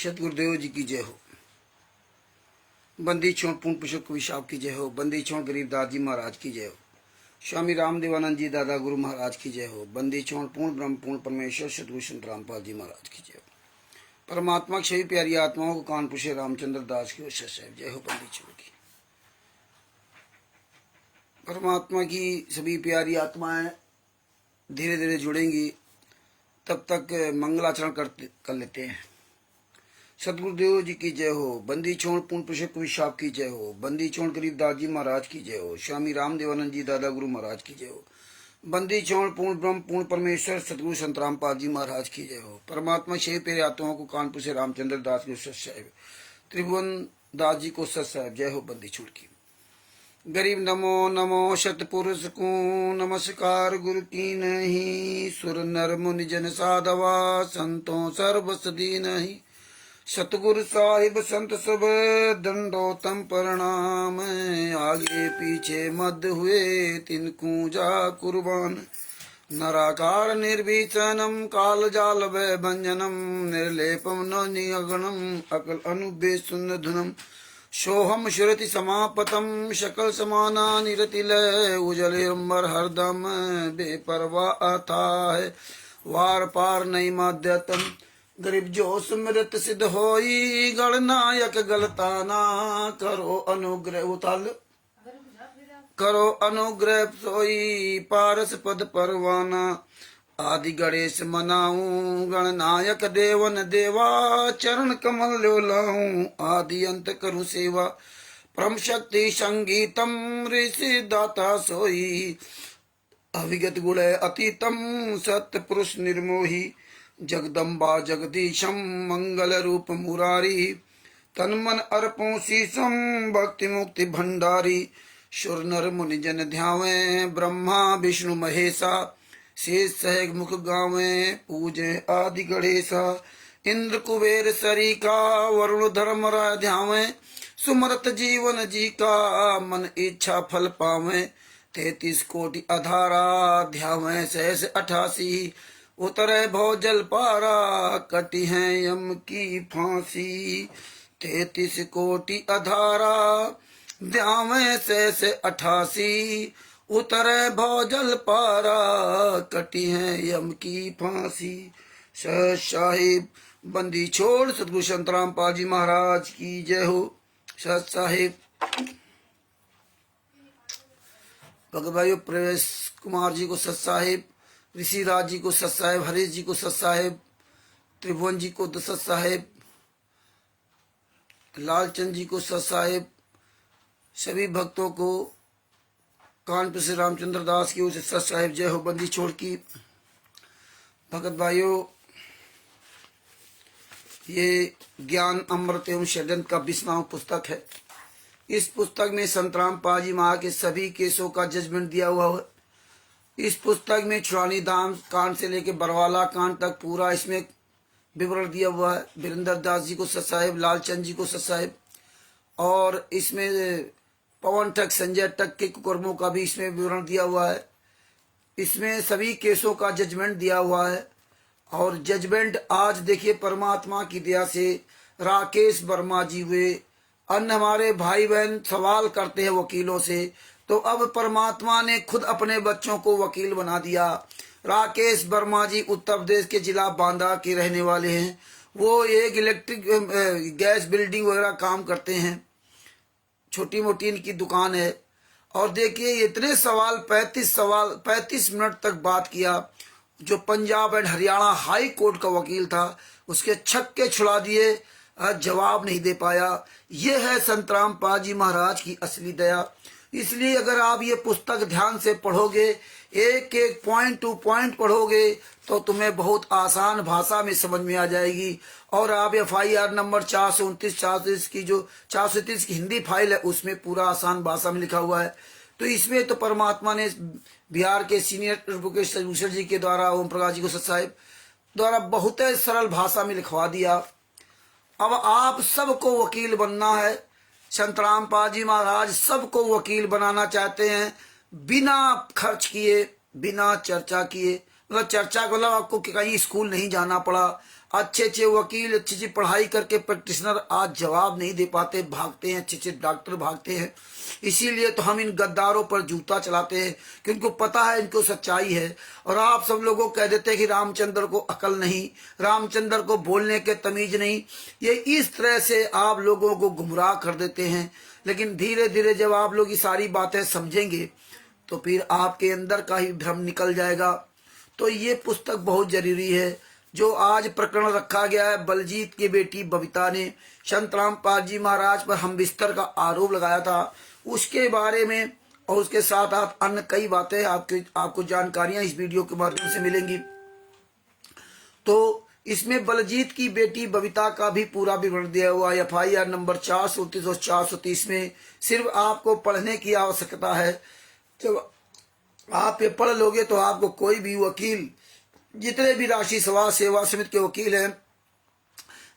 सतगुरुदेव जी की जय हो। बंदी छोड़ पूर्ण पुरुषों कवि साहब की जय हो। बंदी छोड़ गरीबदास जी महाराज की जय हो। स्वामी रामदेवानंद जी दादा गुरु महाराज की जय हो। बंदी छोड़ पूर्ण ब्रह्म पूर्ण परमेश्वर सतगुरु संत रामपाल जी महाराज की जय हो। परमात्मा की सभी प्यारी आत्माओं को कानपुर से रामचंद्र दास की ओर से जय हो। बंदी छोड़ की परमात्मा की सभी प्यारी आत्माएं धीरे धीरे जुड़ेंगी, तब तक मंगलाचरण कर लेते हैं। सतगुरुदेव जी की जय हो। बंदी छोड़ पूर्ण पुरुषों कवि साहब की जय हो। बंदी छोड़ गरीबदास जी महाराज की जय हो। स्वामी रामदेवानंद जी दादा गुरु महाराज की जय हो। बंदी छोड़ पूर्ण ब्रह्म पूर्ण परमेश्वर सतगुरु संत रामपाल जी महाराज की जय हो। परमात्मा शेर पेरे आत्माओं को कानपुर से रामचंद्र दास को सत साहेब, त्रिभुवन दास जी को सत साहेब जय हो। बंदी छोड़ की गरीब नमो नमो सतपुरुष को नमस्कार गुरु की नहीं। सुर नर मुनि जन साधवा संतों सर्वसदी नहीं। सतगुरु साहिब संत सब दंडोतम प्रणाम। आगे पीछे मध्य हुए तिनको जा कुर्बान। नराकार निर्भीषणम काल जाल वै भंजनम। निर्लेपम न निगणम अकल अनुबे सुन धुनम। सोहम श्रुति समापतम शकल समाना निरतिलय। उजल अंबर हरदम बेपरवा आता है। वार पार नहीं माध्यतम गरीब जो सुमृत सिद्ध होई। गणनायक गलताना करो अनुग्रह उताल। करो अनुग्रह सोई पारस पद परवाना। आदि गणेश मनाऊं गणनायक देवन देवा। चरण कमल लो लाऊं आदि अंत करूं सेवा। परम शक्ति संगीतम ऋषि दाता सोई। अविगत गुण अतीतम सत्य पुरुष निर्मोही। जगदम्बा जगदीशम मंगल रूप मुरारी। तन मन अर्पों शीशम भक्ति मुक्ति भंडारी। सुर नर मुनि जन ध्यावे ब्रह्मा विष्णु महेशा। शेष सहग मुख गावे पूजे आदि गणेशा। इंद्र कुबेर सरीका वरुण धर्म राय ध्यावे। सुमरत जीवन जी का मन इच्छा फल पावे। 33 कोटि अधारा ध्यावे सहस 88। उतरे भव जल पारा कटी है यम की फांसी। 33 कोटि अधारा ध्यावे सहस 88। उतरे भव जल पारा कटी है यम की फांसी। सत साहिब बंदी छोड़ सतगुरु संत रामपाल जी महाराज की जय हो। सत साहिब भगत भाइयों प्रवेश कुमार जी को सत साहिब, ऋषिराज जी को सत साहिब, हरीश जी को सत साहिब, त्रिभुवन जी को सत साहिब, लालचंद जी को सत साहिब। सभी भक्तों को कानपुर से रामचंद्र दास की ओर से सत साहिब जय हो। बंदी छोड़ की भगत भाइयों, ये ज्ञान अमृत एवं षड्यंत्र का 20वां पुस्तक है। इस पुस्तक में संत रामपाल जी महाराज के सभी केसों का जजमेंट दिया हुआ है। इस पुस्तक में छुड़ानी दाम कांड से लेकर बरवाला कांड तक पूरा इसमें विवरण दिया हुआ है। वीरेंद्र दास जी को सत साहिब, लालचंद जी को सत साहिब, और इसमें पवन ठग संजय ठग के कुकर्मों का भी इसमें विवरण दिया हुआ है। इसमें सभी केसों का जजमेंट दिया हुआ है। और जजमेंट आज देखिए परमात्मा की दया से राकेश वर्मा जी हुए। अन्य हमारे भाई बहन सवाल करते हैं वकीलों से, तो अब परमात्मा ने खुद अपने बच्चों को वकील बना दिया। राकेश वर्मा जी उत्तर प्रदेश के जिला बांदा के रहने वाले हैं। वो एक इलेक्ट्रिक गैस बिल्डिंग वगैरह काम करते हैं, छोटी मोटी इनकी दुकान है। और देखिए इतने सवाल 35 मिनट तक बात किया। जो Punjab and Haryana high court का वकील था उसके छक्के छुड़ा दिए, जवाब नहीं दे पाया। ये है संत रामपाल जी महाराज की असली दया। इसलिए अगर आप ये पुस्तक ध्यान से पढ़ोगे, एक एक पॉइंट टू पॉइंट पढ़ोगे, तो तुम्हें बहुत आसान भाषा में समझ में आ जाएगी। और आप FIR नंबर 429 की जो 430 की हिंदी फाइल है उसमें पूरा आसान भाषा में लिखा हुआ है। तो इसमें तो परमात्मा ने बिहार के सीनियर एडवोकेट सलूसर जी के द्वारा, ओम प्रकाश जी को सत साहिब द्वारा बहुत सरल भाषा में लिखवा दिया। अब आप सबको वकील बनना है। संत रामपाल जी महाराज सबको वकील बनाना चाहते हैं, बिना खर्च किए, बिना चर्चा किए। मतलब चर्चा को, मतलब आपको कहीं स्कूल नहीं जाना पड़ा, अच्छे अच्छे वकील, अच्छी अच्छी पढ़ाई करके प्रैक्टिशनर आज जवाब नहीं दे पाते, भागते हैं, अच्छे अच्छे डॉक्टर भागते हैं। इसीलिए तो हम इन गद्दारों पर जूता चलाते हैं कि उनको पता है इनको सच्चाई है। और आप सब लोगों को कह देते हैं कि रामचंद्र को अकल नहीं, रामचंद्र को बोलने के तमीज नहीं। ये इस तरह से आप लोगों को गुमराह कर देते हैं। लेकिन धीरे धीरे जब आप लोग ये सारी बातें समझेंगे तो फिर आपके अंदर का ही भ्रम निकल जाएगा। तो ये पुस्तक बहुत जरूरी है। जो आज प्रकरण रखा गया है, बलजीत की बेटी बबीता ने संत रामपाल जी महाराज पर हम बिस्तर का आरोप लगाया था, उसके बारे में और उसके साथ साथ अन्य कई बातें आपको जानकारियां इस वीडियो के माध्यम से मिलेंगी। तो इसमें बलजीत की बेटी बबीता का भी पूरा विवरण दिया हुआ है। FIR नंबर 429 और 430 में सिर्फ आपको पढ़ने की आवश्यकता है। जब आप ये पढ़ लोगे तो आपको कोई भी वकील, जितने भी राष्ट्रीय सभा सेवा समिति के वकील हैं,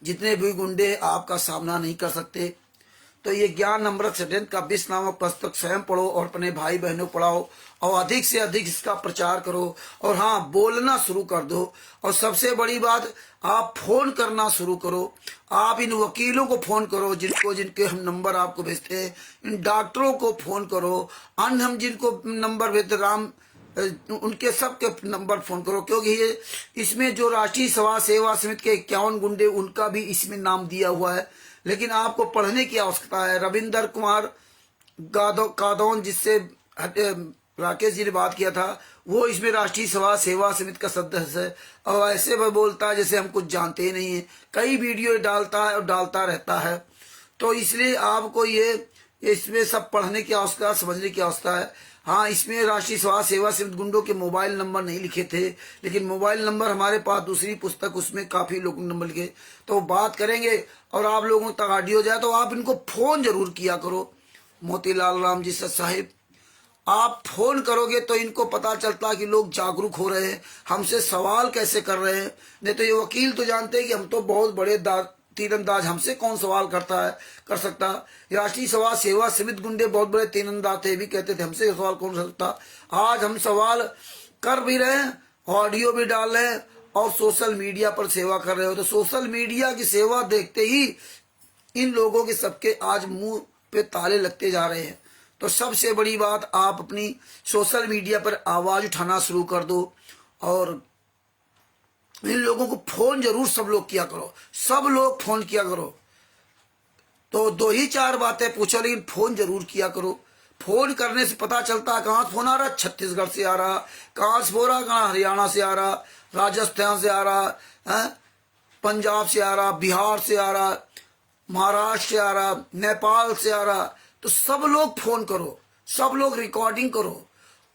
जितने भी गुंडे आपका सामना नहीं कर सकते। तो ये ज्ञान अमृत षड्यंत्र का 20 नामक पुस्तक स्वयं पढ़ो और अपने भाई बहनों को पढ़ाओ और अधिक से अधिक इसका प्रचार करो। और हाँ, बोलना शुरू कर दो। और सबसे बड़ी बात, आप फोन करना शुरू करो। आप इन वकीलों को फोन करो जिनके हम नंबर आपको भेजते हैं, इन डॉक्टरों को फोन करो, अन्य हम जिनको नंबर भेजते उनके सबके नंबर फोन करो। क्योंकि ये इसमें जो राष्ट्रीय सभा सेवा समिति के 51 गुंडे, उनका भी इसमें नाम दिया हुआ है। लेकिन आपको पढ़ने की आवश्यकता है। रविंदर कुमार कादौन, जिससे राकेश जी ने बात किया था, वो इसमें राष्ट्रीय सभा सेवा समिति का सदस्य है और ऐसे वह बोलता है जैसे हम कुछ जानते ही नहीं है। कई वीडियो डालता है और डालता रहता है। तो इसलिए आपको ये इसमें सब पढ़ने की आवश्यकता, समझने की आवश्यकता है। हाँ, इसमें राष्ट्रीय सभा सेवा समिति गुंडों के मोबाइल नंबर नहीं लिखे थे, लेकिन मोबाइल नंबर हमारे पास दूसरी पुस्तक, उसमें काफी लोग नंबर लिखे। तो बात करेंगे और आप लोगों तक ऑडियो जाए तो आप इनको फोन जरूर किया करो। मोतीलाल राम जी साहिब, आप फोन करोगे तो इनको पता चलता कि लोग जागरूक हो रहे हैं, हमसे सवाल कैसे कर रहे हैं। नहीं तो ये वकील तो जानते हैं कि हम तो बहुत बड़े तीरंदाज, हमसे कौन सवाल कर सकता। राष्ट्रीय सभा सेवा समिति गुंडे बहुत बड़े तीरंदाज थे, भी कहते थे हमसे सवाल कौन कर सकता। आज हम सवाल कर भी रहे हैं, ऑडियो भी डाल रहे हैं और सोशल मीडिया पर सेवा कर रहे हो। तो सोशल मीडिया की सेवा देखते ही इन लोगों के सबके आज मुंह पे ताले लगते जा रहे हैं। तो सबसे बड़ी बात, आप अपनी सोशल मीडिया पर आवाज उठाना शुरू कर दो और इन लोगों को फोन जरूर सब लोग किया करो। सब लोग फोन किया करो। तो 2 ही 4 बातें पूछो, लेकिन फोन जरूर किया करो। फोन करने से पता चलता है कहाँ फोन आ रहा, छत्तीसगढ़ से आ रहा, कहाँ से हो रहा, कहाँ हरियाणा से आ रहा, राजस्थान से आ रहा है, पंजाब से आ रहा, बिहार से आ रहा, महाराष्ट्र से आ रहा, नेपाल से आ रहा। तो सब लोग फोन करो, सब लोग रिकॉर्डिंग करो,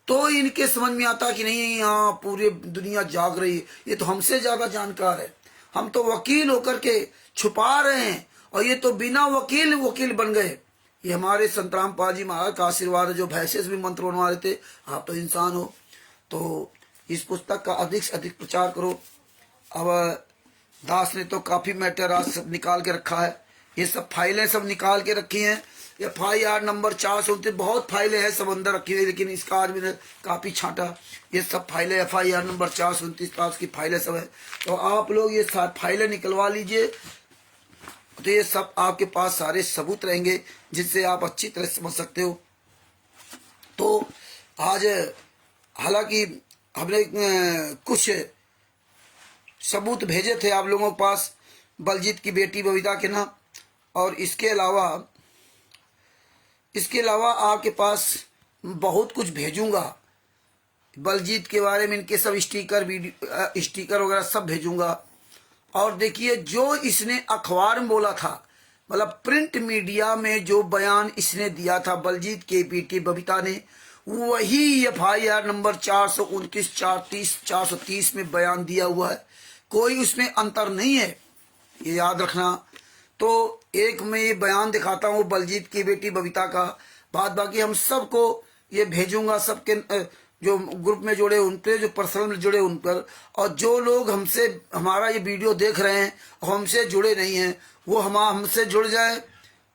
तो इनके समझ में आता कि नहीं, यहाँ पूरी दुनिया जाग रही है, ये तो हमसे ज्यादा जानकार है। हम तो वकील होकर के छुपा रहे हैं और ये तो बिना वकील बन गए। ये हमारे संत रामपाल जी महाराज का आशीर्वाद है, जो भैंसे से भी मंत्र बनवा रहे थे। आप तो इंसान हो। तो इस पुस्तक का अधिक से अधिक प्रचार करो। अब दास ने तो काफी मैटर आज सब निकाल के रखा है। ये सब फाइलें सब निकाल के रखी हैं। FIR नंबर 429, बहुत फाइलें हैं सब अंदर रखी हुई, लेकिन इसका आज मैंने काफी छांटा। ये सब फाइलें FIR नंबर 429 की फाइलें सब है। तो आप लोग ये फाइलें निकलवा लीजिए, तो ये सब आपके पास सारे सबूत रहेंगे जिससे आप अच्छी तरह समझ सकते हो। तो आज हालांकि हमने कुछ सबूत भेजे थे आप लोगों के पास बलजीत की बेटी बबीता के नाम, और इसके अलावा आपके पास बहुत कुछ भेजूंगा बलजीत के बारे में। इनके सब स्टिकर वगैरह सब भेजूंगा। और देखिए, जो इसने अखबार में बोला था, मतलब प्रिंट मीडिया में जो बयान इसने दिया था बलजीत के बेटी बबीता ने, वही FIR नंबर 429, 430, 430 में बयान दिया हुआ है। कोई उसमें अंतर नहीं है, ये याद रखना। तो एक मैं ये बयान दिखाता हूँ बलजीत की बेटी बबीता का, बाकी हम सबको ये भेजूंगा, सबके जो ग्रुप में जुड़े उन पे, जो पर्सनल में जुड़े उन पर, और जो लोग हमसे हमारा ये वीडियो देख रहे हैं और हमसे जुड़े नहीं हैं, वो हमसे जुड़ जाए,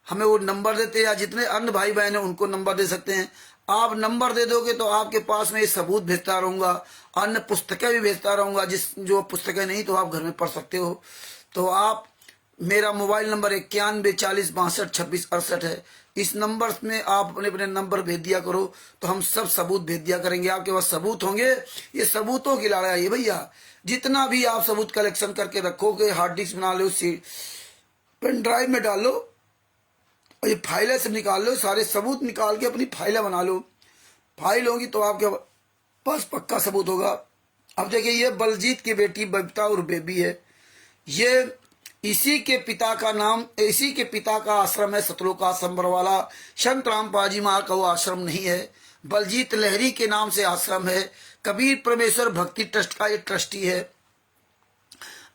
हमें वो नंबर देते, या जितने अन्य भाई बहन हैं उनको नंबर दे सकते हैं। आप नंबर दे दोगे तो आपके पास में ये सबूत भेजता रहूंगा, अन्य पुस्तकें भी भेजता रहूंगा, जो पुस्तकें नहीं तो आप घर में पढ़ सकते हो। तो आप, मेरा मोबाइल नंबर 91 40 62 26 68 है। इस नंबर में आप अपने अपने नंबर भेज दिया करो, तो हम सब सबूत भेज दिया करेंगे। आपके पास सबूत होंगे, ये सबूतों की लड़ाई है भैया। जितना भी आप सबूत कलेक्शन करके रखोगे, हार्ड डिस्क बना लो, पेन ड्राइव में डाल लो, और ये फाइलें सब निकाल लो, सारे सबूत निकाल के अपनी फाइलें बना लो। फाइल होगी तो आपके पास पक्का सबूत होगा। अब देखिए, ये बलजीत की बेटी बबीता और बेबी है। ये इसी के पिता का आश्रम है, सतलोक आश्रम बरवाला। संत रामपाल जी महाराज का वो आश्रम नहीं है, बलजीत लहरी के नाम से आश्रम है। कबीर परमेश्वर भक्ति ट्रस्ट का ये ट्रस्टी है।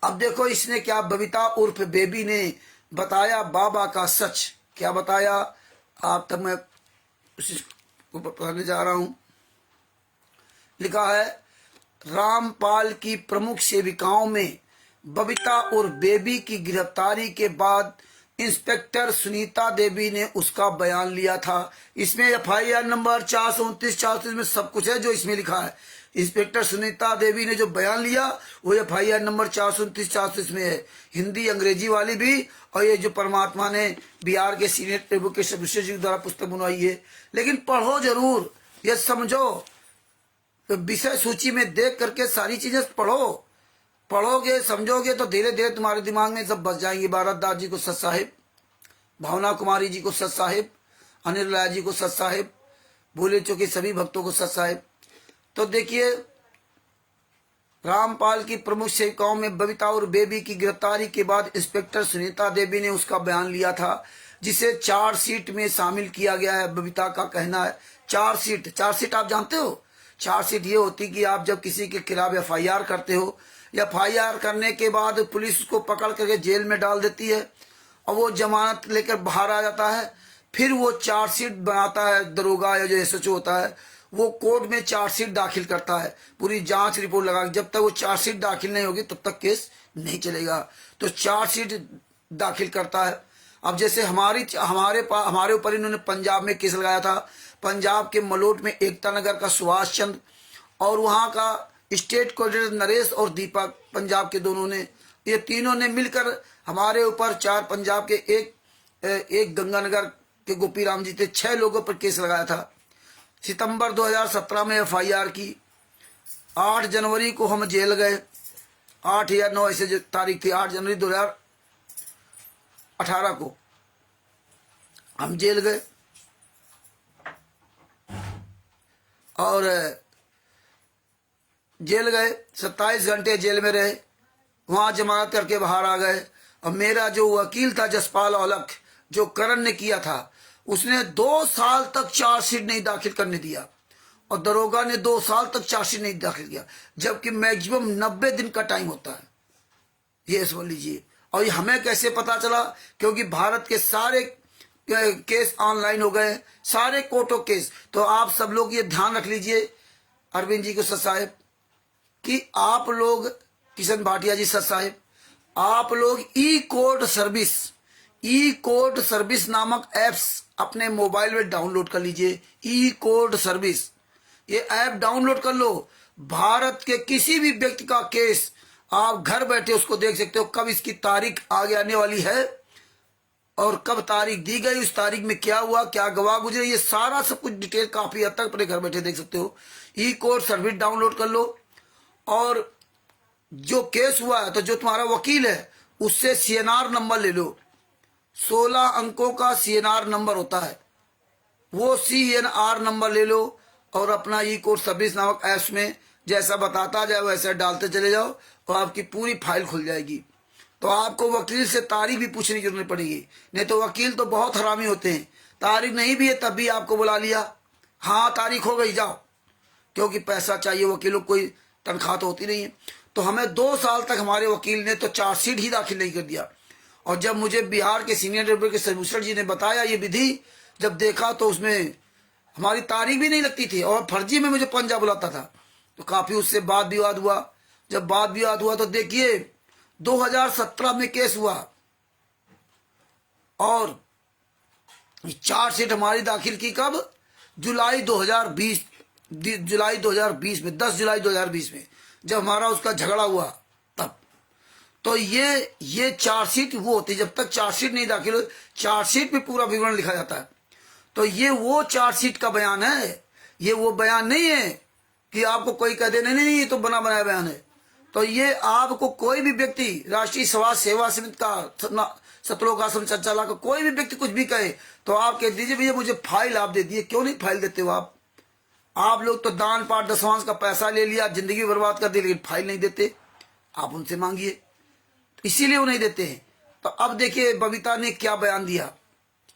अब देखो इसने क्या, बबीता उर्फ बेबी ने बताया बाबा का सच। क्या बताया आप तक मैं उसी को पढ़ने जा रहा हूं। लिखा है, रामपाल की प्रमुख सेविकाओं में बबीता और बेबी की गिरफ्तारी के बाद इंस्पेक्टर सुनीता देवी ने उसका बयान लिया था। इसमें FIR नंबर 429 430 में सब कुछ है जो इसमें लिखा है। इंस्पेक्टर सुनीता देवी ने जो बयान लिया वो FIR नंबर 429 430 में है, हिंदी अंग्रेजी वाली भी। और ये जो परमात्मा ने बिहार के सीनियर एडवोकेट विशेष जी द्वारा पुस्तक बनवाई है। लेकिन पढ़ो जरूर, ये समझो, तो विषय सूची में देख करके सारी चीजें पढ़ो। पढ़ोगे समझोगे तो धीरे धीरे तुम्हारे दिमाग में सब बस जाएंगे। भारत दास जी को सत साहिब, भावना कुमारी जी को सत साहिब, अनिल राय जी को सत साहिब, भूले चुके सभी भक्तों को सत साहिब। तो देखिए, रामपाल की प्रमुख सेविकाओं में बबीता और बेबी की गिरफ्तारी के बाद इंस्पेक्टर सुनीता देवी ने उसका बयान लिया था, जिसे चार्जशीट में शामिल किया गया है। बबीता का कहना है, चार्जशीट आप जानते हो? चार्जशीट ये होती कि आप जब किसी के खिलाफ FIR करते हो, FIR करने के बाद पुलिस उसको पकड़ करके जेल में डाल देती है और वो जमानत लेकर बाहर आ जाता है। फिर वो चार्जशीट बनाता है, दरोगा या जो SHO होता है, वो कोर्ट में चार्जशीट दाखिल करता है, पूरी जांच रिपोर्ट लगा। जब तक वो चार्जशीट दाखिल नहीं होगी तब तक केस नहीं चलेगा। तो चार्जशीट दाखिल करता है। अब जैसे हमारे ऊपर इन्होंने पंजाब में केस लगाया था। पंजाब के मलोट में एकता नगर का सुभाष चंद्र और वहां का स्टेट कोऑर्डिनेटर नरेश और दीपक, पंजाब के दोनों ने, ये तीनों ने मिलकर हमारे ऊपर, 4 पंजाब के, एक गंगानगर के गोपीराम जी थे, 6 लोगों पर केस लगाया था। सितंबर 2017 में FIR की। 8 जनवरी को हम जेल गए, 8 या 9 ऐसे जो तारीख थी, 8 जनवरी 2018 को हम जेल गए और जेल गए, 27 घंटे जेल में रहे, वहां जमानत करके बाहर आ गए। और मेरा जो वकील था जसपाल औलख, जो करण ने किया था, उसने 2 साल तक चार्जशीट नहीं दाखिल करने दिया और दरोगा ने 2 साल तक चार्जशीट नहीं दाखिल किया, जबकि मैक्सिमम 90 दिन का टाइम होता है। ये समझ लीजिए। और ये हमें कैसे पता चला? क्योंकि भारत के सारे केस ऑनलाइन हो गए, सारे कोर्टों केस। तो आप सब लोग ये ध्यान रख लीजिए, अरविंद जी को सत साहिब, कि आप लोग, किशन भाटिया जी सत साहिब, आप लोग ई कोर्ट सर्विस नामक एप्स अपने मोबाइल में डाउनलोड कर लीजिए। ई कोर्ट सर्विस, ये ऐप डाउनलोड कर लो। भारत के किसी भी व्यक्ति का केस आप घर बैठे उसको देख सकते हो, कब इसकी तारीख आगे आने वाली है और कब तारीख दी गई, उस तारीख में क्या हुआ, क्या गवाह गुजरे, ये सारा सब कुछ डिटेल काफी हद तक अपने घर बैठे देख सकते हो। ई कोर्ट सर्विस डाउनलोड कर लो और जो केस हुआ है, तो जो तुम्हारा वकील है उससे CNR नंबर ले लो। 16 अंकों का CNR नंबर होता है, वो CNR नंबर ले लो और अपना ई कोर्ट सर्विस नामक ऐप्स में जैसा बताता जाए वैसा डालते चले जाओ और आपकी पूरी फाइल खुल जाएगी। तो आपको वकील से तारीख भी पूछने की जरूरत पड़ेगी, नहीं तो वकील तो बहुत हरामी होते हैं। तारीख नहीं भी है तब भी आपको बुला लिया, हाँ तारीख हो गई जाओ, क्योंकि पैसा चाहिए। वकीलों को कोई तनख्वाह तो होती नहीं है। तो हमें 2 साल तक हमारे वकील ने तो चार्जशीट ही दाखिल नहीं कर दिया। और जब मुझे बिहार के सीनियर एडवोकेट सर्वभूषण जी ने बताया ये विधि, जब देखा तो उसमें हमारी तारीख भी नहीं लगती थी और फर्जी में मुझे पंजा बुलाता था। तो काफी उससे वाद विवाद हुआ। जब वाद विवाद हुआ तो देखिए 2017 में केस हुआ और चार्जशीट हमारी दाखिल की कब? जुलाई 2020 में 10 जुलाई 2020 में जब हमारा उसका झगड़ा हुआ तब। तो ये चार्जशीट वो होती है, जब तक चार्जशीट नहीं दाखिल हो, चार्जशीट में पूरा विवरण लिखा जाता है। तो ये वो चार्जशीट का बयान है, ये वो बयान नहीं है कि आपको कोई कह दे नहीं नहीं ये तो बना बनाया बयान है। तो ये आपको कोई भी व्यक्ति, राष्ट्रीय समाज सेवा समिति का, सतलोक आश्रम संचालक का कोई भी व्यक्ति कुछ भी कहे तो आप कह दीजिए भैया मुझे फाइल आप दे दिए। क्यों नहीं फाइल देते हो आप लोग तो दान पाठ दशवांश का पैसा ले लिया, जिंदगी बर्बाद कर दी, लेकिन फाइल नहीं देते। आप उनसे मांगिए, तो इसीलिए वो नहीं देते हैं। तो अब देखिए बबीता ने क्या बयान दिया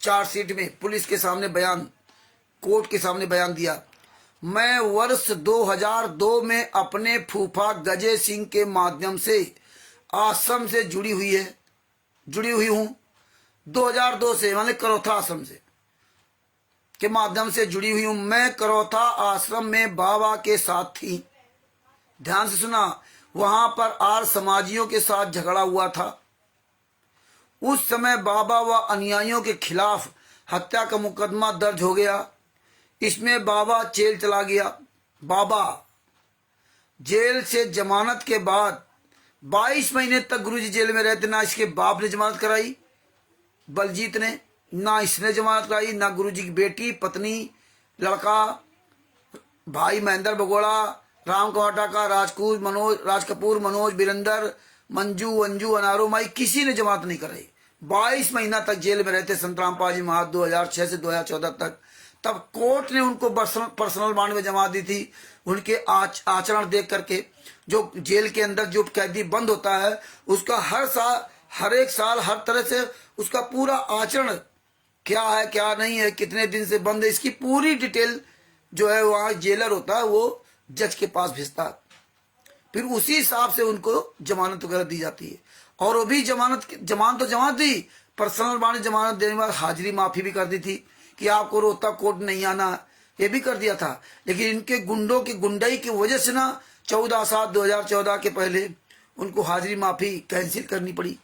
चार्जशीट में, पुलिस के सामने बयान, कोर्ट के सामने बयान दिया। मैं वर्ष 2002 में अपने फूफा गजय सिंह के माध्यम से आश्रम से जुड़ी हुई हूं। 2002 से, माने करौथा आश्रम से के माध्यम से जुड़ी हुई हूं। मैं करौथा आश्रम में बाबा के साथ थी। ध्यान से सुना, वहां पर आर्य समाजियों के साथ झगड़ा हुआ था। उस समय बाबा व अनुयायियों के खिलाफ हत्या का मुकदमा दर्ज हो गया। इसमें बाबा जेल चला गया। बाबा जेल से जमानत के बाद 22 महीने तक गुरुजी जेल में रहते। ना इसके बाप ने जमानत कराई बलजीत ने, ना इसने जमानत कराई, ना गुरुजी की बेटी, पत्नी, लड़का, भाई महेंद्र बगोड़ा, राम कवाटा का, राज कपूर, मनोज, वीरेंद्र, मंजू, अंजू, अनारो माई, किसी ने जमानत नहीं कराई। 22 महीना तक जेल में रहते संत रामपाल जी महाराज 2006 से 2014 तक। तब कोर्ट ने उनको पर्सनल बॉन्ड में जमा दी थी। उनके आचरण देख करके, जो जेल के अंदर जो कैदी बंद होता है उसका हर एक साल हर तरह से उसका पूरा आचरण क्या है क्या नहीं है, कितने दिन से बंद है, इसकी पूरी डिटेल जो है वहां जेलर होता है वो जज के पास भेजता है। फिर उसी हिसाब से उनको जमानत वगैरह दी जाती है। और वो भी जमानत तो जमानत दी, पर्सनल बॉन्ड जमानत देने के बाद हाजिरी माफी भी कर दी थी कि आपको रोहतक कोर्ट नहीं आना, ये भी कर दिया था। लेकिन इनके गुंडों की गुंडाई की वजह से ना 14/7/2014 के पहले उनको हाजिरी माफी कैंसिल करनी पड़ी।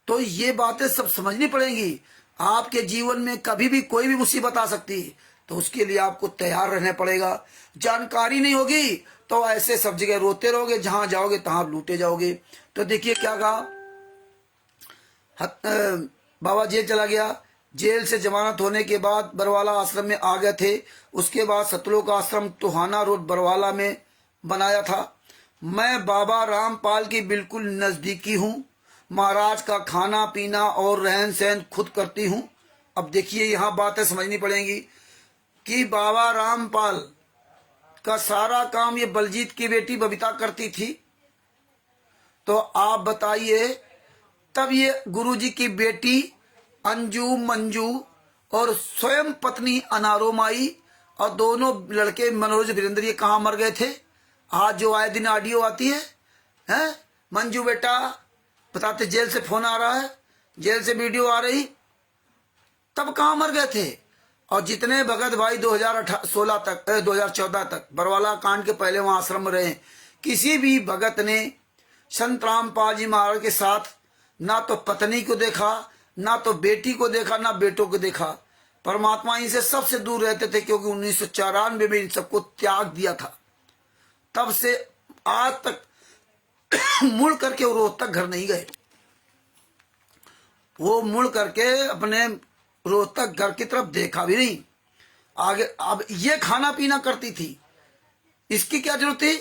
तो ये बातें सब समझनी पड़ेंगी। आपके जीवन में कभी भी कोई भी मुसीबत आ सकती है, तो उसके लिए आपको तैयार रहना पड़ेगा। जानकारी नहीं होगी तो ऐसे सब जगह रोते रहोगे, जहां जाओगे तहां लूटे जाओगे। तो देखिए क्या कहा, बाबा जेल चला गया। जेल से जमानत होने के बाद बरवाला आश्रम में आ गए थे। उसके बाद सतलोक आश्रम टोहाना रोड बरवाला में बनाया था। मैं बाबा रामपाल की बिल्कुल नजदीकी हूँ। महाराज का खाना पीना और रहन सहन खुद करती हूँ। अब देखिए यहाँ बातें समझनी पड़ेंगी कि बाबा रामपाल का सारा काम ये बलजीत की बेटी बबीता करती थी। तो आप बताइए, तब ये गुरुजी की बेटी अंजू, मंजू और स्वयं पत्नी अनारोमाई और दोनों लड़के मनोज, वीरेंद्र, ये कहाँ मर गए थे? आज जो आए दिन ऑडियो आती है मंजू बेटा बताते जेल से फोन आ रहा है, जेल से वीडियो आ रही, तब कहाँ मर गए थे? और जितने भगत भाई 2014 तक बरवाला कांड के पहले वहां आश्रम में रहे, किसी भी भगत ने संत रामपाल जी महाराज के साथ ना तो पत्नी को देखा, ना तो बेटी को देखा, ना बेटों को देखा। परमात्मा इनसे सबसे दूर रहते थे, क्योंकि 1994 में इन सबको त्याग दिया था। तब से आज तक मुड़ करके वो रोहतक घर नहीं गए। वो मुड़ करके अपने रोहतक घर की तरफ देखा भी नहीं आगे। अब ये खाना पीना करती थी, इसकी क्या जरूरत थी?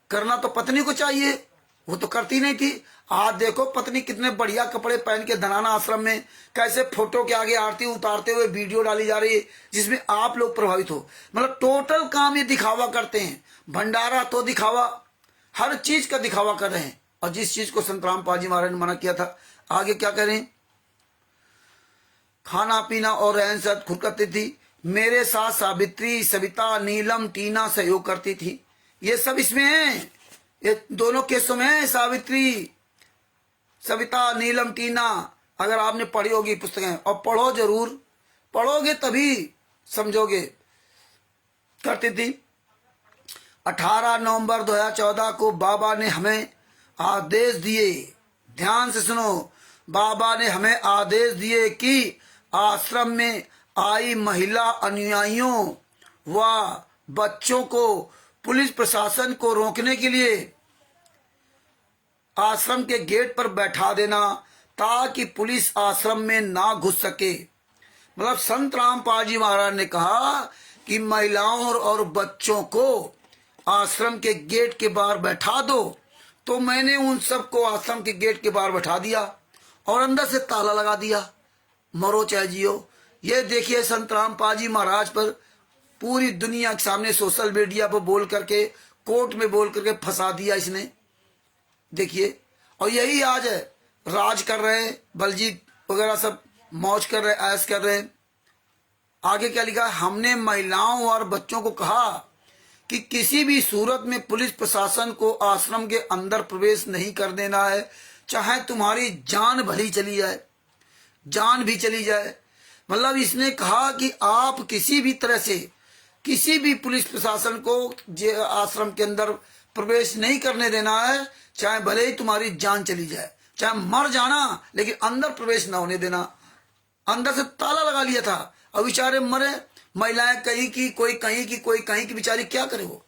करना तो पत्नी को चाहिए, वो तो करती नहीं थी। आज देखो पत्नी कितने बढ़िया कपड़े पहन के धनाना आश्रम में कैसे फोटो के आगे आरती उतारते हुए वीडियो डाली जा रही है, जिसमें आप लोग प्रभावित हो। मतलब टोटल काम ये दिखावा करते हैं। भंडारा तो दिखावा, हर चीज का दिखावा कर रहे हैं। और जिस चीज को संत रामपाल जी महाराज ने मना किया था, आगे क्या करें? खाना पीना और रहन सहन खुद करती थी। मेरे साथ सावित्री, सविता, नीलम, टीना सहयोग करती थी। ये सब इसमें है, ये दोनों केसों में है। सावित्री, सविता, नीलम, टीना, अगर आपने पढ़ी होगी पुस्तकें, और पढ़ो जरूर, पढ़ोगे तभी समझोगे। करती थी। 18 नवंबर 2014 को बाबा ने हमें आदेश दिए, ध्यान से सुनो, बाबा ने हमें आदेश दिए कि आश्रम में आई महिला अनुयायियों व बच्चों को पुलिस प्रशासन को रोकने के लिए आश्रम के गेट पर बैठा देना ताकि पुलिस आश्रम में ना घुस सके। मतलब संत रामपाल जी महाराज ने कहा कि महिलाओं और बच्चों को आश्रम के गेट के बाहर बैठा दो, तो मैंने उन सबको आश्रम के गेट के बाहर बैठा दिया और अंदर से ताला लगा दिया। मरो चाहे जियो। ये देखिए संत रामपाल जी महाराज पर पूरी दुनिया के सामने सोशल मीडिया पर बोल करके, कोर्ट में बोल करके फंसा दिया इसने। देखिए, और यही आज है, राज कर रहे हैं, बलजीत वगैरह सब मौज कर रहे, ऐश कर रहे हैं। आगे क्या लिखा, हमने महिलाओं और बच्चों को कहा कि किसी भी सूरत में पुलिस प्रशासन को आश्रम के अंदर प्रवेश नहीं कर देना है, चाहे तुम्हारी जान भली चली जाए, जान भी चली जाए। मतलब इसने कहा कि आप किसी भी तरह से किसी भी पुलिस प्रशासन को आश्रम के अंदर प्रवेश नहीं करने देना है, चाहे भले ही तुम्हारी जान चली जाए, चाहे मर जाना, लेकिन अंदर प्रवेश ना होने देना। अंदर से ताला लगा लिया था और बेचारे मरे, महिलाएं कहीं की, कोई कहीं की, कोई कहीं की, बेचारी क्या करे वो।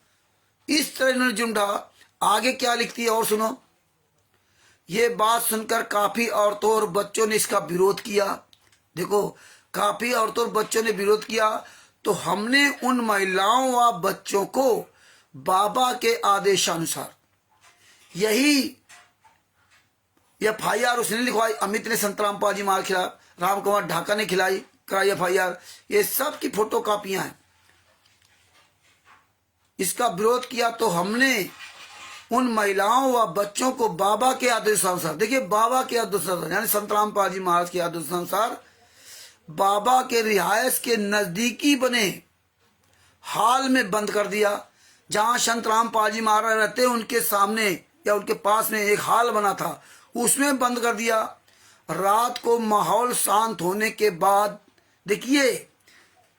इस तरह इन्होंने जुर्म ढा। आगे क्या लिखती है और सुनो। ये बात सुनकर काफी औरतों और बच्चों ने इसका विरोध किया। देखो, काफी औरतों और बच्चों ने विरोध किया, तो हमने उन महिलाओं व बच्चों को बाबा के आदेशानुसार, यही FIR उसने लिखवाई, अमित ने संत रामपाल जी महाराज खिलाफ, राम कुमार ढाका ने कराई FIR। ये सब की फोटो कापियां हैं। इसका विरोध किया तो हमने उन महिलाओं व बच्चों को बाबा के आदेशानुसार, देखिए बाबा के आदेशानुसार यानी संत रामपाल जी महाराज के आदेशानुसार बाबा के रिहायश के नजदीकी बने हाल में बंद कर दिया। जहां संत रामपाल जी महाराज रहते उनके सामने या उनके पास में एक हाल बना था, उसमें बंद कर दिया। रात को माहौल शांत होने के बाद, देखिए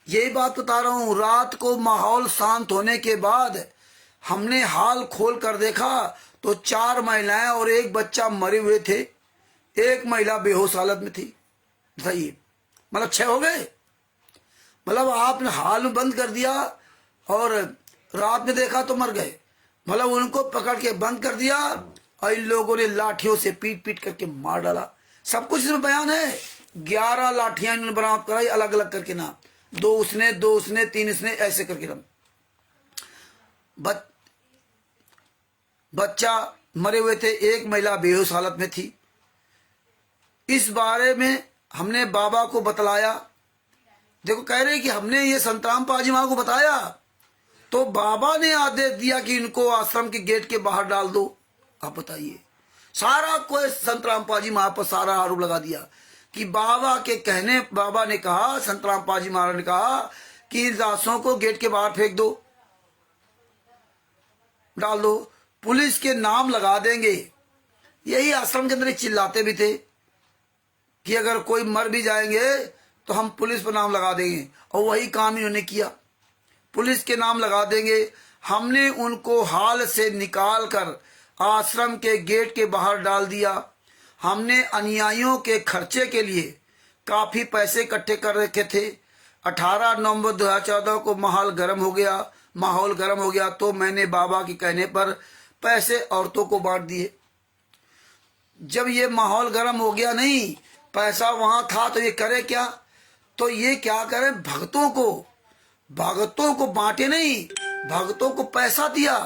यही बात बता रहा हूं, रात को माहौल शांत होने के बाद हमने हाल खोल कर देखा तो 4 महिलाएं और एक बच्चा मरे हुए थे, एक महिला बेहोश हालत में थी। बताइए, मतलब 6 हो गए। मतलब आपने हाल में बंद कर दिया और रात में देखा तो मर गए। मतलब उनको पकड़ के बंद कर दिया और इन लोगों ने लाठियों से पीट पीट करके मार डाला। सब कुछ इसमें बयान है। 11 लाठियां इन्होंने बरामद कराई, अलग अलग करके ना, 2 उसने 3 इसने, ऐसे करके ना। बच्चा मरे हुए थे, एक महिला बेहोश हालत में थी। इस बारे में हमने बाबा को बतलाया। देखो, कह रहे कि हमने ये संत रामपाल जी महाराज को बताया तो बाबा ने आदेश दिया कि इनको आश्रम के गेट के बाहर डाल दो। आप बताइए, सारा कोई संत रामपाल जी महाराज पर सारा आरोप लगा दिया कि बाबा के कहने, बाबा ने कहा, संत रामपाल जी महाराज ने कहा कि दासों को गेट के बाहर फेंक दो, डाल दो, पुलिस के नाम लगा देंगे। यही आश्रम के अंदर चिल्लाते भी थे कि अगर कोई मर भी जाएंगे तो हम पुलिस पर नाम लगा देंगे, और वही काम इन्होंने किया, पुलिस के नाम लगा देंगे। हमने उनको हाल से निकाल कर आश्रम के गेट के बाहर डाल दिया। हमने अनुयायियों के खर्चे के लिए काफी पैसे इकट्ठे कर रखे थे। 18 नवंबर 2014 को माहौल गर्म हो गया तो मैंने बाबा के कहने पर पैसे औरतों को बांट दिए। जब ये माहौल गर्म हो गया, नहीं पैसा वहां था, तो ये करे क्या, तो ये क्या करे, भगतों को बांटे नहीं, भगतों को पैसा दिया।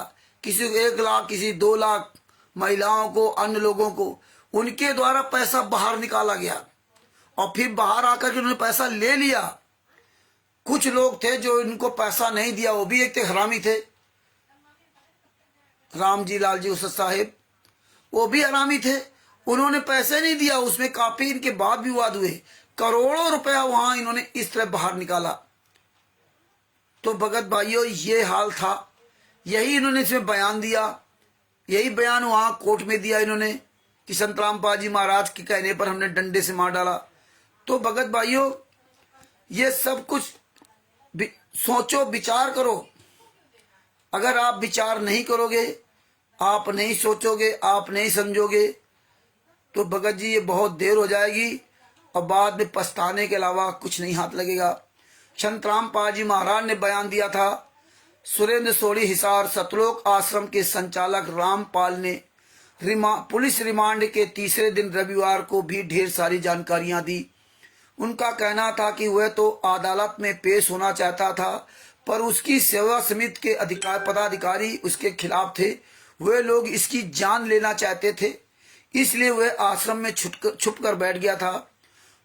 किसी को 1 लाख, किसी 2 लाख, महिलाओं को, अन्य लोगों को, उनके द्वारा पैसा बाहर निकाला गया और फिर बाहर आकर के उन्होंने पैसा ले लिया। कुछ लोग थे जो इनको पैसा नहीं दिया, वो भी एक थे हरामी थे, राम जी लाल जी उसद साहेब, वो भी हरामी थे। उन्होंने पैसे नहीं दिया, उसमें काफी इनके बाद विवाद हुए, करोड़ों रुपया वहां इन्होंने इस तरह बाहर निकाला। तो भगत भाइयों, ये हाल था, यही इन्होंने इसमें बयान दिया, यही बयान वहां कोर्ट में दिया इन्होंने कि संत रामपाल जी महाराज के कहने पर हमने डंडे से मार डाला। तो भगत भाइयों, ये सब कुछ सोचो, विचार करो। अगर आप विचार नहीं करोगे, आप नहीं सोचोगे, आप नहीं समझोगे, तो भगत जी ये बहुत देर हो जाएगी और बाद में पछताने के अलावा कुछ नहीं हाथ लगेगा। संतराम पाजी महाराज ने बयान दिया था। सुरेंद्र सोढ़ी हिसार सतलोक आश्रम के संचालक रामपाल ने पुलिस रिमांड के तीसरे दिन रविवार को भी ढेर सारी जानकारियां दी। उनका कहना था कि वह तो अदालत में पेश होना चाहता था, पर उसकी सेवा समिति के पदाधिकारी उसके खिलाफ थे। वे लोग इसकी जान लेना चाहते थे, इसलिए वह आश्रम में छुप कर बैठ गया था।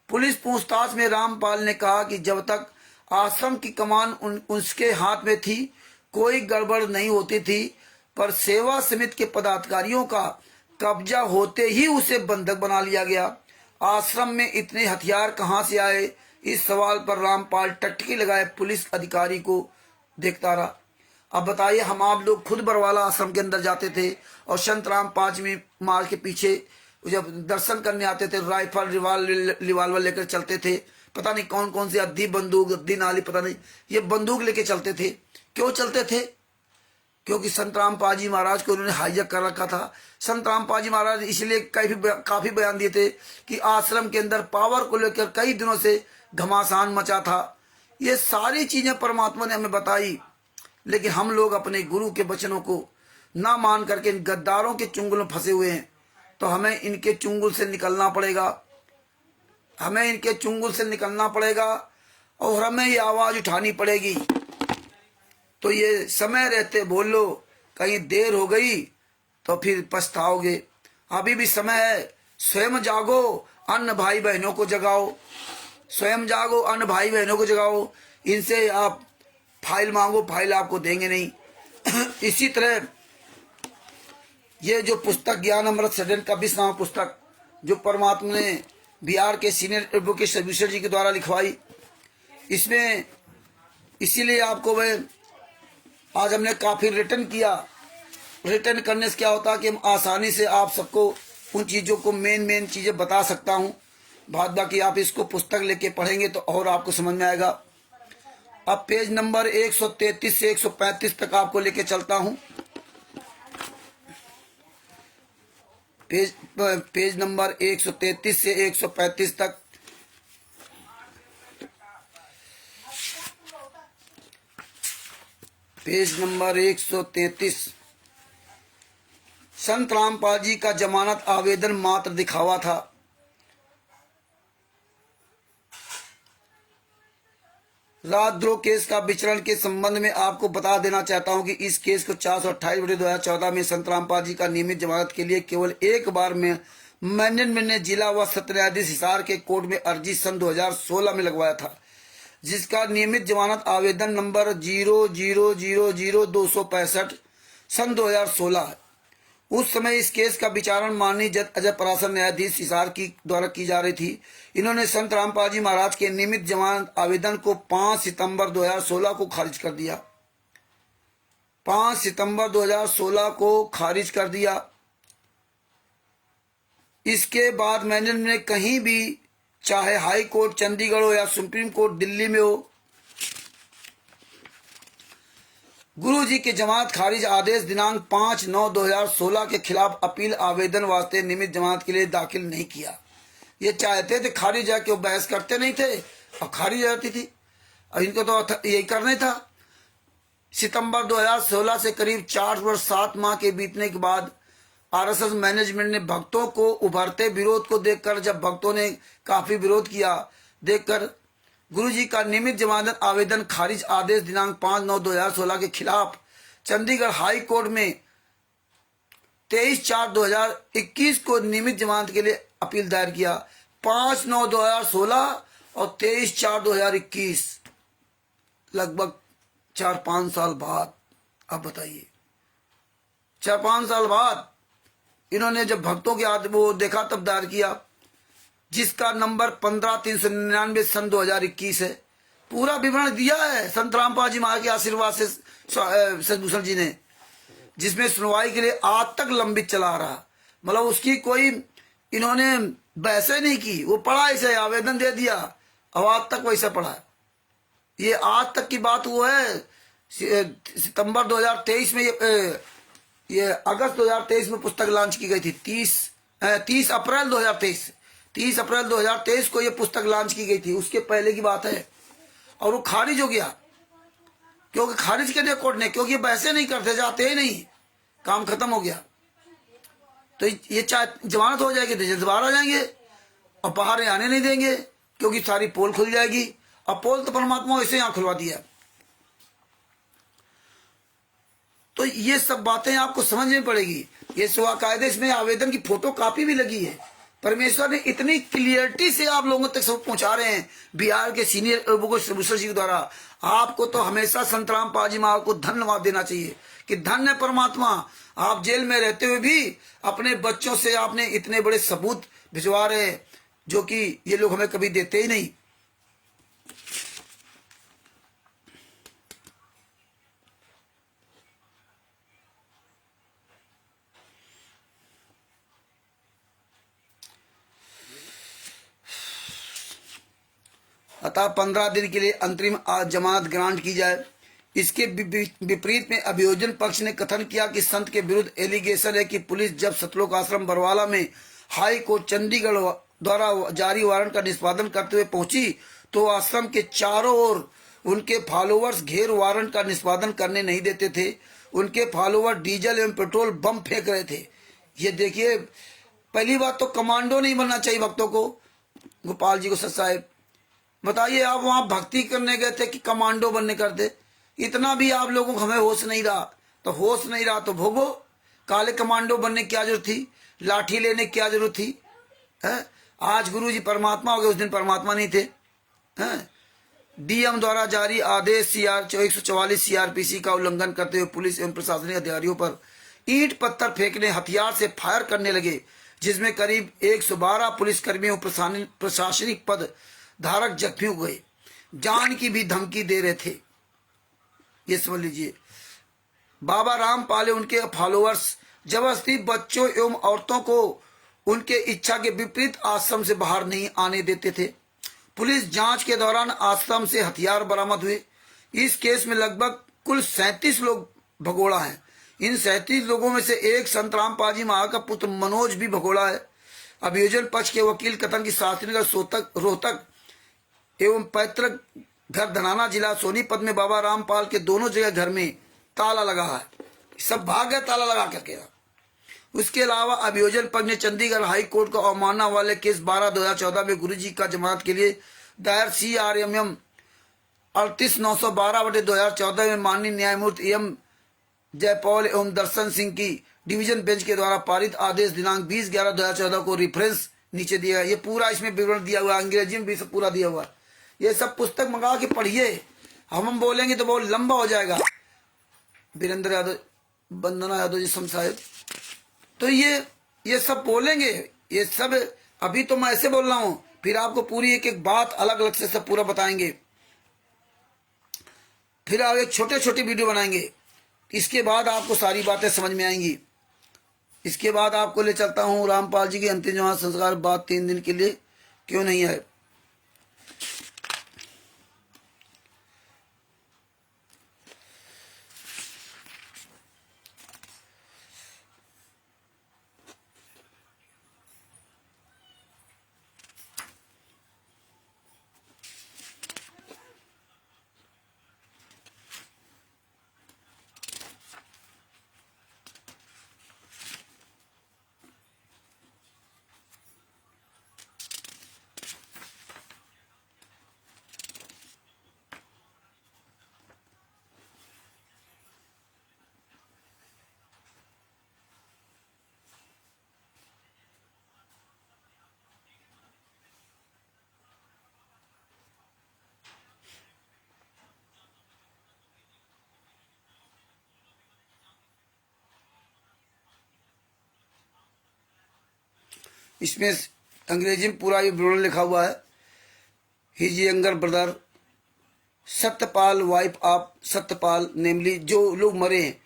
पुलिस पूछताछ में रामपाल ने कहा कि जब तक आश्रम की कमान उसके हाथ में थी कोई गड़बड़ नहीं होती थी, पर सेवा समिति के पदाधिकारियों का कब्जा होते ही उसे बंधक बना लिया गया। आश्रम में इतने हथियार कहां से आए, इस सवाल पर रामपाल टटकी लगाए पुलिस अधिकारी को देखता रहा। अब बताइए, हम आप लोग खुद बरवाला आश्रम के अंदर जाते थे और संतराम पांचवी माल के पीछे जब दर्शन करने आते थे राइफल रिवाल्वर लेकर चलते थे। पता नहीं कौन कौन सी अद्धी बंदूक, अद्धी नाली, पता नहीं ये बंदूक लेके चलते थे। क्यों चलते थे? क्योंकि संतराम पाजी महाराज को उन्होंने हाईजैक कर रखा था। संतराम पाजी महाराज इसलिए काफी बयान दिए थे कि आश्रम के अंदर पावर को लेकर कई दिनों से घमासान मचा था। ये सारी चीजें परमात्मा ने हमें बताई, लेकिन हम लोग अपने गुरु के वचनों को ना मान करके इन गद्दारों के चुंगल में फंसे हुए हैं। तो हमें इनके चुंगल से निकलना पड़ेगा, हमें इनके चुंगल से निकलना पड़ेगा और हमें ये आवाज उठानी पड़ेगी। तो ये समय रहते बोल लो, कहीं देर हो गई तो फिर पछताओगे। अभी भी समय है, स्वयं जागो, अन्य भाई बहनों को जगाओ। स्वयं जागो, अन्य भाई बहनों को जगाओ। इनसे आप फाइल मांगो, फाइल आपको देंगे नहीं। इसी तरह ये जो पुस्तक ज्ञान अमृत सदन का 20वां पुस्तक जो परमात्मा ने बिहार के सीनियर एडवोकेट सर्विसर जी के द्वारा लिखवाई, इसमें इसीलिए आपको मैं आज हमने काफी रिटर्न किया। रिटर्न करने से क्या होता है कि हम आसानी से आप सबको उन चीजों को मेन चीजें बता सकता हूँ। बाकी आप इसको पुस्तक लेके पढ़ेंगे तो और आपको समझ में आएगा। अब पेज नंबर 133 से 135 तक आपको लेके चलता हूँ। पेज नंबर 133 से 135 तक। Page number 133। संत रामपाल जी का जमानत आवेदन मात्र दिखावा था। राजद्रोह केस का विचरण के संबंध में आपको बता देना चाहता हूं कि इस केस को 428/2014 में संत रामपाल जी का नियमित जमानत के लिए केवल एक बार में मैनेजमेंट ने जिला व सत्र न्यायाधीश हिसार के कोर्ट में अर्जी सन 2016 में लगवाया था, जिसका नियमित जमानत आवेदन नंबर 0000265 सन 2016 है। उस समय इस केस का विचारण माननीय जज अजय पराशर न्यायाधीश हिसार की द्वारा की जा रही थी। इन्होंने संत रामपाल जी महाराज के नियमित जमानत आवेदन को 5 सितंबर 2016 को खारिज कर दिया। 5 सितंबर 2016 को खारिज कर दिया। इसके बाद मैनेजमेंट ने कहीं भी, चाहे हाई कोर्ट चंडीगढ़ हो या सुप्रीम कोर्ट दिल्ली में हो, गुरु जी के जमानत खारिज आदेश दिनांक 5/9/2016 के खिलाफ अपील आवेदन वास्ते नियमित जमानत के लिए दाखिल नहीं किया। ये चाहते थे खारिज है, क्यों बहस करते नहीं थे, अब खारिज जाती थी। अब इनको तो यही करना था। सितंबर 2016 से करीब 4 वर्ष 7 माह के बीतने के बाद आरएसएस मैनेजमेंट ने भक्तों को उभरते विरोध को देखकर, जब भक्तों ने काफी विरोध किया, देखकर गुरुजी का नियमित जमानत आवेदन खारिज आदेश दिनांक 5/9/2016 के खिलाफ चंडीगढ़ हाई कोर्ट में 23/4/2021 को नियमित जमानत के लिए अपील दायर किया। 5/9/2016 और 23/4/2021, लगभग 4-5 साल बाद। अब बताइए, 4-5 साल बाद इन्होंने जब भक्तों के हाथ वो देखा तब दायर किया, जिसका नंबर 15/399 सन 2021 है। पूरा विवरण दिया है संत रामपाल जी महाराज के आशीर्वाद से सदभूषण जी ने, जिसमें सुनवाई के लिए आज तक लंबित चला रहा। मतलब उसकी कोई इन्होंने बहस नहीं की, वो पढ़ा ऐसे आवेदन दे दिया, अब आज तक वैसा पढ़ा। ये आज तक की बात वो है। सितंबर 2023 में ये अगस्त 2023 में पुस्तक लॉन्च की गई थी। 30 अप्रैल 2023 को ये पुस्तक लॉन्च की गई थी, उसके पहले की बात है। और वो खारिज हो गया। क्योंकि खारिज कर दिया कोर्ट ने, क्योंकि पैसे नहीं करते, जाते ही नहीं, काम खत्म हो गया। तो ये चाहे जमानत हो जाएगी तो जल्द बाहर आ जाएंगे और बाहर आने नहीं देंगे, क्योंकि सारी पोल खुल जाएगी। और पोल तो परमात्मा ऐसे यहाँ खुलवा दिया। तो ये सब बातें आपको समझनी पड़ेगी। ये कायदे इसमें आवेदन की फोटो कापी भी लगी है। परमेश्वर ने इतनी क्लियरिटी से आप लोगों तक सब पहुंचा रहे हैं, बिहार के सीनियर एडवोकेट जी के द्वारा। आपको तो हमेशा संत रामपाल जी महाराज को धन्यवाद देना चाहिए कि धन्य परमात्मा, आप जेल में रहते हुए भी अपने बच्चों से आपने इतने बड़े सबूत भिजवा रहे हैं, जो कि ये लोग हमें कभी देते ही नहीं। अतः 15 दिन के लिए अंतरिम जमानत ग्रांट की जाए। इसके विपरीत में अभियोजन पक्ष ने कथन किया कि संत के विरुद्ध एलिगेशन है कि पुलिस जब सतलोक आश्रम बरवाला में हाई कोर्ट चंडीगढ़ द्वारा जारी वारंट का निष्पादन करते हुए पहुंची तो आश्रम के चारों ओर उनके फॉलोअर्स घेर वारंट का निष्पादन करने नहीं देते थे। उनके फॉलोअर डीजल एवं पेट्रोल बम फेंक रहे थे। ये देखिए, पहली बात तो कमांडो नहीं बनना चाहिए भक्तों को। गोपाल जी को सच साहेब बताइए, आप वहां भक्ति करने गए थे कि कमांडो बनने करते? इतना भी आप लोगों को हमें होश नहीं रहा, तो होश नहीं रहा तो भोगो। काले कमांडो बनने की क्या जरूरत थी? लाठी लेने की क्या जरूरत थी? है? आज गुरु जी परमात्मा हो गए, उस दिन परमात्मा नहीं थे। है? डीएम द्वारा जारी आदेश 144 सीआरपीसी का उल्लंघन करते हुए पुलिस एवं प्रशासनिक अधिकारियों पर ईंट पत्थर फेंकने, हथियार से फायर करने लगे, जिसमें करीब 112 पुलिसकर्मियों प्रशासनिक पद धारक जख्मी हो गए। जान की भी धमकी दे रहे थे। ये समझ लीजिए, बाबा रामपाल उनके फॉलोअर्स जबरदस्ती बच्चों एवं औरतों को उनके इच्छा के विपरीत आश्रम से बाहर नहीं आने देते थे। पुलिस जांच के दौरान आश्रम से हथियार बरामद हुए। इस केस में लगभग कुल 37 लोग भगोड़ा हैं। इन 37 लोगों में से एक संत रामपाल जी महाराज का पुत्र मनोज भी भगोड़ा है। अभियोजन पक्ष के वकील कथन की शास्त्रीनगर रोहतक एवं पैतृक घर धनाना जिला सोनीपत में बाबा रामपाल के दोनों जगह घर में ताला लगा है। सब भाग गए ताला लगा करके। उसके अलावा अभियोजन पक्ष ने चंडीगढ़ हाई कोर्ट को अवमानना वाले केस 12/2014 में गुरुजी का जमानत के लिए दायर CRMM 38/912/2014 में माननीय न्यायमूर्ति एम जयपौल एवं दर्शन सिंह की डिवीजन बेंच के द्वारा पारित आदेश दिनांक 20/11/2014 को रेफरेंस नीचे दिया है। ये पूरा इसमें विवरण दिया हुआ है, अंग्रेजी में भी सब पूरा दिया हुआ है। ये सब पुस्तक मंगा के पढ़िए। हम बोलेंगे तो बहुत लंबा हो जाएगा। वीरेंद्र यादव, वंदना यादव जी साहब, तो ये सब बोलेंगे। ये सब अभी तो मैं ऐसे बोल रहा हूं, फिर आपको पूरी एक एक बात अलग अलग से सब पूरा बताएंगे। फिर आगे छोटे छोटे वीडियो बनाएंगे। इसके बाद आपको सारी बातें समझ में आएंगी। इसके बाद आपको ले चलता हूं रामपाल जी के अंतिम जमानत संस्कार बाद 3 दिन के लिए क्यों नहीं है। इसमें अंग्रेजी में पूरा ये विवरण लिखा हुआ है। His younger brother Satyapal, wife of Satyapal namely, जो लोग मरे हैं,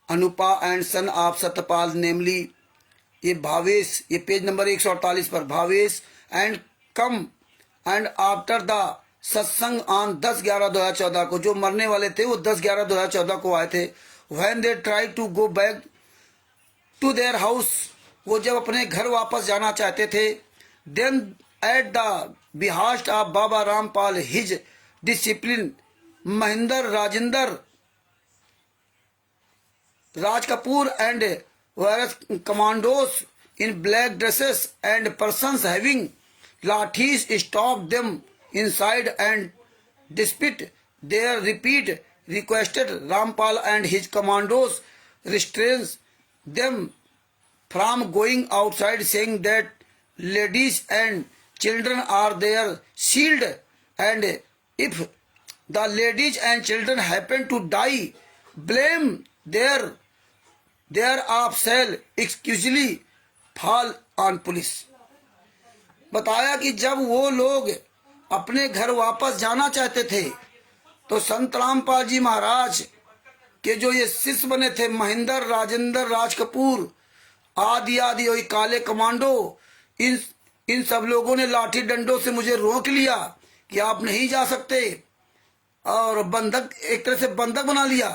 Anupa and son of Satyapal namely, ये भावेश, ये पेज नंबर 148 पर, Bhavesh and come and after the satsang on 10/11/2014 को, जो मरने वाले थे वो 10/11/2014 को आए थे। When they try to go back to their house, वो जब अपने घर वापस जाना चाहते थे, then at the behest of Baba Rampal his disciple Mahinder Rajendra Raj Kapoor and various commandos in black dresses and persons having lathis stopped them inside and despite their repeat requested Rampal and his commandos restrains them from going outside, saying that ladies and children are their shield, and if the ladies and children happen to die, blame their of shall exclusively fall on police. बताया कि जब वो लोग अपने घर वापस जाना चाहते थे तो संत रामपाल जी महाराज के जो ये शिष्य बने थे महिंदर राजेंद्र राज कपूर आदि आदि और काले कमांडो, इन सब लोगों ने लाठी डंडों से मुझे रोक लिया कि आप नहीं जा सकते, और बंधक एक तरह से बंधक बना लिया,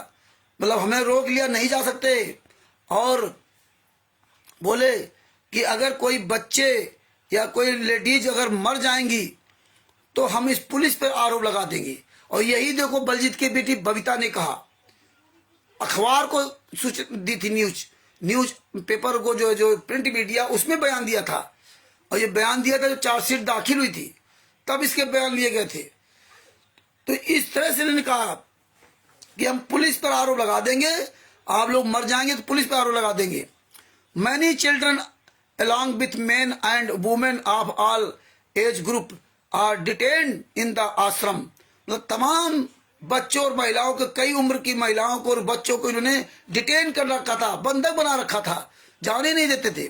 मतलब हमें रोक लिया नहीं जा सकते, और बोले कि अगर कोई बच्चे या कोई लेडीज अगर मर जाएंगी तो हम इस पुलिस पर आरोप लगा देंगे। और यही देखो बलजीत की बेटी बबीता ने कहा, अखबार को सूचना दी थी, न्यूज पेपर को जो प्रिंट मीडिया उसमें बयान दिया था, और ये बयान दिया था जो चार्जशीट दाखिल हुई थी तब इसके बयान लिए गए थे। तो इस तरह से इन्होंने कहा कि हम पुलिस पर आरोप लगा देंगे, आप लोग मर जाएंगे तो पुलिस पर आरोप लगा देंगे। Many children along with men and women of all age group are detained in the आश्रम, मतलब तमाम बच्चों और महिलाओं के, कई उम्र की महिलाओं को और बच्चों को इन्होंने डिटेन कर रखा था, बंधक बना रखा था, जाने नहीं देते थे।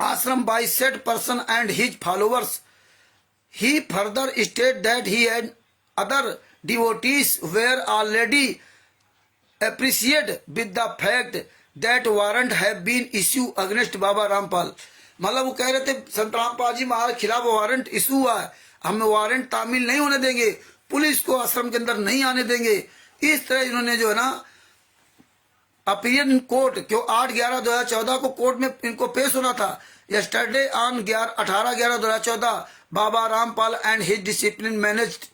आश्रम by said person and his followers. He further stated that he and other devotees were already appreciated with the fact that warrant have been issued against बाबा रामपाल। मतलब वो कह रहे थे संत रामपाल जी महाराज खिलाफ वारंट इशू हुआ है, हम वारंट तामील नहीं होने देंगे, पुलिस को आश्रम के अंदर नहीं आने देंगे। इस तरह इन्होंने जो है ना अपील इन कोर्ट, क्यों 8/11/2014 को कोर्ट में इनको पेश होना था। Yesterday on 18/11/2014 Baba Rampal and his discipline managed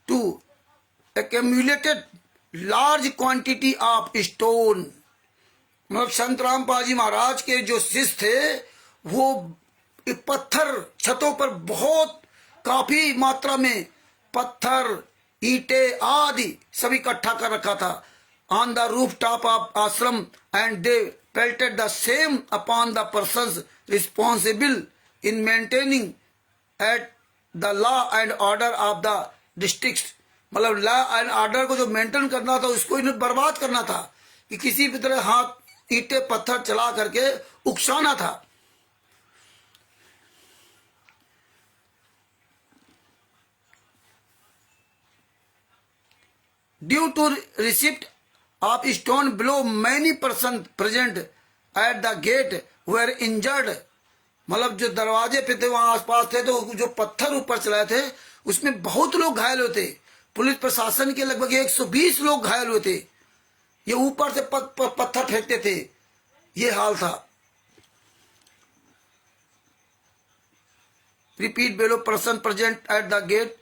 to accumulated large quantity of stone। मतलब संत रामपाल जी महाराज के जो शिष्य थे वो पत्थर, छतों पर बहुत काफी मात्रा में पत्थर, ईंटे आदि सभी इकट्ठा कर रखा था on the roof top of ashram, and they pelted the same upon the persons responsible in maintaining at the law and order of the districts। मतलब लॉ एंड ऑर्डर को जो मेंटेन करना था उसको इन्हें बर्बाद करना था, कि किसी भी तरह हाथ ईंटे पत्थर चला करके उकसाना था। Due to receipt of stone blow many person present at the gate were injured. मतलब जो दरवाजे पे थे वहां आसपास थे तो जो पत्थर ऊपर चलाए थे उसमें बहुत लोग घायल हुए थे। पुलिस प्रशासन के लगभग 120 लोग घायल हुए थे, ये ऊपर से पत्थर फेंकते थे, ये हाल था। Repeat below person present at the gate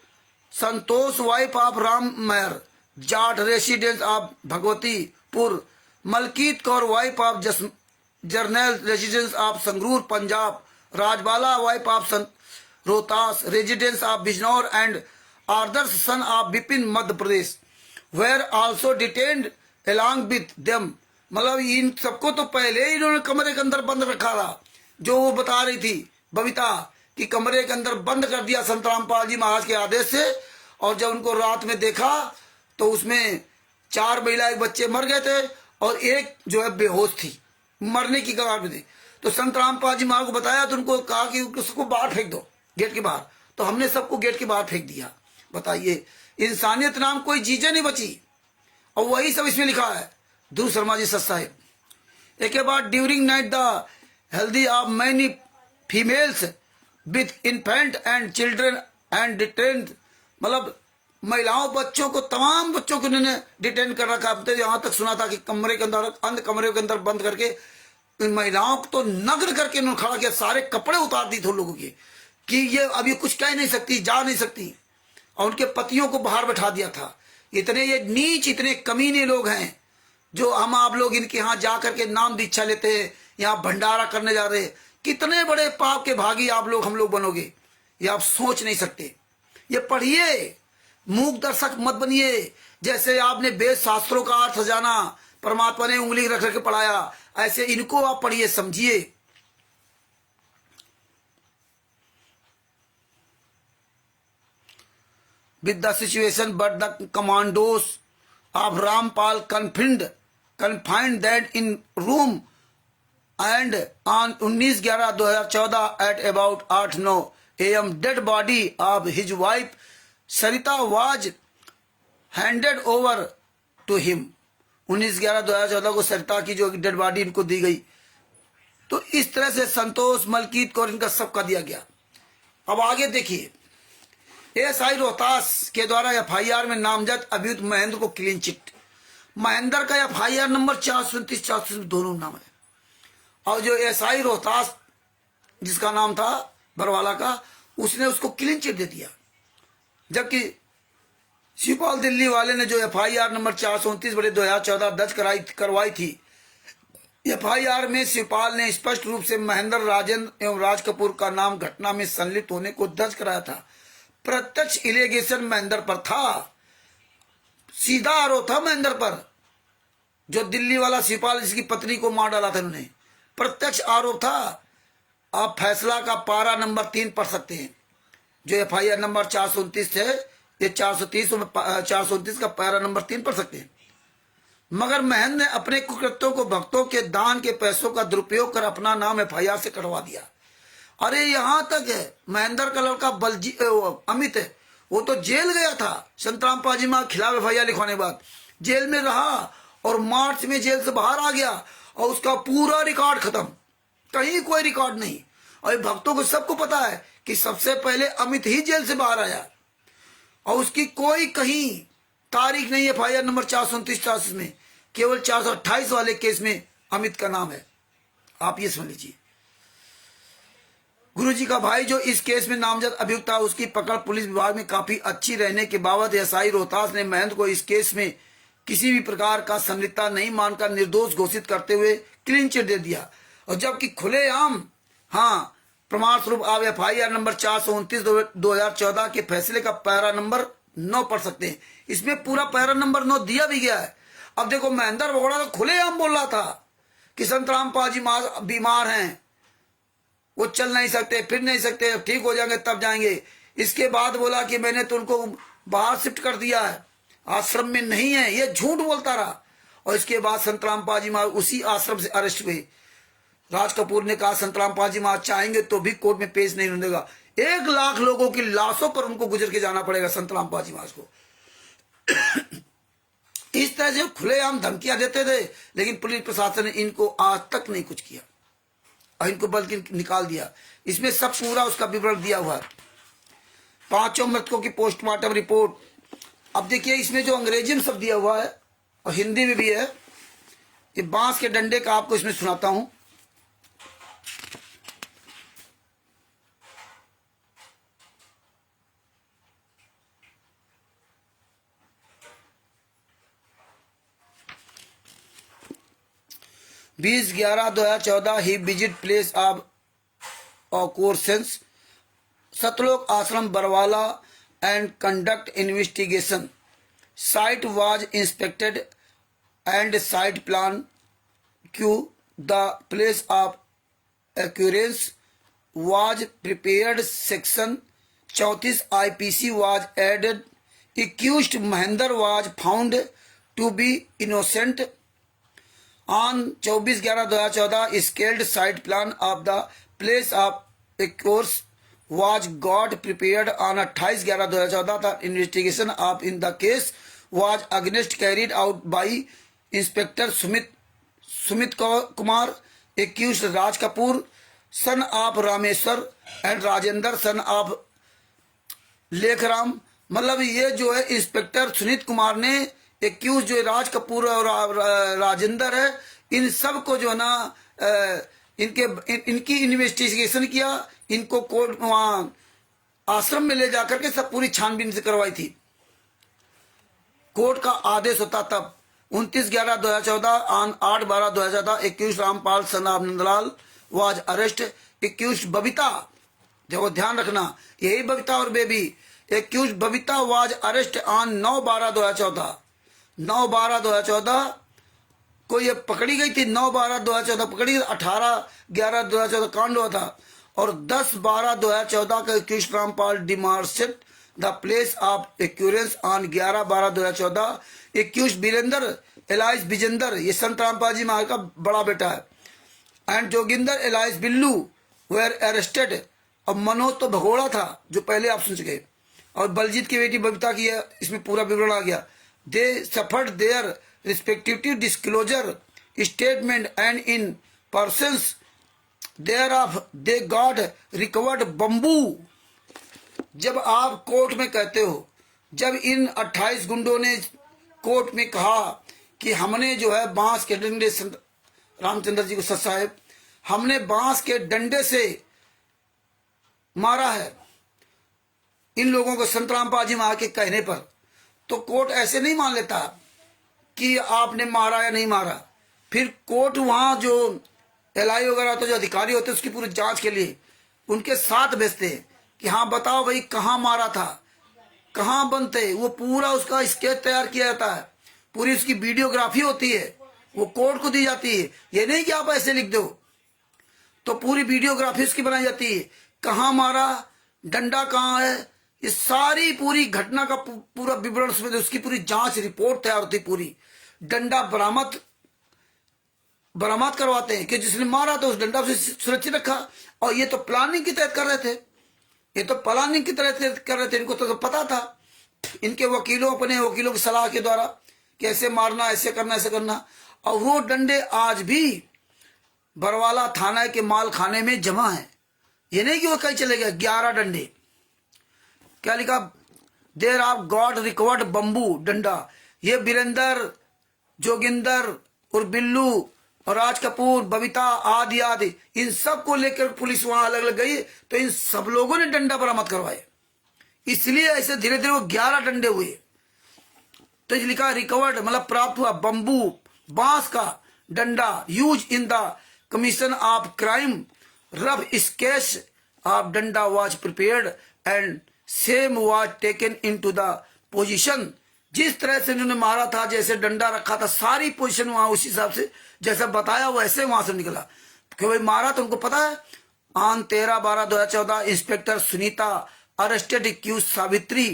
Santosh wife of Ram Mair Jat residence of Bhagwatipur, Malkit Kaur wife of Jarnail residence of Sangrur Punjab, Rajbala wife of Rohtas residence of Bijnor, and Adarsh son of Bipin Madhya Pradesh were also detained along with them. मतलब इन सबको तो पहले ही इन्होंने कमरे के अंदर बंद रखा था, जो वो बता रही थी बबीता कि कमरे के अंदर बंद कर दिया संत रामपाल जी महाराज के आदेश से। और जब उनको रात में देखा तो उसमें 4 महिलाएं बच्चे मर गए थे और एक जो है बेहोश थी, मरने की कगार में थी। तो संत रामपाल जी महाराज को बताया तो उनको कहा कि उसको बाहर फेंक दो, गेट के बाहर। तो हमने सबको गेट के बाहर फेंक दिया। बताइए, इंसानियत नाम कोई चीजें नहीं बची, और वही सब इसमें लिखा है। ध्रुव शर्मा जी सच साहिब। एक बाद during night the healthy of many females with infant and children and detain. मतलब महिलाओं बच्चों को, तमाम बच्चों को उन्होंने डिटेन कर रखा। अब तो यहाँ तक सुना था कि कमरे के अंदर, अंध कमरे के अंदर बंद करके इन महिलाओं को तो नग्न करके उन्होंने खड़ा किया, सारे कपड़े उतार दिए थे लोगों के, कि ये अभी कुछ कह नहीं सकती, जा नहीं सकती, और उनके पतियों को बाहर बैठा दिया था। इतने ये नीच, इतने कमीने लोग हैं जो हम आप लोग इनके यहाँ जा करके नाम दीक्षा लेते हैं, यहाँ भंडारा करने जा रहे हैं। कितने बड़े पाप के भागी आप लोग, हम लोग बनोगे, ये आप सोच नहीं सकते। ये पढ़िए, मूक दर्शक मत बनिए। जैसे आपने वेद शास्त्रों का अर्थ जाना, परमात्मा ने उंगली रख के पढ़ाया, ऐसे इनको आप पढ़िए, समझिए। With the situation, but the commandos of Rampal confined that in room, and on 19/11/2014 at about 8-9 a.m. dead body of his wife Sarita was handed over to him. 19/11/2014 को सरिता की जो डेड बॉडी इनको दी गई। तो इस तरह से संतोष, मलकीत को इनका सबका दिया गया। अब आगे देखिए, एएसआई रोहतास के द्वारा एफआईआर में नामजद अभियुक्त महेंद्र को क्लीन चिट। महेंद्र का एफआईआर नंबर 429 दोनों नाम है, और जो एएसआई रोहतास जिसका नाम था बरवाला का, उसने उसको क्लीन चिट दे दिया। जबकि शिवपाल दिल्ली वाले ने जो एफआईआर नंबर 429/2014 दर्ज करवाई थी, एफआईआर में शिवपाल ने स्पष्ट रूप से महेंद्र, राजेंद्र एवं राज कपूर का नाम घटना में संलिप्त होने को दर्ज कराया था। प्रत्यक्ष इलिगेशन महेंद्र पर था, सीधा आरोप था महेंद्र पर। जो दिल्ली वाला शिवपाल, जिसकी पत्नी को मार डाला था उन्होंने, प्रत्यक्ष आरोप था। आप फैसला का पारा नंबर 3 पढ़ सकते हैं। जो एफआईआर नंबर 429 है, ये 429 का पारा नंबर 3 पढ़ सकते हैं। मगर महेंद्र ने अपने कुकृत्यों को भक्तों के दान के पैसों का दुरुपयोग कर अपना नाम एफआईआर से कटवा दिया। अरे यहां तक है, महेंद्र का लड़का अमित है, वो तो जेल गया था संतराम पाजी मां खिलाफ एफआईआर लिखवाने के बाद। जेल में रहा और मार्च में जेल से बाहर आ गया, और उसका पूरा रिकॉर्ड खत्म, कहीं कोई रिकॉर्ड नहीं। और भक्तों को सबको पता है कि सबसे पहले अमित ही जेल से बाहर आया, और उसकी कोई कहीं तारीख नहीं है एफआईआर नंबर 429 में। केवल 428 वाले केस में अमित का नाम है। आप ये समझ लीजिए। गुरुजी का भाई जो इस केस में नामजद अभियुक्त था, उसकी पकड़ पुलिस विभाग में काफी अच्छी रहने के बावजूद एएसआई रोहतास ने महेंद्र को इस केस में किसी भी प्रकार का संलिप्तता नहीं मानकर निर्दोष घोषित करते हुए क्लीन चिट दे दिया। और जबकि खुलेआम प्रमाण स्वरूप आप एफआईआर नंबर 429/2014 के फैसले का पैरा नंबर 9 पढ़ सकते हैं। इसमें पूरा पैरा नंबर 9 दिया भी गया है। अब देखो, महेंद्र बगोड़ा तो खुलेआम बोल रहा था कि संतराम पाजी बीमार हैं, वो चल नहीं सकते, फिर नहीं सकते, ठीक हो जाएंगे तब जाएंगे। इसके बाद बोला कि मैंने तो उनको बाहर शिफ्ट कर दिया है, आश्रम में नहीं है, ये झूठ बोलता रहा। और इसके बाद संतराम पाजी माँ उसी आश्रम से अरेस्ट हुए। राज कपूर ने कहा संतराम पाजी माँ चाहेंगे तो भी कोर्ट में पेश नहीं होने देगा। 1 लाख लोगों की लाशों पर उनको गुजर के जाना पड़ेगा संतराम पाजी माँ को। इस तरह से खुलेआम धमकियां देते थे, लेकिन पुलिस प्रशासन ने इनको आज तक नहीं कुछ किया, और इनको बल्कि निकाल दिया। इसमें सब पूरा उसका विवरण दिया हुआ है। 5 मृतकों की पोस्टमार्टम रिपोर्ट। अब देखिए, इसमें जो अंग्रेजी में सब दिया हुआ है और हिंदी में भी है। ये बांस के डंडे का आपको इसमें सुनाता हूं। बीस 11/2014 ही visit place of occurrence Satlok Ashram Barwala and conduct investigation. Site was inspected and site plan qua the place of occurrence was prepared. Section 34 IPC was added. Accused Mahendra was found to be innocent on 24/11/2014 scaled site plan of the place of a course was got prepared on 28/11/2014. The investigation of in the case was against carried out by Inspector Sumit Kumar, accused Raj Kapoor, son of Rameshwar, and Rajendra, son of Lekram। मतलब ये जो है inspector Sunit Kumar ने accused जो राज कपूर और राजेंद्र है, इन सब को जो है ना इनकी इन्वेस्टिगेशन किया इनको कोर्ट वहां आश्रम में ले जाकर के सब पूरी छानबीन से करवाई थी। कोर्ट का आदेश होता तब 29/11/2014 on 8/12/2014 accused Rampal son of Nandlal was arrest. Accused Babita, देखो ध्यान रखना, यही बबीता और baby. Accused Babita was arrest on 9/12/2014। 9/12/2014 को ये पकड़ी गई थी। 9/12/2014 पकड़ी गई। 18/11/2014 कांड हुआ था और 10/12/2014 का accused Rampal demarcated the place of occurrence on 11/12/2014। Accused Virender alias Vijender, ये संत रामपाल जी महाराज का बड़ा बेटा है, and Joginder alias Billu were arrested. अब मनोज तो भगोड़ा था जो पहले आप सुन चुके, और बलजीत की बेटी बबीता की है, इसमें पूरा विवरण आ गया। They suffered their respective disclosure statement and in pursuance thereof they got recovered bamboo. जब आप कोर्ट में कहते हो, जब इन 28 गुंडों ने कोर्ट में कहा कि हमने जो है बांस के डंडे, रामचंद्र जी को सच साहेब, हमने बांस के डंडे से मारा है इन लोगों को संत रामपाल जी महाराज के कहने पर, तो कोर्ट ऐसे नहीं मान लेता कि आपने मारा या नहीं मारा। फिर कोर्ट वहां जो एलआई वगैरह तो जो अधिकारी होते हैं उसकी पूरी जांच के लिए उनके साथ भेजते हैं कि हाँ बताओ भाई कहाँ मारा था, कहाँ बनते, वो पूरा उसका स्केच तैयार किया जाता है, पूरी उसकी वीडियोग्राफी होती है, वो कोर्ट को दी जाती है। ये नहीं कि आप ऐसे लिख दो, तो पूरी वीडियोग्राफी उसकी बनाई जाती है, कहाँ मारा, डंडा कहाँ है, ये सारी पूरी घटना का पूरा विवरण उसमें, उसकी पूरी जांच रिपोर्ट तैयार होती, पूरी डंडा बरामद करवाते हैं कि जिसने मारा तो उस डंडा से सुरक्षित रखा। और ये तो प्लानिंग के तहत कर रहे थे, ये तो प्लानिंग की तरह कर रहे थे, इनको तो पता था, इनके वकीलों, अपने वकीलों की सलाह के द्वारा कैसे मारना, ऐसे करना, ऐसे करना। और वो डंडे आज भी बरवाला थाना के माल खाने में जमा है, ये नहीं कि वो कहीं चले गए। 11 डंडे, क्या लिखा, देर ऑफ गॉड रिकवर्ड बम्बू, डंडा। ये वीरेंद्र, जोगिंदर और बिल्लू और राज कपूर, बबीता आदि आदि, इन सब को लेकर पुलिस वहां अलग अलग गई, तो इन सब लोगों ने डंडा बरामद करवाए, इसलिए ऐसे धीरे धीरे वो 11 डंडे हुए। तो लिखा रिकवर्ड मतलब प्राप्त हुआ बम्बू, बांस का डंडा, use in the commission of crime, rough sketch of danda was prepared and same was taken into the possession. जिस तरह से इन्होंने मारा था, जैसे डंडा रखा था, सारी पोजीशन वहां उसी हिसाब से जैसा बताया वैसे वहां से निकला कि भाई मारा तो उनको पता है। On 13/12/2014 inspector Sunita arrested accused Savitri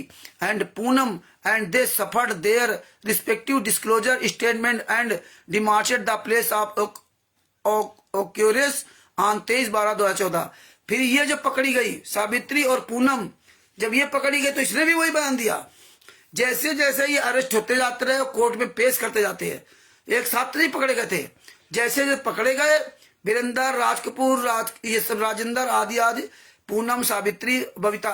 and Poonam and they suffered their respective disclosure statement and demarcated the place of occurrence on 23/12/2014। फिर ये जब पकड़ी गई सावित्री और पूनम, जब ये पकड़ी गई तो इसने भी वही बयान दिया। जैसे जैसे ये अरेस्ट होते जाते रहे, कोर्ट में पेश करते जाते हैं, एक साथ नहीं पकड़े गए थे, जैसे जैसे पकड़े गए वीरेंद्र, राज कपूर, ये सब राजेंद्र आदि आदि, पूनम, सावित्री, बबीता,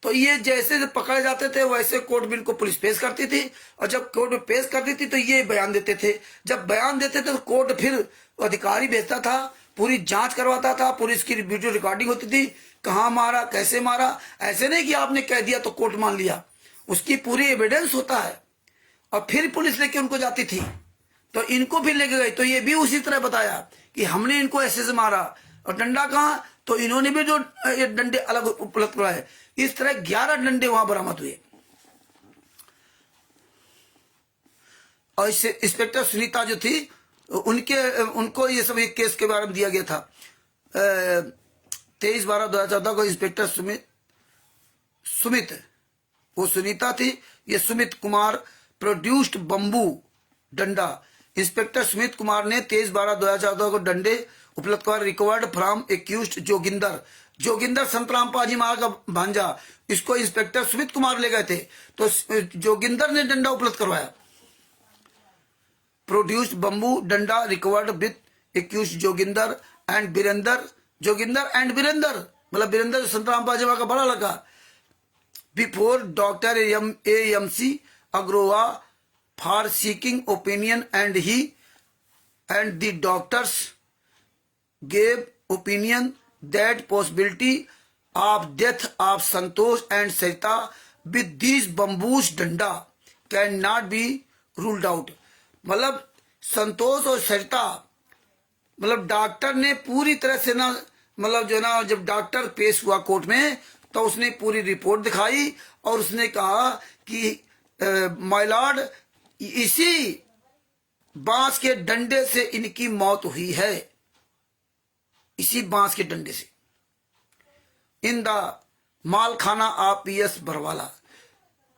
तो ये जैसे पकड़े जाते थे वैसे कोर्ट में इनको पुलिस पेश करती थी, और जब कोर्ट में पेश करती थी तो ये बयान देते थे। जब बयान देते थे तो कोर्ट फिर अधिकारी भेजता था, पूरी जांच करवाता था, पूरी इसकी वीडियो रिकॉर्डिंग होती थी, कहाँ मारा, कैसे मारा। ऐसे नहीं कि आपने कह दिया तो कोर्ट मान लिया, उसकी पूरी एविडेंस होता है, और फिर पुलिस लेके उनको जाती थी। तो इनको भी लेके गई, तो ये भी उसी तरह बताया कि हमने इनको ऐसे से मारा, और डंडा कहाँ, तो इन्होंने भी जो डंडे अलग उपलब्ध करवाए। इस तरह 11 डंडे वहां बरामद हुए। और इससे इंस्पेक्टर सुनीता जो थी उनको ये सब एक केस के बारे में दिया गया था। 23/12/2014 को इंस्पेक्टर सुमित, वो सुनीता थी, ये सुमित कुमार प्रोड्यूस्ड बम्बू डंडा। इंस्पेक्टर सुमित कुमार ने 23/12/2014 को डंडे उपलब्ध कर रिकवर्ड फ्रॉम एक्यूज्ड जोगिंदर संत रामपाल जी महाराज का भांजा, इसको इंस्पेक्टर सुमित कुमार ले गए थे, तो जोगिंदर ने डंडा उपलब्ध करवाया। Produced bamboo danda recovered with accused Joginder and Virender, Joginder and Virender मतलब वीरेंद्र संत रामपाल जी महाराज का बड़ा लड़का। Before doctor AMC Agroha for seeking opinion and he and the doctors gave opinion that possibility of death of Santosh and Sarita with these bamboos डंडा cannot be ruled out। मतलब संतोष और सरिता, मतलब doctor ने पूरी तरह से ना, मतलब जो ना, जब डॉक्टर पेश हुआ कोर्ट में तो उसने पूरी रिपोर्ट दिखाई और उसने कहा कि माय लॉर्ड, इसी बांस के डंडे से इनकी मौत हुई है, इसी बांस के डंडे से। In the malkhana of PS Barwala,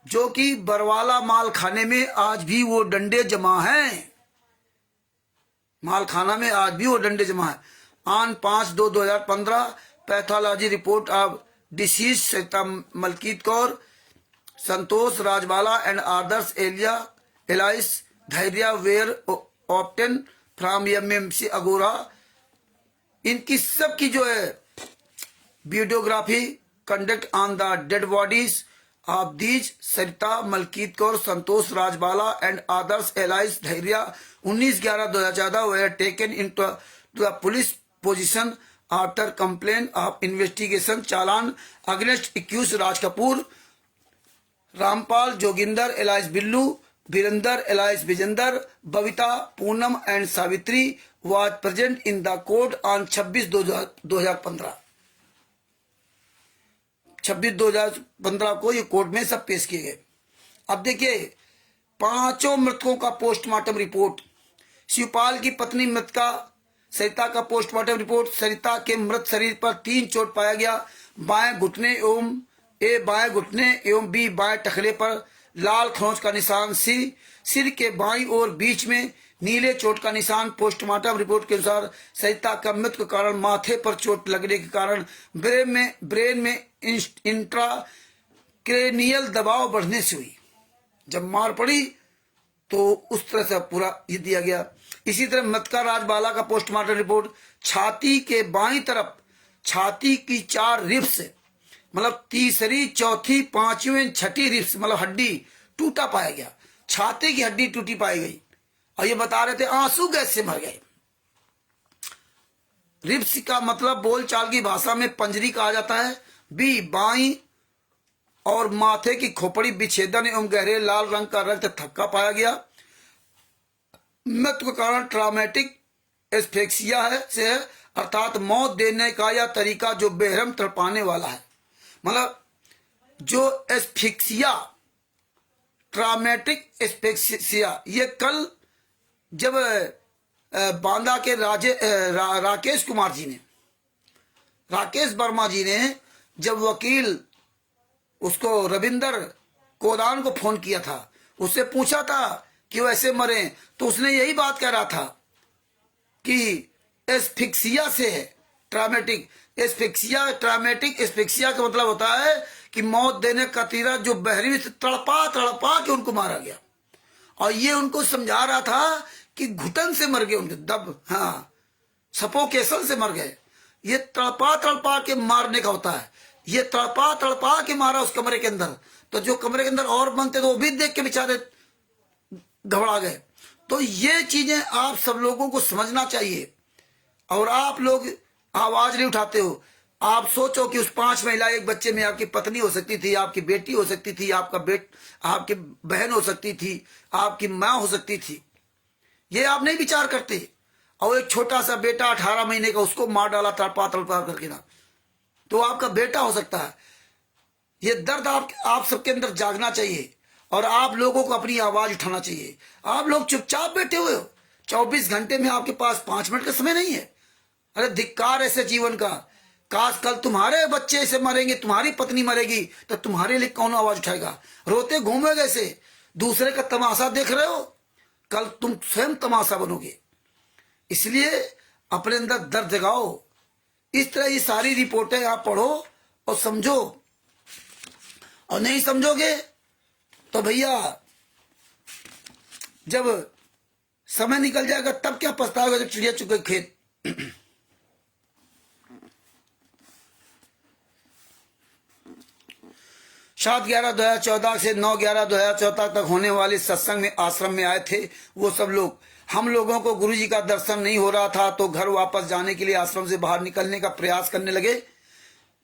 जो कि बरवाला माल खाने में आज भी वो डंडे जमा हैं, मालखाना में आज भी वो डंडे जमा है। On 5/2/2015 pathology report of deceased Sarita Malkit Kaur, Santosh Rajbala and Adarsh alias Dhairya were obtained from MMC Agroha. इनकी सबकी जो है videography conduct on the dead bodies of these Sarita Malkit Kaur, Santosh Rajbala and Adarsh alias Dhairya 19/11/2014 were taken into the police position after complaint of investigation challan against accused Raj Kapoor, Rampal, Joginder alias Billu, Virender alias Vijender, Babita, Poonam and Savitri was present in the court on 26/2/2015। 26/2/2015 को ये court में सब पेश किए गए। अब देखिए, पांचों मृतकों का पोस्टमार्टम रिपोर्ट, शिवपाल की पत्नी मृतका सरिता का पोस्टमार्टम रिपोर्ट, सरिता के मृत शरीर पर 3 चोट पाया गया, बाएं घुटने एवं बाएं घुटने एवं बी बाएं टखने पर लाल खरोंच का निशान, सिर के बाईं और बीच में नीले चोट का निशान। पोस्टमार्टम रिपोर्ट के अनुसार सरिता का मृत्यु के कारण माथे पर चोट लगने के कारण ब्रेन में इंट्राक्रेनियल दबाव बढ़ने से हुई। जब मार पड़ी तो उस तरह से पूरा ये दिया गया। इसी तरह मृतका राजबाला का पोस्टमार्टम रिपोर्ट, छाती के बाईं तरफ छाती की 4 रिब्स, मतलब तीसरी, चौथी, पांचवी, छठी रिब्स, मतलब हड्डी टूटा पाया गया, छाती की हड्डी टूटी पाई गई। और ये बता रहे थे आंसू गैस से मर गए। रिब्स का मतलब बोलचाल की भाषा में पंजरी कहा जाता है। बी बाईं और माथे की खोपड़ी विच्छेदन एवं गहरे लाल रंग का रक्त थक्का पाया गया। मृत्यु का कारण ट्रॉमेटिक एस्फेक्सिया से है, अर्थात मौत देने का यह तरीका जो बेरहम तड़पाने वाला है। मतलब जो एस्फिक्सिया, ट्रॉमेटिक एस्फिक्सिया, ये कल जब बांदा के राकेश कुमार जी ने, राकेश वर्मा जी ने जब वकील उसको रविंदर कोदान को फोन किया था, उससे पूछा था कि वो ऐसे मरे, तो उसने यही बात कह रहा था कि एस्फिक्सिया से है, ट्रॉमेटिक एस्फिक्सिया। ट्रॉमेटिक एस्फिक्सिया का मतलब होता है कि मौत देने का तीरा जो बहरीन से तड़पा के उनको मारा गया। और ये उनको समझा रहा था कि घुटन से मर गए, उनके दब, हाँ, सफोकेशन से मर गए। ये तड़पा के मारने का होता है। ये तड़पा के मारा उस कमरे के अंदर, तो जो कमरे के अंदर और बनते तो वो भी देख के बेचारे घबरा गए। तो ये चीजें आप सब लोगों को समझना चाहिए। और आप लोग आवाज नहीं उठाते हो। आप सोचो कि उस 5 महिला, एक बच्चे में आपकी पत्नी हो सकती थी, आपकी बेटी हो सकती थी, आपकी बहन हो सकती थी, आपकी माँ हो सकती थी। ये आप नहीं विचार करते। और एक छोटा सा बेटा 18 महीने का, उसको मार डाला तड़पा करके ना, तो आपका बेटा हो सकता है। ये दर्द आप सबके अंदर जागना चाहिए और आप लोगों को अपनी आवाज उठाना चाहिए। आप लोग चुपचाप बैठे हुए हो। 24 घंटे में आपके पास 5 मिनट का समय नहीं है। अरे धिक्कार ऐसे जीवन का। काश कल तुम्हारे बच्चे ऐसे मरेंगे, तुम्हारी पत्नी मरेगी, तो तुम्हारे लिए कौन आवाज उठाएगा? रोते घूमेगे ऐसे, दूसरे का तमाशा देख रहे हो, कल तुम स्वयं तमाशा बनोगे। इसलिए अपने अंदर दर्द जगाओ। इस तरह ये सारी रिपोर्टें आप पढ़ो और समझो। और नहीं समझोगे तो भैया जब समय निकल जाएगा तब क्या पछताओगे, जब चिड़िया चुके खेत। 7/11/2014 से 9/11/2014 तक होने वाले सत्संग में आश्रम में आए थे वो सब लोग। हम लोगों को गुरु जी का दर्शन नहीं हो रहा था तो घर वापस जाने के लिए आश्रम से बाहर निकलने का प्रयास करने लगे।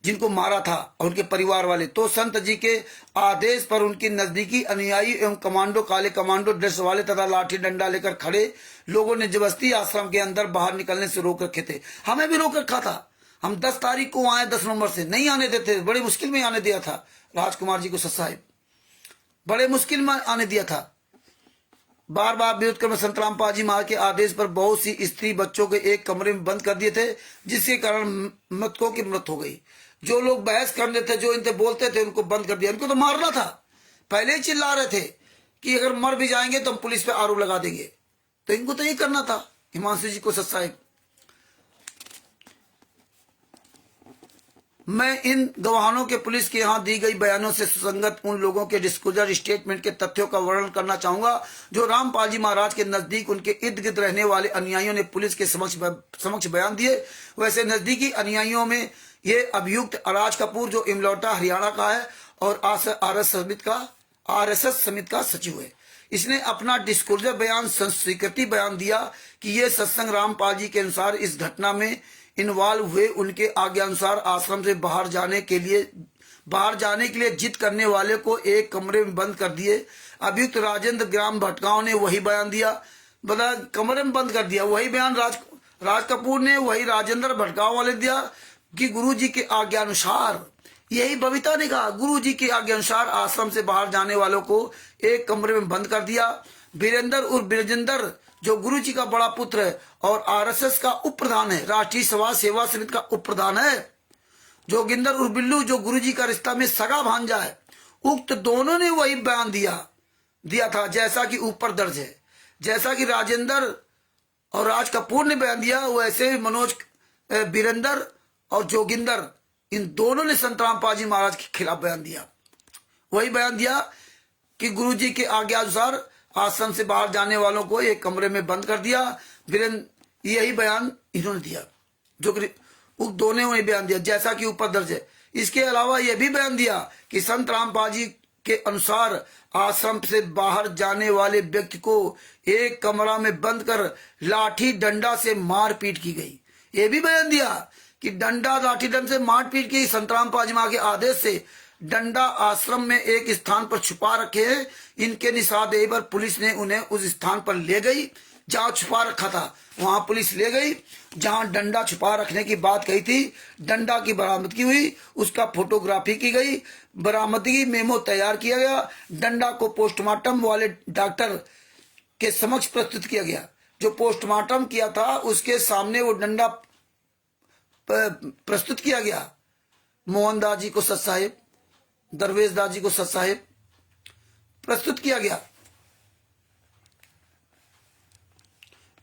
जिनको मारा था और उनके परिवार वाले, तो संत जी के आदेश पर उनके नजदीकी अनुयायी एवं कमांडो, काले कमांडो ड्रेस वाले तथा लाठी डंडा लेकर खड़े लोगों ने जबरदस्ती आश्रम के अंदर बाहर निकलने से रोक रखे थे। हमें भी रोक रखा था। हम 10 तारीख को आए, 10 नवंबर से नहीं आने देते, बड़ी मुश्किल में आने दिया था। राजकुमार जी को सत साहिब बड़े मुश्किल में आने दिया था। बार बार विरोध कर संत रामपाल जी महाराज के आदेश पर बहुत सी स्त्री बच्चों को एक कमरे में बंद कर दिए थे, जिसके कारण मृतकों की मृत हो गई। जो लोग बहस करने थे, जो इनसे बोलते थे, उनको बंद कर दिया। इनको तो मारना था। पहले ही चिल्ला रहे थे कि अगर मर भी जाएंगे तो हम पुलिस पे आरोप लगा देंगे। तो इनको तो ये करना था। हिमांशु जी को सत साहिब, मैं इन गवाहों के पुलिस के यहाँ दी गई बयानों से सुसंगत उन लोगों के डिस्क्लोजर स्टेटमेंट के तथ्यों का वर्णन करना चाहूंगा जो रामपाल जी महाराज के नजदीक उनके इर्द गिर्द रहने वाले अनुयायियों ने पुलिस के समक्ष बयान दिए। वैसे नजदीकी अनुयायियों में ये अभियुक्त राज कपूर जो इमलौटा हरियाणा का है और RSS समिति का सचिव है, इसने अपना डिस्क्लोजर बयान स्वीकृति बयान दिया कि ये सत्संग रामपाल जी के अनुसार इस घटना में इन्वॉल्व हुए उनके आज्ञानुसार आश्रम से बाहर जाने के लिए जिद करने वाले को एक कमरे में बंद कर दिए। अभियुक्त राजेंद्र ग्राम भटगांव ने वही बयान दिया, बता कमरे में बंद कर दिया। वही बयान राज कपूर ने, वही राजेंद्र भटगांव वाले दिया कि गुरु जी के आज्ञानुसार, यही बबीता ने कहा, गुरु जी के आज्ञानुसार आश्रम से बाहर जाने वालों को एक कमरे में बंद कर दिया। वीरेंद्र उर्फ बिरजिंदर जो गुरु जी का बड़ा पुत्र है और RSS का उप प्रधान है, राष्ट्रीय समाज सेवा समिति का उप प्रधान है। जोगिंदर उर्फ बिल्लू जो गुरु जी का रिश्ता में सगा भांजा है, उक्त दोनों ने वही बयान दिया था जैसा कि ऊपर दर्ज है। जैसा कि राजेंद्र और राज कपूर ने बयान दिया, वैसे मनोज, वीरेंद्र और जोगिंदर, इन दोनों ने संत रामपाल जी महाराज के खिलाफ बयान दिया। वही बयान दिया कि गुरु जी के आज्ञा अनुसार आश्रम से बाहर जाने वालों को एक कमरे में बंद कर दिया। यही बयान इन्होंने दिया, जो दोनों ने बयान दिया जैसा कि ऊपर दर्ज है। इसके अलावा यह भी बयान दिया कि संत रामपाल जी के अनुसार आश्रम से बाहर जाने वाले व्यक्ति को एक कमरा में बंद कर लाठी डंडा से मारपीट की गई। ये भी बयान दिया कि डंडा लाठी डंड से मारपीट की। संत रामपाल जी महाराज के आदेश से डंडा आश्रम में एक स्थान पर छुपा रखे हैं। इनके निशानदेही पर पुलिस ने उन्हें उस स्थान पर ले गई जहां छुपा रखा था। वहां पुलिस ले गई जहां डंडा छुपा रखने की बात कही थी। डंडा की बरामदगी हुई, उसका फोटोग्राफी की गई, बरामदगी मेमो तैयार किया गया। डंडा को पोस्टमार्टम वाले डॉक्टर के समक्ष प्रस्तुत किया गया। जो पोस्टमार्टम किया था उसके सामने वो डंडा प्रस्तुत किया गया। मोहनदास जी को सत साहिब, दरवेश दास जी को सत साहिब प्रस्तुत किया गया।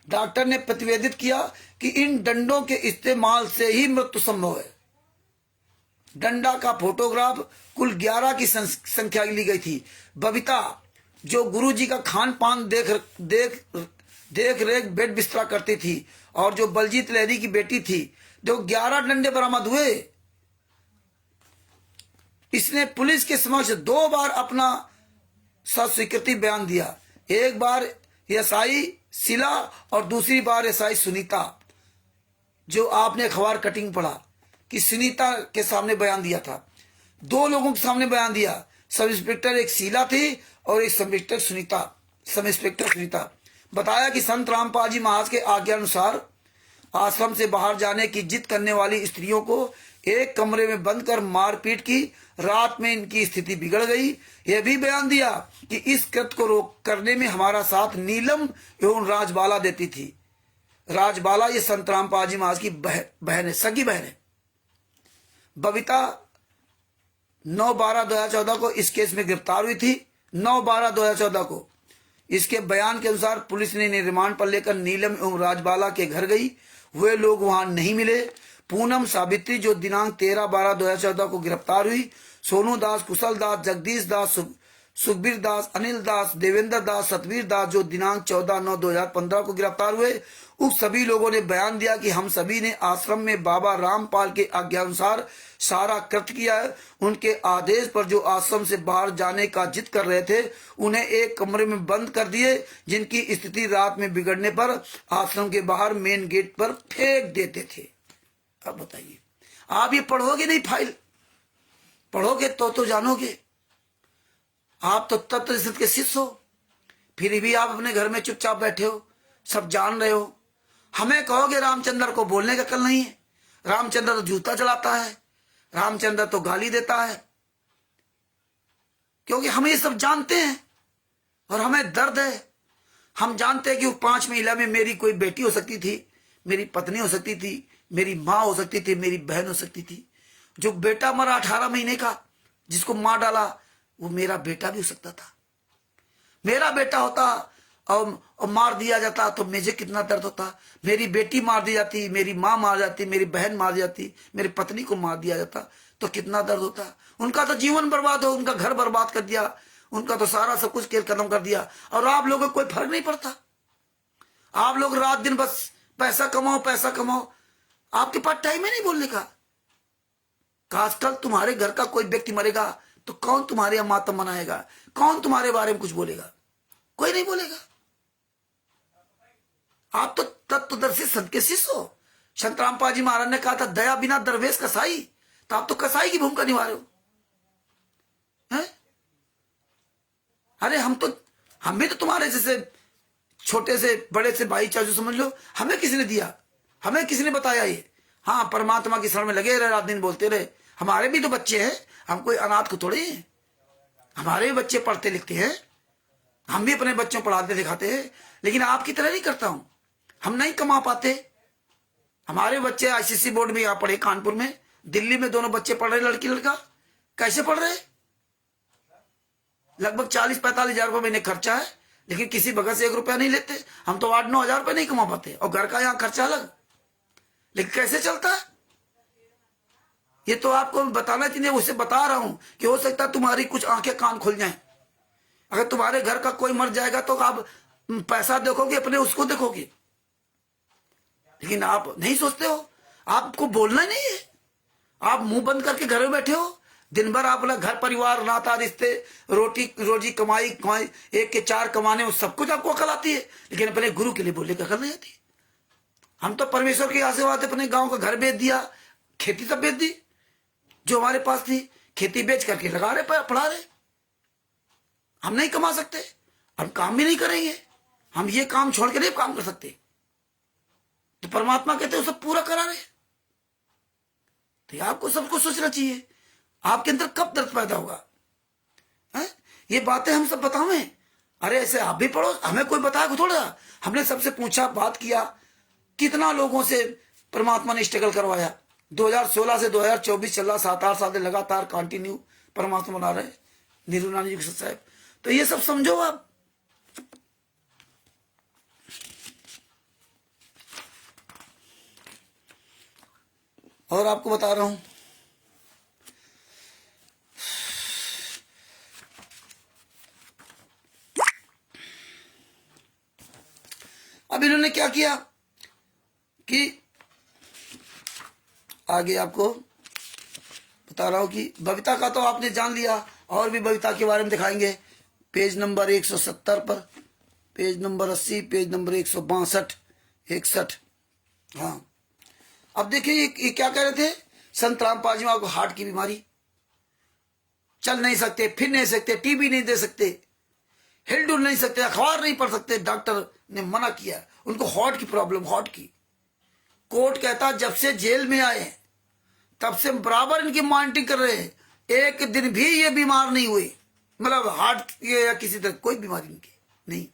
डॉक्टर ने प्रतिवेदित किया कि इन डंडों के इस्तेमाल से ही मृत्यु संभव है। डंडा का फोटोग्राफ कुल 11 की संख्या ली गई थी। बबीता जो गुरु जी का खान पान देख रेख बेड बिस्तरा करती थी और जो बलजीत लहरी की बेटी थी, जो 11 डंडे बरामद हुए। इसने पुलिस के समक्ष 2 बार अपना स्वीकृति बयान दिया। एक बार SI शिला और दूसरी बार SI सुनीता, जो आपने अखबार कटिंग पढ़ा कि सुनीता के सामने बयान दिया था। 2 लोगों के सामने बयान दिया। सब इंस्पेक्टर एक शीला थी और एक सब इंस्पेक्टर सुनीता। बताया कि संत रामपाल जी महाराज के आज्ञा अनुसार आश्रम से बाहर जाने की जिद करने वाली स्त्रियों को एक कमरे में बंद कर मारपीट की। रात में इनकी स्थिति बिगड़ गई। यह भी बयान दिया कि इस कृत्य को रोक करने में हमारा साथ नीलम एवं राजबाला देती थी। राजबाला ये संत रामपाल जी महाराज की बहन है, सगी बहन है। बबीता 9/12/2014 को इस केस में गिरफ्तार हुई थी। 9/12/2014 को इसके बयान के अनुसार पुलिस ने इन्हें रिमांड पर लेकर नीलम एवं राजबाला के घर गई। वे लोग वहां नहीं मिले। पूनम सावित्री जो दिनांक 13/12/2014 को गिरफ्तार हुई, सोनू दास, कुशल दास, जगदीश दास, सुखबीर दास, अनिल दास, देवेंद्र दास, सतवीर दास जो दिनांक 14/9/2015 को गिरफ्तार हुए, उन सभी लोगों ने बयान दिया कि हम सभी ने आश्रम में बाबा रामपाल के आज्ञानुसार सारा कृत्य किया है। उनके आदेश पर जो आश्रम से बाहर जाने का जिद कर रहे थे, उन्हें एक कमरे में बंद कर दिए, जिनकी स्थिति रात में बिगड़ने पर आश्रम के बाहर मेन गेट पर फेंक देते थे। अब बताइए, आप ये पढ़ोगे नहीं, फाइल पढ़ोगे तो जानोगे। आप तो तत्व सिद्ध के शिष्य हो, फिर भी आप अपने घर में चुपचाप बैठे हो, सब जान रहे हो। हमें कहोगे रामचंद्र को बोलने का अक्ल नहीं है, रामचंद्र तो जूता चलाता है, रामचंद्र तो गाली देता है, क्योंकि हम ये सब जानते हैं और हमें दर्द है। हम जानते हैं कि वो 5 महिला में मेरी कोई बेटी हो सकती थी, मेरी पत्नी हो सकती थी, मेरी माँ हो सकती थी, मेरी बहन हो सकती थी। जो बेटा मरा 18 महीने का, जिसको मार डाला, वो मेरा बेटा भी हो सकता था। मेरा बेटा होता और मार दिया जाता तो मुझे कितना दर्द होता। मेरी बेटी मार दी जाती, मेरी माँ मार जाती, मेरी बहन मार जाती, मेरी पत्नी को मार दिया जाता तो कितना दर्द होता। उनका तो जीवन बर्बाद हो, उनका घर बर्बाद कर दिया, उनका तो सारा सब कुछ खेल खत्म कर दिया। और आप लोगों को कोई फर्क नहीं पड़ता। आप लोग रात दिन बस पैसा कमाओ, पैसा कमाओ, आपके पास टाइम है नहीं बोलने का। आजकल तुम्हारे घर का कोई व्यक्ति मरेगा तो कौन तुम्हारे यहाँ मातम मनाएगा, कौन तुम्हारे बारे में कुछ बोलेगा? कोई नहीं बोलेगा। आप तो तत्वदर्शी संत के शिष्य हो। संत रामपाल जी महाराज ने कहा था, दया बिना दरवेश कसाई। तो आप तो कसाई की भूमिका निभा रहे हो हैं? अरे हम भी तो तुम्हारे जैसे छोटे से बड़े से भाई चाचू समझ लो। हमें किसी ने दिया, हमें किसी ने बताया ये? हाँ, परमात्मा की शरण में लगे रहे, रात दिन बोलते रहे। हमारे भी तो बच्चे हैं, हम कोई अनाथ को थोड़े हैं। हमारे भी बच्चे पढ़ते लिखते हैं, हम भी अपने बच्चों पढ़ाते दिखाते हैं। लेकिन आपकी तरह नहीं करता हूं। हम नहीं कमा पाते। हमारे बच्चे आईसीएसई बोर्ड में यहाँ पढ़े, कानपुर में, दिल्ली में दोनों बच्चे पढ़ रहे, लड़की लड़का। कैसे पढ़ रहे? लगभग 40-45 हजार रुपये महीने खर्चा है, लेकिन किसी भगत से 1 रुपया नहीं लेते। हम तो 8-9 हजार रुपये नहीं कमा पाते, और घर का यहाँ खर्चा अलग। लेकिन कैसे चलता है? ये तो आपको बताना चाहिए, उसे बता रहा हूं कि हो सकता है तुम्हारी कुछ आंखें कान खुल जाएं। अगर तुम्हारे घर का कोई मर जाएगा तो आप पैसा देखोगे, अपने उसको देखोगे। लेकिन आप नहीं सोचते हो, आपको बोलना नहीं है। आप मुंह बंद करके घर में बैठे हो, दिन भर आप अपना घर परिवार, नाता रिश्ते, रोजी कमाई, एक के 4 कमाने में सब कुछ आपको अकल आती है, लेकिन अपने गुरु के लिए बोलने की अकल नहीं आती। हम तो परमेश्वर के आशीर्वाद अपने गांव का घर बेच दिया, खेती सब बेच दी, जो हमारे पास थी खेती बेच करके लगा रहे, पढ़ा रहे। हम नहीं कमा सकते, हम काम भी नहीं करेंगे, हम ये काम छोड़ के नहीं काम कर सकते। तो परमात्मा कहते हैं सब पूरा करा रहे। तो आपको सबको सोचना चाहिए, आपके अंदर कब दर्द पैदा होगा है? ये बातें हम सब बतावें। अरे ऐसे आप भी पढ़ो, हमें कोई बताया थोड़ा। हमने सबसे पूछा, बात किया, कितना लोगों से परमात्मा ने स्ट्रगल करवाया। 2016 से 2024 चल रहा, 7-8 साल से लगातार कंटिन्यू परमात्मा बना रहे नीरू नानी जी साहब। तो ये सब समझो आप। और आपको बता रहा हूं, अब इन्होंने क्या किया कि आगे आपको बता रहा हूं कि बबीता का तो आपने जान लिया, और भी बबीता के बारे में दिखाएंगे। पेज नंबर 170 पर, पेज नंबर 80, पेज नंबर 162, 61। हाँ, अब देखिए ये क्या कह रहे थे। संत रामपाल जी को हार्ट की बीमारी, चल नहीं सकते, फिर नहीं सकते, टीवी नहीं दे सकते, हिलडुल नहीं सकते, अखबार नहीं पढ़ सकते। डॉक्टर ने मना किया, उनको हार्ट की प्रॉब्लम, हार्ट की। कोर्ट कहता जब से जेल में आए तब से बराबर इनकी मॉनिटरिंग कर रहे हैं, एक दिन भी ये बीमार नहीं हुए, मतलब हार्ट या किसी तरह कोई बीमारी इनकी नहीं।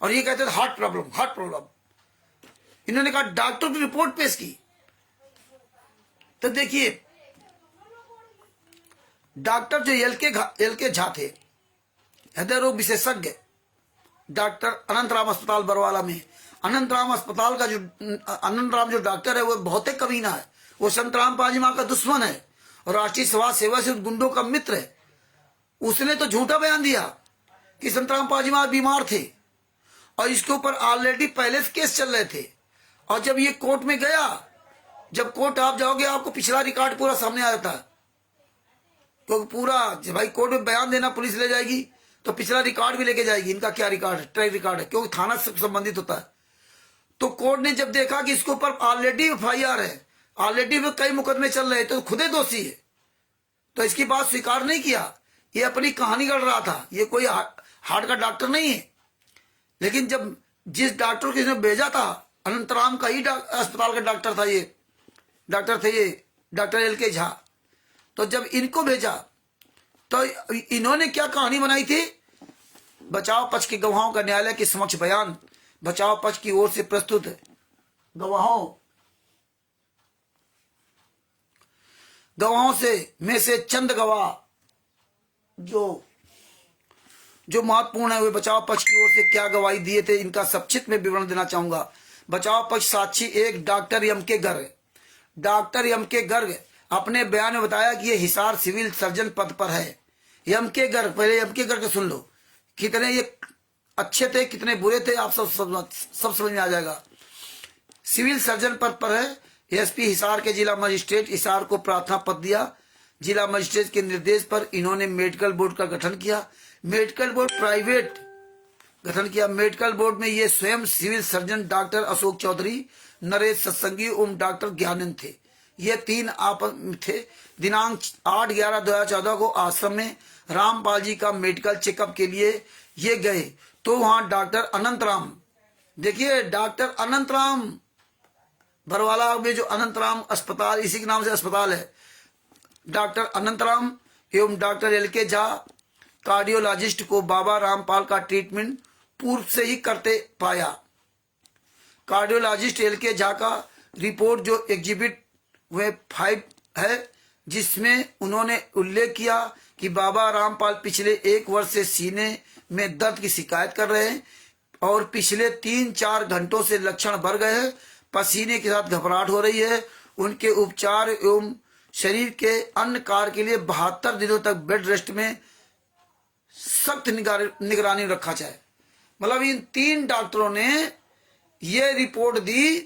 और ये कहते थे हार्ट प्रॉब्लम, हार्ट प्रॉब्लम। इन्होंने कहा डॉक्टर की रिपोर्ट पेश की, तो देखिए डॉक्टर जो एल के झा थे, हृदय रोग विशेषज्ञ, डॉक्टर अनंत राम अस्पताल बरवाला में। अनंत राम अस्पताल का जो अनंत राम जो डॉक्टर है वो बहुत ही कमीना है। वो संत रामपाल जी का दुश्मन है और राष्ट्रीय समाज सेवा से गुंडों का मित्र है। उसने तो झूठा बयान दिया कि संतराम पाजीमा बीमार थे और इसके ऊपर ऑलरेडी पहले से केस चल रहे थे। और जब ये कोर्ट में गया, जब कोर्ट आप जाओगे आपको पिछला रिकॉर्ड पूरा सामने आ जाता है। तो पूरा भाई कोर्ट में बयान देना पुलिस ले जाएगी तो पिछला रिकॉर्ड भी लेके जाएगी, इनका क्या रिकॉर्ड है, ट्रैक रिकॉर्ड है, क्योंकि थाना से संबंधित होता है। तो कोर्ट ने जब देखा कि इसके ऊपर ऑलरेडी FIR है, ऑलरेडी में कई मुकदमे चल रहे हैं, तो खुदे दोषी है, तो इसकी बात स्वीकार नहीं किया। ये अपनी कहानी गढ़ रहा था, ये कोई हार्ट का डॉक्टर नहीं है। लेकिन जब जिस डॉक्टर को इसने भेजा था, अनंतराम का ही अस्पताल का डॉक्टर था, ये डॉक्टर थे, ये डॉक्टर LK झा। तो जब इनको भेजा तो इन्होंने क्या कहानी बनाई थी, बचाव पक्ष के गवाहों का न्यायालय के समक्ष बयान। बचाव पक्ष की ओर से प्रस्तुत गवाहों में से चंद गवाह जो महत्वपूर्ण है, वे बचाव पक्ष की ओर से क्या गवाही दिए थे, इनका संक्षिप्त में विवरण देना चाहूंगा। बचाव पक्ष साक्षी 1 doctor M.K. Garg. Doctor M.K. Garg अपने बयान में बताया कि ये हिसार सिविल सर्जन पद पर है। M.K. गर्ग, पहले M.K. गर्ग को सुन लो, कितने ये अच्छे थे कितने बुरे थे, आप सब समझ में आ जाएगा। सिविल सर्जन पद पर है। SP हिसार के जिला मजिस्ट्रेट हिसार को प्रार्थना पद दिया। जिला मजिस्ट्रेट के निर्देश पर इन्होंने मेडिकल बोर्ड का गठन किया। मेडिकल बोर्ड प्राइवेट गठन किया। मेडिकल बोर्ड में ये स्वयं civil surgeon doctor Ashok Chaudhary, Naresh Satsangi एवं डॉक्टर ज्ञानंद थे। ये 3 आपस में थे। दिनांक 8/11/2014 को आश्रम में रामपाल जी का मेडिकल चेकअप के लिए ये गए, तो वहां डॉक्टर अनंतराम, देखिए डॉक्टर अनंतराम बरवाला में जो अनंतराम अस्पताल, इसी के नाम से अस्पताल है, डॉक्टर अनंतराम एवं डॉक्टर LK झा कार्डियोलॉजिस्ट को बाबा रामपाल का ट्रीटमेंट पूर्व से ही करते पाया। कार्डियोलॉजिस्ट LK झा का रिपोर्ट जो एग्जिबिट 5 है, जिसमें उन्होंने उल्लेख किया कि बाबा रामपाल पिछले 1 वर्ष से सीने में दर्द की शिकायत कर रहे हैं और पिछले 3-4 घंटों से लक्षण बढ़ गए हैं। पसीने के साथ घबराहट हो रही है। उनके उपचार एवं शरीर के अन्य कार्य के लिए 72 दिनों तक बेड रेस्ट में सख्त निगरानी रखा जाए। मतलब इन 3 डॉक्टरों ने ये रिपोर्ट दी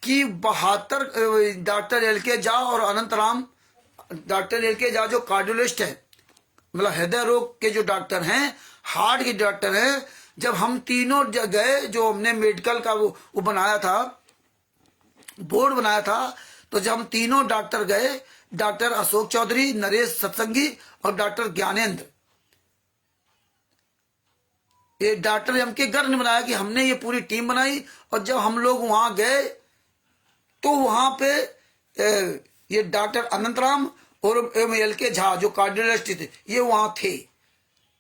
कि 72 डॉक्टर LK झा और अनंतराम, डॉक्टर LK झा जो कार्डियोलॉजिस्ट है, मतलब हृदय रोग के जो डॉक्टर हैं, हार्ट के डॉक्टर हैं, जब हम तीनों गए, जो हमने मेडिकल का वो बनाया था, बोर्ड बनाया था, तो जब हम तीनों डॉक्टर गए, डॉक्टर अशोक चौधरी, नरेश सत्संगी और डॉक्टर ज्ञानेंद्र, ये डॉक्टर M.K. गर्ग ने बनाया कि हमने ये पूरी टीम बनाई। और जब हम लोग वहां गए तो वहां पे ये डॉक्टर अनंतराम और LK झा जो कार्डियोलॉजिस्ट थे, ये वहां थे,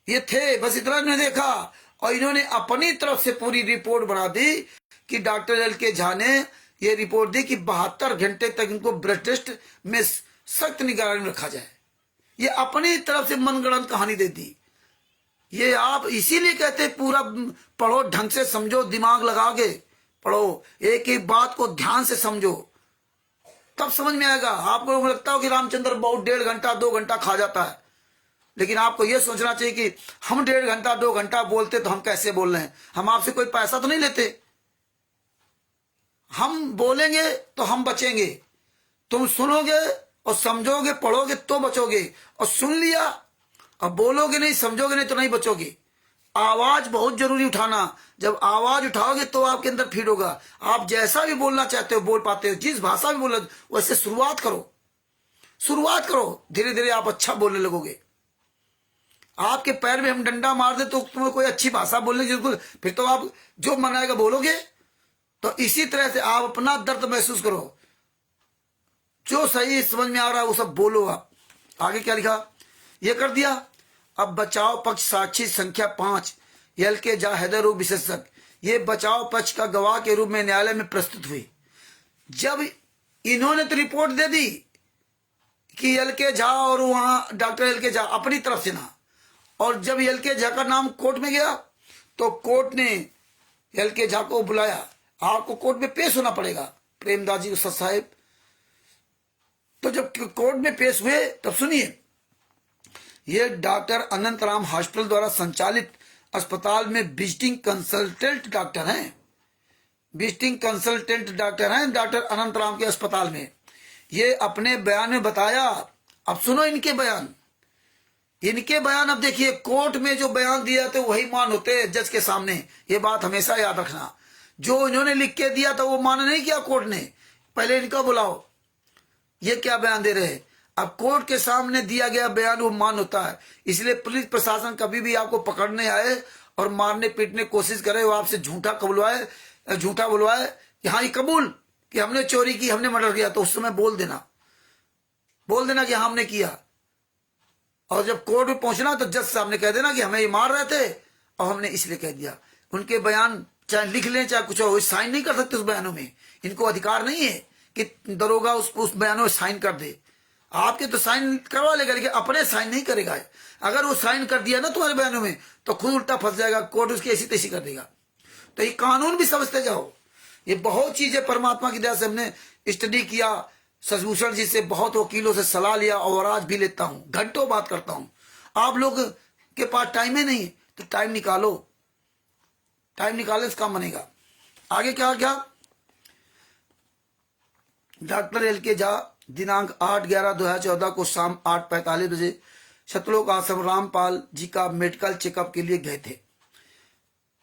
ये थे, बस इतना इन्होंने देखा और इन्होंने अपनी तरफ से पूरी रिपोर्ट बना दी कि डॉक्टर LK झा ने ये रिपोर्ट दी कि 72 घंटे तक इनको ब्लड टेस्ट में सख्त निगरानी में रखा जाए। ये अपनी तरफ से मनगढ़ंत कहानी दे दी। ये आप इसीलिए कहते पूरा पढ़ो, ढंग से समझो, दिमाग लगा के पढ़ो, एक एक बात को ध्यान से समझो, तब समझ में आएगा। आपको लगता हो कि रामचंद्र बहुत 1.5 घंटा 2 घंटा खा जाता है, लेकिन आपको यह सोचना चाहिए कि हम 1.5 घंटा 2 घंटा बोलते तो हम कैसे बोल रहे हैं। हम आपसे कोई पैसा तो नहीं लेते, हम बोलेंगे तो हम बचेंगे। तुम सुनोगे और समझोगे, पढ़ोगे तो बचोगे, और सुन लिया अब बोलोगे नहीं, समझोगे नहीं तो नहीं बचोगे। आवाज बहुत जरूरी उठाना, जब आवाज उठाओगे तो आपके अंदर फीड होगा। आप जैसा भी बोलना चाहते हो बोल पाते हो, जिस भाषा में बोलो वैसे शुरुआत करो, धीरे धीरे आप अच्छा बोलने लगोगे। आपके पैर में हम डंडा मार दे तो तुम्हें कोई अच्छी भाषा बोलने की, फिर तो आप जो मन आएगा बोलोगे। तो इसी तरह से आप अपना दर्द महसूस करो, जो सही समझ में आ रहा है वो सब बोलो। आप आगे क्या लिखा, ये कर दिया। अब बचाव पक्ष साक्षी संख्या 5 LK झा हृदय रोग विशेषज्ञ, ये बचाव पक्ष का गवाह के रूप में न्यायालय में प्रस्तुत हुई। जब इन्होंने तो रिपोर्ट दे दी कि LK झा और वहां डॉक्टर LK झा अपनी तरफ से ना, और जब LK झा का नाम कोर्ट में गया तो कोर्ट ने LK झा को बुलाया, आपको कोर्ट में पेश होना पड़ेगा, प्रेमदास जी सच साहेब। तो जब कोर्ट में पेश हुए तब सुनिए, ये डॉक्टर अनंतराम हॉस्पिटल द्वारा संचालित अस्पताल में विजिटिंग कंसल्टेंट डॉक्टर हैं। विजिटिंग कंसल्टेंट डॉक्टर हैं डॉक्टर अनंतराम के अस्पताल में। ये अपने बयान में बताया, अब सुनो इनके बयान। अब देखिए, कोर्ट में जो बयान दिया थे वही मान होते हैं जज के सामने। ये बात हमेशा याद रखना। जो इन्होंने लिख के दिया था वो मान नहीं किया कोर्ट ने। पहले इनका बुलाओ, ये क्या बयान दे रहे हैं। अब कोर्ट के सामने दिया गया बयान वो मान होता है। इसलिए पुलिस प्रशासन कभी भी आपको पकड़ने आए और मारने पीटने की कोशिश करे, वो आपसे झूठा बुलवाए कि हाँ ये कबूल कि हमने चोरी की, हमने मर्डर किया, तो उस समय बोल देना कि हमने किया। और जब कोर्ट में पहुंचना तो जज सामने कह देना कि हमें ये मार रहे थे और हमने इसलिए कह दिया। उनके बयान चाहे लिख लें चाहे कुछ हो, साइन नहीं कर सकते उस बयानों में। इनको अधिकार नहीं है कि दरोगा उस बयानों में साइन कर दे। आपके तो साइन करवा लेगा, लेकिन अपने साइन नहीं करेगा। अगर वो साइन कर दिया ना तुम्हारे बयानों में तो खुद उल्टा फंस जाएगा, कोर्ट उसकी ऐसी तैसी कर देगा। तो ये कानून भी समझते जाओ। ये बहुत चीजें परमात्मा की दया से हमने स्टडी किया। शशिभूषण जी से बहुत वकीलों से सलाह लिया और आज भी लेता हूं, घंटों बात करता हूं। आप लोग के पास टाइम ही नहीं तो टाइम निकालो, टाइम निकालने से काम बनेगा। आगे क्या डॉक्टर एल.के. झा दिनांक 8/11/2014 को शाम 8:45 बजे सतलोक आश्रम रामपाल जी का मेडिकल चेकअप के लिए गए थे।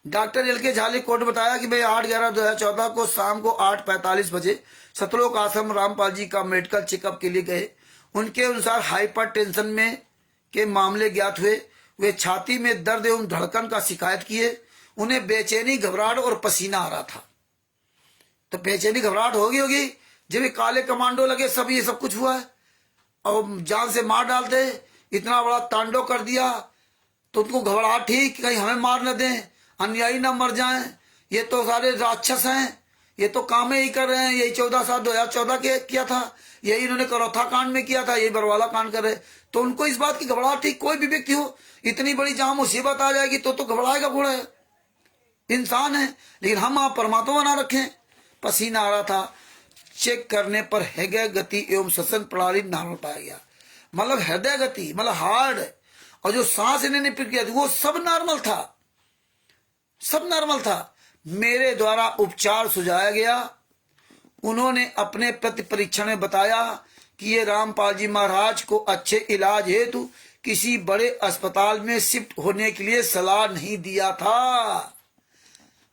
Doctor LK. झा ने कोर्ट बताया कि भाई 8/11/2014 को शाम को 8:45 बजे सतलोक आश्रम रामपाल जी का मेडिकल चेकअप के लिए गए। उनके अनुसार हाइपर टेंशन में के मामले ज्ञात हुए। वे छाती में दर्द एवं धड़कन का शिकायत किए। उन्हें बेचैनी, घबराहट और पसीना आ रहा था। तो बेचैनी घबराहट होगी जब काले कमांडो लगे, सब ये सब कुछ हुआ है और जान से मार डालते, इतना बड़ा तांडव कर दिया तो उनको घबराहट थी कि कहीं हमें मार न दें, अनुयायी न मर जाएं। ये तो सारे राक्षस हैं, ये तो काम ही कर रहे हैं। यही 14/7/2014 के किया था, यही इन्होंने करौथा कांड में किया था, यही बरवाला कांड कर रहे। तो उनको इस बात की घबराहट थी। कोई भी व्यक्ति हो, इतनी बड़ी जहां मुसीबत आ जाएगी तो घबराएगा, घोड़ा है, इंसान है। लेकिन हम आप परमात्मा बना रखें। पसीना आ रहा था। चेक करने पर हृदय गति एवं श्वसन प्रणाली नॉर्मल पाया गया। मतलब हृदय गति मतलब हार्ड, और जो सांस इन्होंने प्रक्रिया थी वो सब नॉर्मल था। मेरे द्वारा उपचार सुझाया गया। उन्होंने अपने प्रति परीक्षण में बताया कि ये रामपाल जी महाराज को अच्छे इलाज हेतु किसी बड़े अस्पताल में शिफ्ट होने के लिए सलाह नहीं दिया था।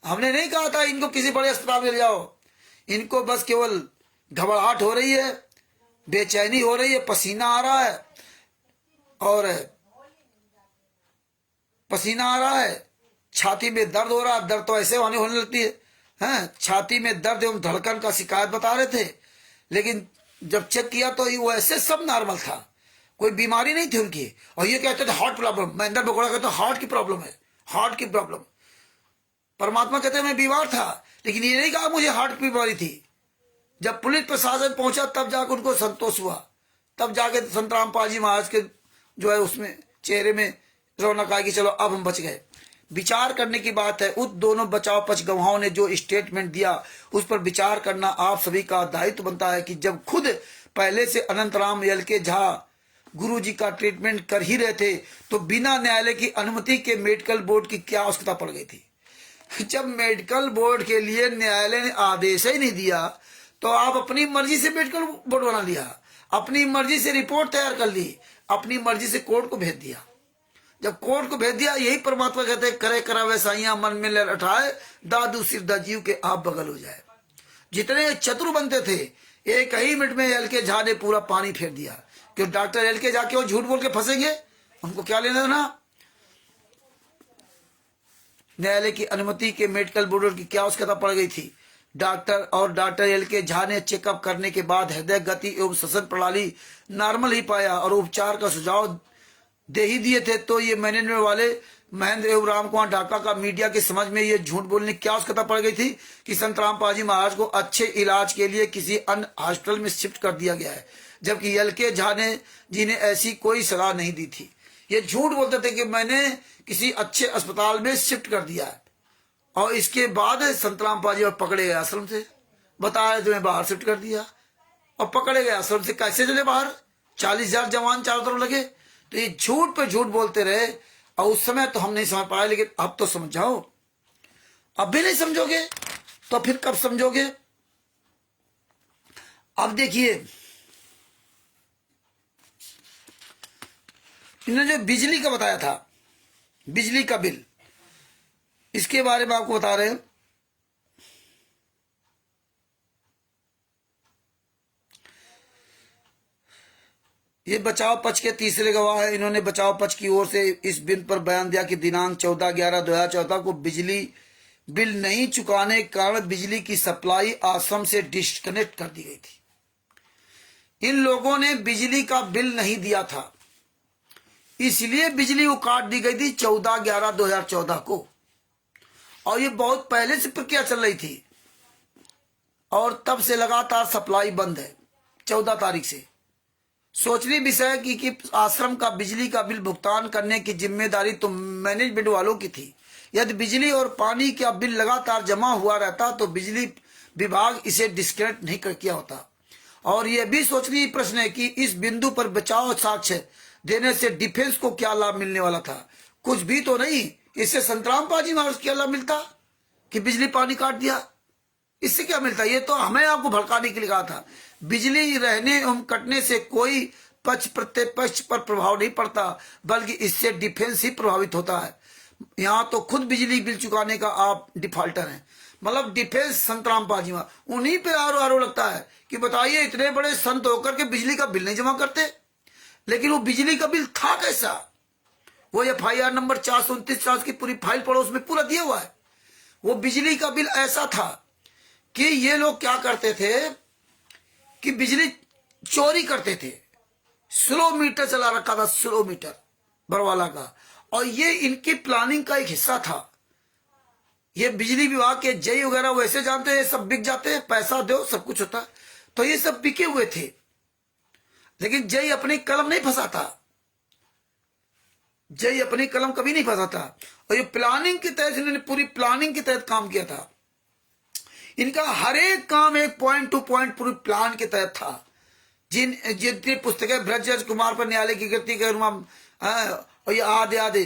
हमने नहीं कहा था इनको किसी बड़े अस्पताल में ले जाओ। इनको बस केवल घबराहट हो रही है, बेचैनी हो रही है, पसीना आ रहा है, छाती में दर्द हो रहा है। दर्द तो ऐसे होने लगती है। छाती में दर्द एवं धड़कन का शिकायत बता रहे थे। लेकिन जब चेक किया तो वो ऐसे सब नॉर्मल था, कोई बीमारी नहीं थी उनकी। और ये कहते थे हार्ट प्रॉब्लम। मैं अंदर बकोड़ा कहता हार्ट की प्रॉब्लम है, हार्ट की प्रॉब्लम। परमात्मा कहते मैं बीमार था, लेकिन ये नहीं कहा मुझे हार्ट की बीमारी थी। जब पुलिस प्रशासन पहुंचा तब जाकर उनको संतोष हुआ। तब जाके संत रामपाल जी महाराज के जो है उसमें चेहरे में रौनक आई कि चलो अब हम बच गए। विचार करने की बात है। उस दोनों बचाव पक्ष गवाहों ने जो स्टेटमेंट दिया उस पर विचार करना आप सभी का दायित्व बनता है कि जब खुद पहले से अनंतराम एल.के. झा गुरु जी का ट्रीटमेंट कर ही रहे थे तो बिना न्यायालय की अनुमति के मेडिकल बोर्ड की क्या आवश्यकता पड़ गई थी। जब मेडिकल बोर्ड के लिए न्यायालय ने आदेश ही नहीं दिया तो आप अपनी मर्जी से मेडिकल बोर्ड बना लिया, अपनी मर्जी से रिपोर्ट तैयार कर ली, अपनी मर्जी से कोर्ट को भेज दिया। जब कोर्ट को भेज दिया, यही परमात्मा कहते हैं करे करा वैसाइयां मन में ले उठाए दादू सिरदा जीव के आप बगल हो जाए। जितने चतुर बनते थे एक ही मिनट में एल.के. झा ने पूरा पानी फेर दिया। क्यों डॉक्टर एल.के. झा क्यों झूठ बोल के फंसेंगे, उनको क्या लेना देना। न्यायालय की अनुमति के मेडिकल बोर्ड की क्या आवश्यकता पड़ गई थी। Doctor LK. झा ने चेकअप करने के बाद हृदय गति एवं श्वसन प्रणाली नॉर्मल ही पाया और उपचार का सुझाव दे ही दिए थे। तो ये मैनेजमेंट वाले महेंद्र एवं राम कुमार ढाका का मीडिया के समझ में ये झूठ बोलने की क्या आवश्यकता पड़ गई थी कि संत रामपाल जी महाराज को अच्छे इलाज के लिए किसी अन्य हॉस्पिटल में शिफ्ट कर दिया गया है, जबकि एल.के. झा जी ने ऐसी कोई सलाह नहीं दी थी। ये झूठ बोलते थे कि मैंने किसी अच्छे अस्पताल में शिफ्ट कर दिया है। और इसके बाद संत रामपाल जी पकड़े गए आश्रम से, बताया तुम्हें बाहर शिफ्ट कर दिया और पकड़े गए आश्रम से। कैसे चले बाहर, 40,000 जवान चारों तरफ लगे, तो ये झूठ पे झूठ बोलते रहे, और उस समय तो हम नहीं समझ पाए, लेकिन अब तो समझाओ। अब भी नहीं समझोगे तो फिर कब समझोगे? अब देखिए, इन्होंने जो बिजली का बताया था, बिजली का बिल, इसके बारे में आपको बता रहे हैं। ये बचाव पक्ष के तीसरे गवाह है। इन्होंने बचाव पक्ष की ओर से इस बिल पर बयान दिया कि दिनांक 14/11/2014 को बिजली बिल नहीं चुकाने के कारण बिजली की सप्लाई आश्रम से डिस्कनेक्ट कर दी गई थी। इन लोगों ने बिजली का बिल नहीं दिया था, इसलिए बिजली वो काट दी गई थी 14/11/2014 को, और ये बहुत पहले से प्रक्रिया चल रही थी, और तब से लगातार सप्लाई बंद है 14 तारीख से। सोचने विषय कि आश्रम का बिजली का बिल भुगतान करने की जिम्मेदारी तो मैनेजमेंट वालों की थी। यदि बिजली और पानी का बिल लगातार जमा हुआ रहता तो बिजली विभाग इसे डिस्कनेक्ट नहीं किया होता। और यह भी सोचनीय प्रश्न है कि इस बिंदु पर बचाव साक्ष्य देने से डिफेंस को क्या लाभ मिलने वाला था? कुछ भी तो नहीं। इससे संतराम पाजी महाराज क्या लाभ मिलता कि बिजली पानी काट दिया? इससे क्या मिलता? ये तो हमें आपको भड़काने के लिए कहा था। बिजली रहने एवं कटने से कोई पक्ष प्रतिपक्ष पर प्रभाव नहीं पड़ता, बल्कि इससे डिफेंस ही प्रभावित होता है। यहाँ तो खुद बिजली बिल चुकाने का आप डिफॉल्टर हैं। मतलब डिफेंस संतराम पाजी महाराज, उन्हीं पे आरो लगता है कि बताइए, इतने बड़े संत होकर के बिजली का बिल नहीं जमा करते। लेकिन वो बिजली का बिल था कैसा? वो FIR नंबर 429 की पूरी फाइल पढ़ो, उसमें पूरा दिया हुआ है। वो बिजली का बिल ऐसा था कि ये लोग क्या करते थे कि बिजली चोरी करते थे। स्लो मीटर चला रखा था, स्लो मीटर बरवाला का, और ये इनकी प्लानिंग का एक हिस्सा था। ये बिजली विभाग के जय वगैरह वैसे जानते हैं, सब बिक जाते हैं, पैसा दो सब कुछ होता, तो ये सब बिके हुए थे। लेकिन जय अपनी कलम नहीं फंसाता, जय अपनी कलम कभी नहीं फंसाता। और ये प्लानिंग के तहत, इन्होंने पूरी प्लानिंग के तहत काम किया था। इनका हर एक काम एक पॉइंट टू पॉइंट पूरी प्लान के तहत था। जितनी पुस्तकें ब्रजराज कुमार पर न्यायालय की गिरती के और ये आधे आधे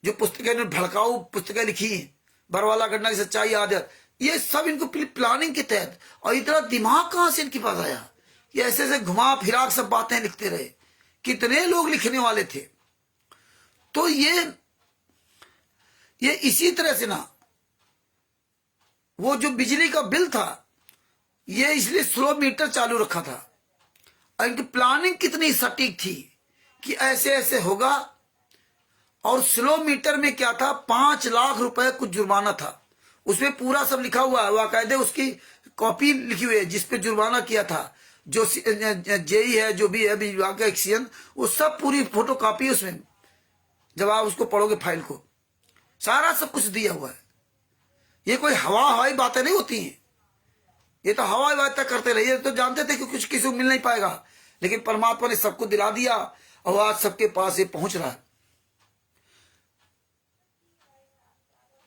जो पुस्तकें भड़काऊ पुस्तकें लिखी हैं, बरवाला घटना की सच्चाई आधे, ये सब इनको प्लानिंग के तहत। और इतना दिमाग कहां से इनके पास आया? ये ऐसे ऐसे घुमा फिरा सब बातें लिखते रहे। कितने लोग लिखने वाले थे। तो ये इसी तरह से ना, वो जो बिजली का बिल था, ये इसलिए स्लो मीटर चालू रखा था। और इनकी प्लानिंग कितनी सटीक थी कि ऐसे ऐसे होगा। और स्लो मीटर में क्या था, 5 लाख रुपए कुछ जुर्माना था। उसमें पूरा सब लिखा हुआ है, वाकायदे उसकी कॉपी लिखी हुई है जिसपे जुर्माना किया था। जो जेई है, जो भी है विभाग का एक्सीजन, वो सब पूरी फोटो कॉपी उसमें। जब आप उसको पढ़ोगे फाइल को, सारा सब कुछ दिया हुआ है। ये कोई हवाई बातें नहीं होती हैं। ये तो हवाई बातें करते रहे। ये तो जानते थे कि कुछ किसी को मिल नहीं पाएगा, लेकिन परमात्मा ने सबको दिला दिया और आज सबके पास ये पहुंच रहा है।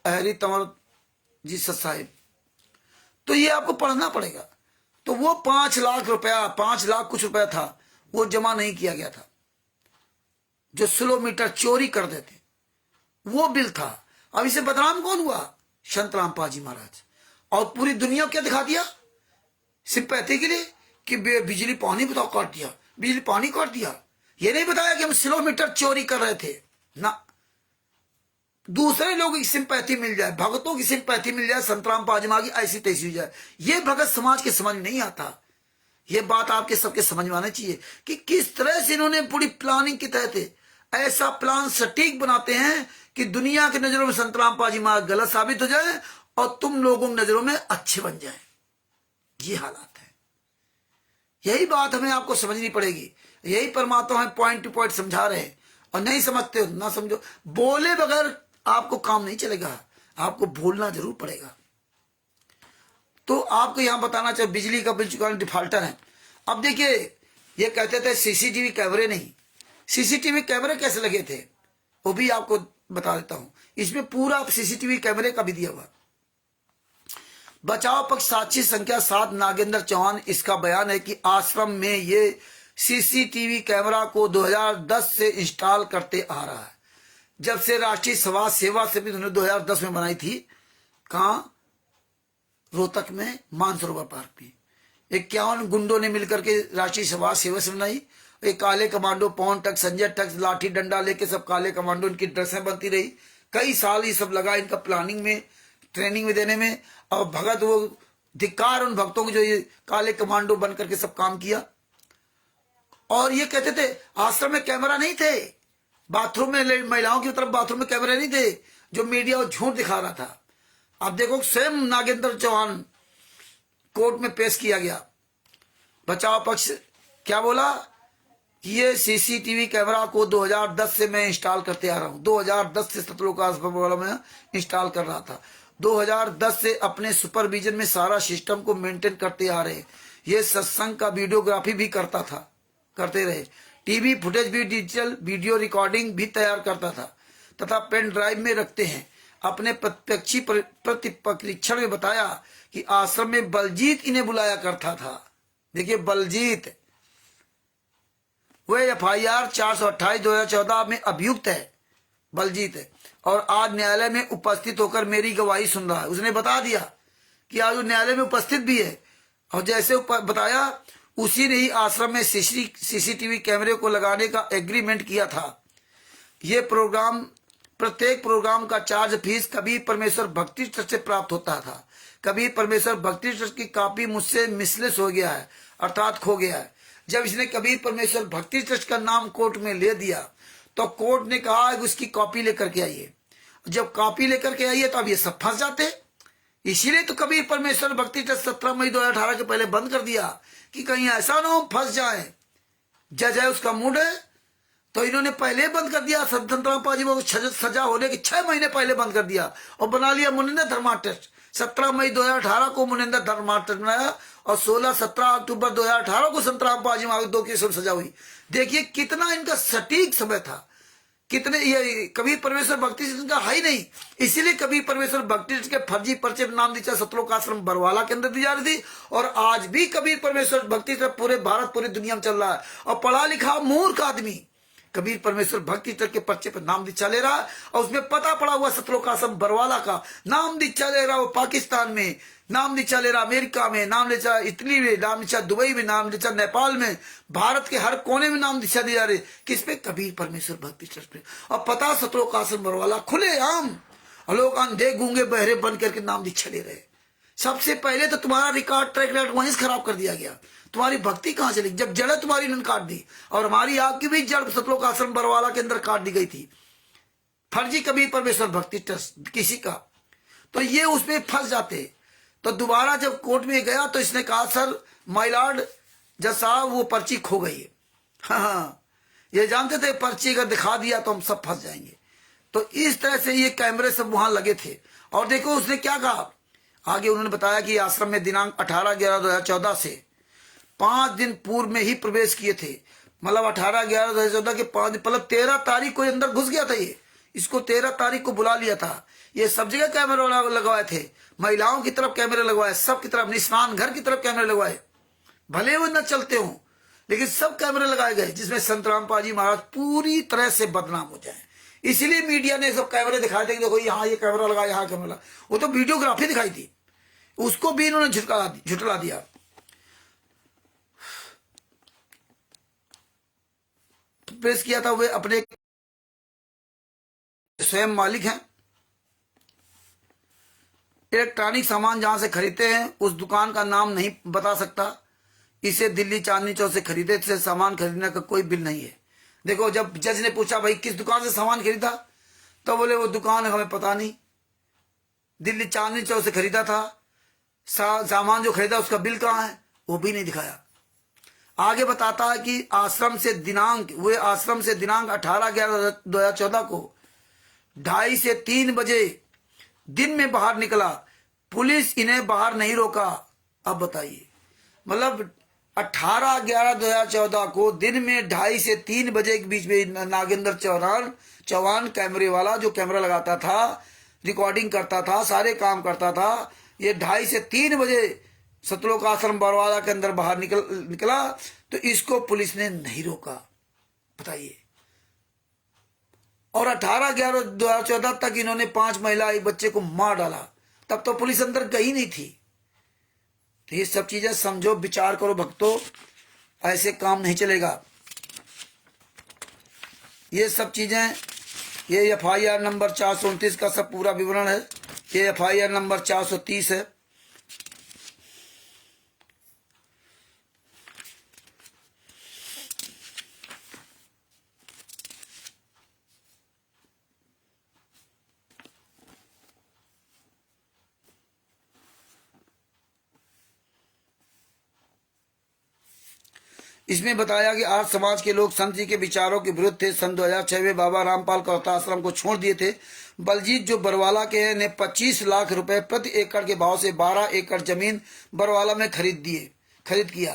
अहरी तंवर जी सत साहिब, तो ये आपको पढ़ना पड़ेगा। तो वो 5 लाख रुपया, 5 लाख कुछ रुपया था, वो जमा नहीं किया गया था। जो स्लो मीटर चोरी कर देते, वो बिल था। अब इसे बदनाम कौन हुआ? संतराम पाजी महाराज। और पूरी दुनिया को क्या दिखा दिया? सिंपैथी के लिए कि बिजली पानी बताओ काट दिया, बिजली पानी काट दिया। ये नहीं बताया कि हम स्लो मीटर चोरी कर रहे थे ना। दूसरे लोगों की सिंपैथी मिल जाए, भगतों की सिंपैथी मिल जाए, संतराम पाजी महाराज की ऐसी तैसी हो जाए, ये भगत समाज के समझ में नहीं आता। ये बात आपके सबके समझ में आना चाहिए कि किस तरह से इन्होंने पूरी प्लानिंग के तहत ऐसा प्लान सटीक बनाते हैं कि दुनिया की नजरों में संतराम पाजी महाराज गलत साबित हो जाए और तुम लोगों की नजरों में अच्छे बन जाए। ये हालात है। यही बात हमें आपको समझनी पड़ेगी। यही परमात्मा हमें पॉइंट टू पॉइंट समझा रहे हैं। और नहीं समझते हो ना समझो। बोले बगैर आपको काम नहीं चलेगा, आपको बोलना जरूर पड़ेगा। तो आपको यहां बताना चाहिए, बिजली का बिल चुकाने डिफॉल्टर है। अब देखिए, ये कहते थे सीसीटीवी कैमरे नहीं। सीसीटीवी कैमरे कैसे लगे थे वो भी आपको बता देता हूं। इसमें पूरा सीसीटीवी कैमरे का भी दिया हुआ। बचाव पक्ष साक्षी संख्या 7 नागेंद्र चौहान, इसका बयान है कि आश्रम में ये सीसीटीवी कैमरा को 2010 से इंस्टॉल करते आ रहा है। जब से राष्ट्रीय समाज सेवा समिति उन्होंने 2010 में बनाई थी, कहाँ, रोहतक में मानसरोवर पार्क में 51 गुंडों ने मिलकर के राष्ट्रीय समाज सेवा से बनाई। एक काले कमांडो, पवन टक, संजय टक, लाठी डंडा लेके सब काले कमांडो, इनकी ड्रेसें बनती रही। कई साल ये सब लगा इनका प्लानिंग में, ट्रेनिंग में देने में। और भगत वो धिक्कार उन भक्तों को जो ये काले कमांडो बन करके सब काम किया। और ये कहते थे आश्रम में कैमरा नहीं थे, बाथरूम में महिलाओं की तरफ बाथरूम में कैमरे नहीं थे, जो मीडिया झूठ दिखा रहा था। अब देखो स्वयं नागेंद्र चौहान कोर्ट में पेश किया गया, बचाव पक्ष क्या बोला कि ये सीसीटीवी कैमरा को 2010 से मैं इंस्टॉल करते आ रहा हूं। 2010 से सतलोक आश्रम में इंस्टॉल कर रहा था। 2010 से अपने सुपरविजन में सारा सिस्टम को मेंटेन करते आ रहे। ये सत्संग का वीडियोग्राफी भी करते रहे। टीवी फुटेज भी, डिजिटल वीडियो रिकॉर्डिंग भी तैयार करता था तथा पेन ड्राइव में रखते हैं। अपने प्रत्यक्षी प्रतिपरीक्षण में बताया कि आश्रम में बलजीत इन्हें बुलाया करता था। देखिए बलजीत, वह FIR 428/2014 में अभियुक्त है, बलजीत है, और आज न्यायालय में उपस्थित होकर मेरी गवाही सुन रहा है। उसने बता दिया कि आज वो न्यायालय में उपस्थित भी है। और जैसे बताया उसी ने ही आश्रम में सीसीटीवी कैमरे को लगाने का एग्रीमेंट किया था। ये प्रोग्राम, प्रत्येक प्रोग्राम का चार्ज फीस कबीर परमेश्वर भक्ति ट्रस्ट से प्राप्त होता था। कबीर परमेश्वर भक्ति ट्रस्ट की कॉपी मुझसे मिसलेस हो गया है, अर्थात खो गया है। जब इसने कबीर परमेश्वर भक्ति ट्रस्ट का नाम कोर्ट में ले दिया तो कोर्ट ने कहा कि उसकी कॉपी लेकर के आइए। जब कॉपी लेकर के आइए तो अब ये सब फंस जाते। इसीलिए तो कबीर परमेश्वर भक्ति ट्रस्ट 17 मई 2018 के पहले बंद कर दिया कि कहीं ऐसा ना हो फंस जाए। जज है, उसका मूड है, तो इन्होंने पहले बंद कर दिया। संतराम पाजी को सजा होने के 6 महीने पहले बंद कर दिया और बना लिया मुनिंदर धर्मा ट्रस्ट। 17 मई 2018 को मुनिंदर धर्मा ट्रस्ट बनाया और 16-17 अक्टूबर 2018 को संतराम पाजी में 2 केस में सजा हुई। देखिए कितना इनका सटीक समय था। कितने ये कबीर परमेश्वर भक्ति ट्रस्ट का है ही नहीं, इसीलिए कबीर परमेश्वर भक्ति ट्रस्ट के फर्जी पर्चे में नाम दीक्षा सतलोक आश्रम बरवाला के अंदर दी जा रही थी। और आज भी कबीर परमेश्वर भक्ति ट्रस्ट पूरे भारत, पूरी दुनिया में चल रहा है। और पढ़ा लिखा मूर्ख आदमी कबीर परमेश्वर भक्ति ट्रस्ट के पर्चे पर नाम दीक्षा ले रहा है और उसमें पता पड़ा हुआ सतलोक आश्रम बरवाला का नाम दीक्षा ले रहा। वो पाकिस्तान में नाम दीक्षा ले रहा, अमेरिका में नाम दीक्षा, इटली में नाम दीक्षा, दुबई में नाम दीक्षा, नेपाल में, भारत के हर कोने में नाम दीक्षा दी जा रही। किस पे? कबीर परमेश्वर भक्ति ट्रस्ट पे। और पता सतलोक आश्रम बरवाला खुले आम, और लोग अंधे गूंगे बहरे बन करके नाम दीक्षा ले रहे। सबसे पहले तो तुम्हारा रिकॉर्ड, ट्रैक रिकॉर्ड वहीं से खराब कर दिया गया। तुम्हारी भक्ति कहां चली? जब जड़ तुम्हारी इन्होंने काट दी। और हमारी आपकी भी जड़ सतलोक आश्रम बरवाला के अंदर काट दी गई थी, फर्जी कबीर परमेश्वर भक्ति ट्रस्ट किसी का। तो ये उसमें फंस जाते। तो दोबारा जब कोर्ट में गया तो इसने कहा सर माय लॉर्ड जज साहब वो पर्ची खो गई है। हाँ, ये जानते थे पर्ची अगर दिखा दिया तो हम सब फंस जाएंगे। तो इस तरह से ये कैमरे सब वहां लगे थे। और देखो उसने क्या कहा आगे। उन्होंने बताया कि आश्रम में दिनांक 18/11/2014 से 5 दिन पूर्व में ही प्रवेश किए थे। मतलब 18/11/2014 के 5 दिन, मतलब 13 तारीख को अंदर घुस गया था। ये इसको 13 तारीख को बुला लिया था। ये सब जगह कैमरे लगवाए थे, महिलाओं की तरफ कैमरे लगवाए, सब की तरफ, निस्नान घर की तरफ कैमरे लगवाए। भले वो न चलते हों लेकिन सब कैमरे लगाए गए, जिसमें संत रामपाल जी महाराज पूरी तरह से बदनाम हो जाए। इसीलिए मीडिया ने सब कैमरे दिखाए थे कि देखो यहाँ ये कैमरा लगा, यहाँ कैमरा लगा। वो तो वीडियोग्राफी दिखाई थी, उसको भी इन्होंने झुटला दिया। प्रेस किया था, वे अपने स्वयं मालिक हैं। इलेक्ट्रॉनिक सामान जहां से खरीदते हैं उस दुकान का नाम नहीं बता सकता। इसे दिल्ली चांदनी चौक से खरीदे थे, सामान खरीदने का कोई बिल नहीं है। देखो जब जज ने पूछा भाई किस दुकान से सामान खरीदा, तो बोले वो दुकान हमें पता नहीं, दिल्ली चांदनी चौक से खरीदा था। सामान जो खरीदा उसका बिल कहाँ है, वो भी नहीं दिखाया। आगे बताता है कि आश्रम से दिनांक 18/11/2014 को 2:30 से 3 बजे दिन में बाहर निकला। पुलिस इन्हें बाहर नहीं रोका। अब बताइए, मतलब 18/11/2014 को दिन में 2:30 से 3 बजे के बीच में नागेंद्र चौहान कैमरे वाला जो कैमरा लगाता था, रिकॉर्डिंग करता था, सारे काम करता था, ये 2:30 से 3 बजे सतलोक आश्रम बरवाला के अंदर बाहर निकला तो इसको पुलिस ने नहीं रोका, बताइए। और 18/11/2014 तक इन्होंने 5 महिला एक बच्चे को मार डाला, तब तो पुलिस अंदर गई नहीं थी। तो ये सब चीजें समझो, विचार करो भक्तों, ऐसे काम नहीं चलेगा। ये सब चीजें, ये FIR नंबर 429 का सब पूरा विवरण है, ये FIR नंबर 430 है। इसमें बताया कि आज समाज के लोग संत जी के विचारों के विरुद्ध थे। सन 2006 में बाबा रामपाल कौरता आश्रम को छोड़ दिए थे। बलजीत जो बरवाला के हैं ने 25 लाख रुपए प्रति एकड़ के भाव से 12 एकड़ जमीन बरवाला में खरीद किया।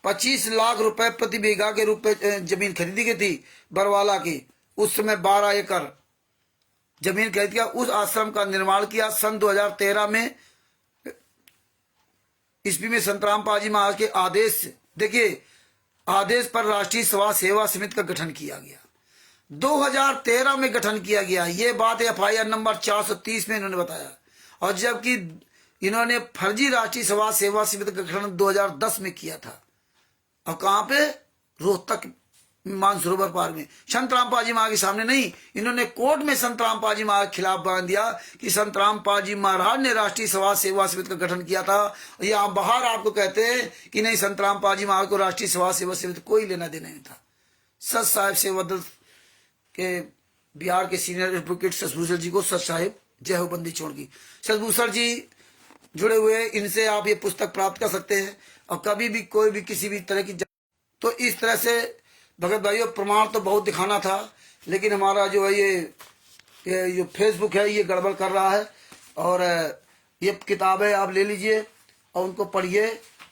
25 लाख रुपए प्रति बीघा के रूप में जमीन खरीदी गई थी बरवाला की। उस समय 12 एकड़ जमीन खरीद किया, उस आश्रम का निर्माण किया। सन 2013 में ईस्वी में संतराम पाजी महाराज के आदेश, देखिए आदेश पर राष्ट्रीय सभा सेवा समिति का गठन किया गया। 2013 में गठन किया गया। ये बात FIR नंबर 430 में इन्होंने बताया। और जबकि इन्होंने फर्जी राष्ट्रीय सभा सेवा समिति का गठन 2010 में किया था। और कहां पे? रोहतक मानसरोवर पार्क में। संत रामपाल जी महाराज के सामने नहीं, इन्होंने कोर्ट में संत रामपाल जी महाराज के खिलाफ बयान दिया कि संत रामपाल जी महाराज ने राष्ट्रीय सभा सेवा समिति का गठन किया था। यहाँ बाहर आपको कहते हैं कि नहीं, संत रामपाल जी महाराज को राष्ट्रीय सभा सेवा समिति कोई लेना देना नहीं था। सच साहिब सेवादल के बिहार के सीनियर एडवोकेट शशभूषण जी को सच साहिब जय हो बंदी छोड़ की। शशभूषण जी जुड़े हुए, इनसे आप ये पुस्तक प्राप्त कर सकते हैं। और कभी भी कोई भी किसी भी तरह की, तो इस तरह से भगत भाइयों प्रमाण तो बहुत दिखाना था, लेकिन हमारा जो है ये जो फेसबुक है ये गड़बड़ कर रहा है। और ये किताबें आप ले लीजिए और उनको पढ़िए।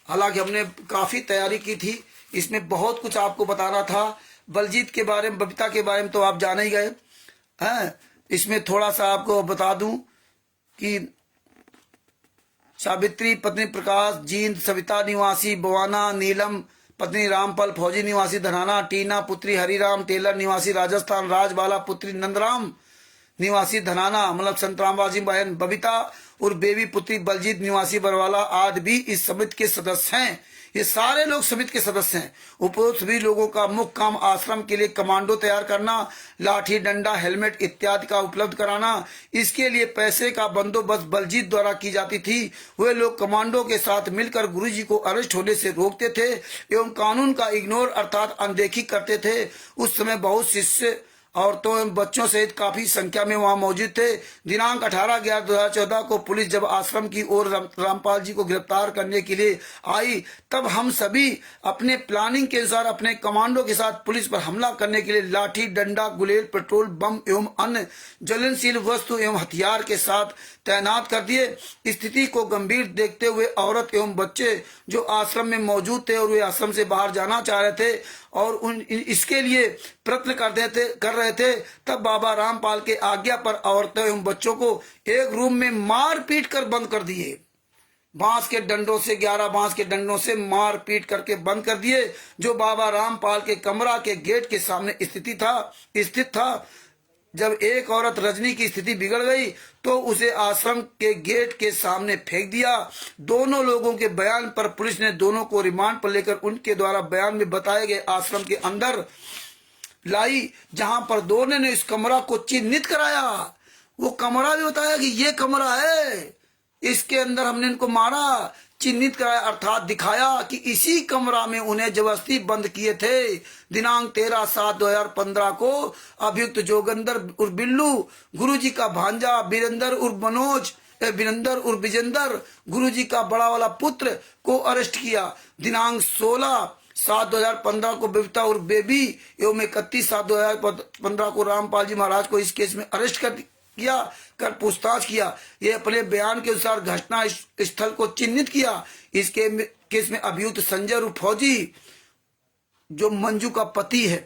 हालांकि हमने काफ़ी तैयारी की थी, इसमें बहुत कुछ आपको बताना था। बलजीत के बारे में, बबीता के बारे में तो आप जान ही गए हैं। इसमें थोड़ा सा आपको बता दूं कि सावित्री पत्नी प्रकाश, जींद सविता निवासी बवाना, नीलम पत्नी रामपाल फौजी निवासी धनाना, टीना पुत्री हरिराम टेलर निवासी राजस्थान, राजबाला पुत्री नंदराम निवासी धनाना मतलब संतरामबाजी बहन, बबीता और बेबी पुत्री बलजीत निवासी बरवाला आदि भी इस समिति के सदस्य हैं। ये सारे लोग समिति के सदस्य हैं। उपरोक्त सभी लोगों का मुख्य काम आश्रम के लिए कमांडो तैयार करना, लाठी डंडा हेलमेट इत्यादि का उपलब्ध कराना। इसके लिए पैसे का बंदोबस्त बलजीत द्वारा की जाती थी। वे लोग कमांडो के साथ मिलकर गुरुजी को अरेस्ट होने से रोकते थे एवं कानून का इग्नोर अर्थात अनदेखी करते थे। उस समय बहुत शिष्य औरतों एवं बच्चों सहित काफी संख्या में वहां मौजूद थे। दिनांक 18/11/2014 को पुलिस जब आश्रम की ओर रामपाल जी को गिरफ्तार करने के लिए आई, तब हम सभी अपने प्लानिंग के अनुसार अपने कमांडो के साथ पुलिस पर हमला करने के लिए लाठी डंडा गुलेल पेट्रोल बम एवं अन्य ज्वलनशील वस्तु एवं हथियार के साथ तैनात कर दिए। स्थिति को गंभीर देखते हुए औरत एवं बच्चे जो आश्रम में मौजूद थे और वे आश्रम से बाहर जाना चाह रहे थे और इसके लिए प्रयत्न कर रहे थे, तब बाबा रामपाल के आज्ञा पर औरतों एवं बच्चों को एक रूम में मार पीट कर बंद कर दिए। बांस के डंडों से 11 बांस के डंडों से मार पीट करके बंद कर दिए, जो बाबा रामपाल के कमरा के गेट के सामने स्थित था। जब एक औरत रजनी की स्थिति बिगड़ गई तो उसे आश्रम के गेट के सामने फेंक दिया। दोनों लोगों के बयान पर पुलिस ने दोनों को रिमांड पर लेकर उनके द्वारा बयान में बताए गए आश्रम के अंदर लाई, जहां पर दोनों ने इस कमरा को चिन्हित कराया। वो कमरा भी बताया कि ये कमरा है, इसके अंदर हमने इनको मारा, चिन्हित कराया अर्थात दिखाया कि इसी कमरा में उन्हें जबरदस्ती बंद किए थे। दिनांक 13/7/2015 को अभियुक्त जोगेंद्र उर्फ बिल्लू, गुरुजी का भांजा वीरेंद्र उर्फ मनोज, वीरेंद्र उर्फ विजेंद्र, गुरुजी का बड़ा वाला पुत्र को अरेस्ट किया। दिनांक 16/7/2015 को बबीता उर्फ बेबी एवं 31/7/2015 को रामपाल जी महाराज को इस केस में अरेस्ट कर पूछताछ किया। ये अपने बयान के अनुसार घटना स्थल को चिन्हित किया। इस केस में अभियुक्त संजय उर्फ फौजी जो मंजू का पति है,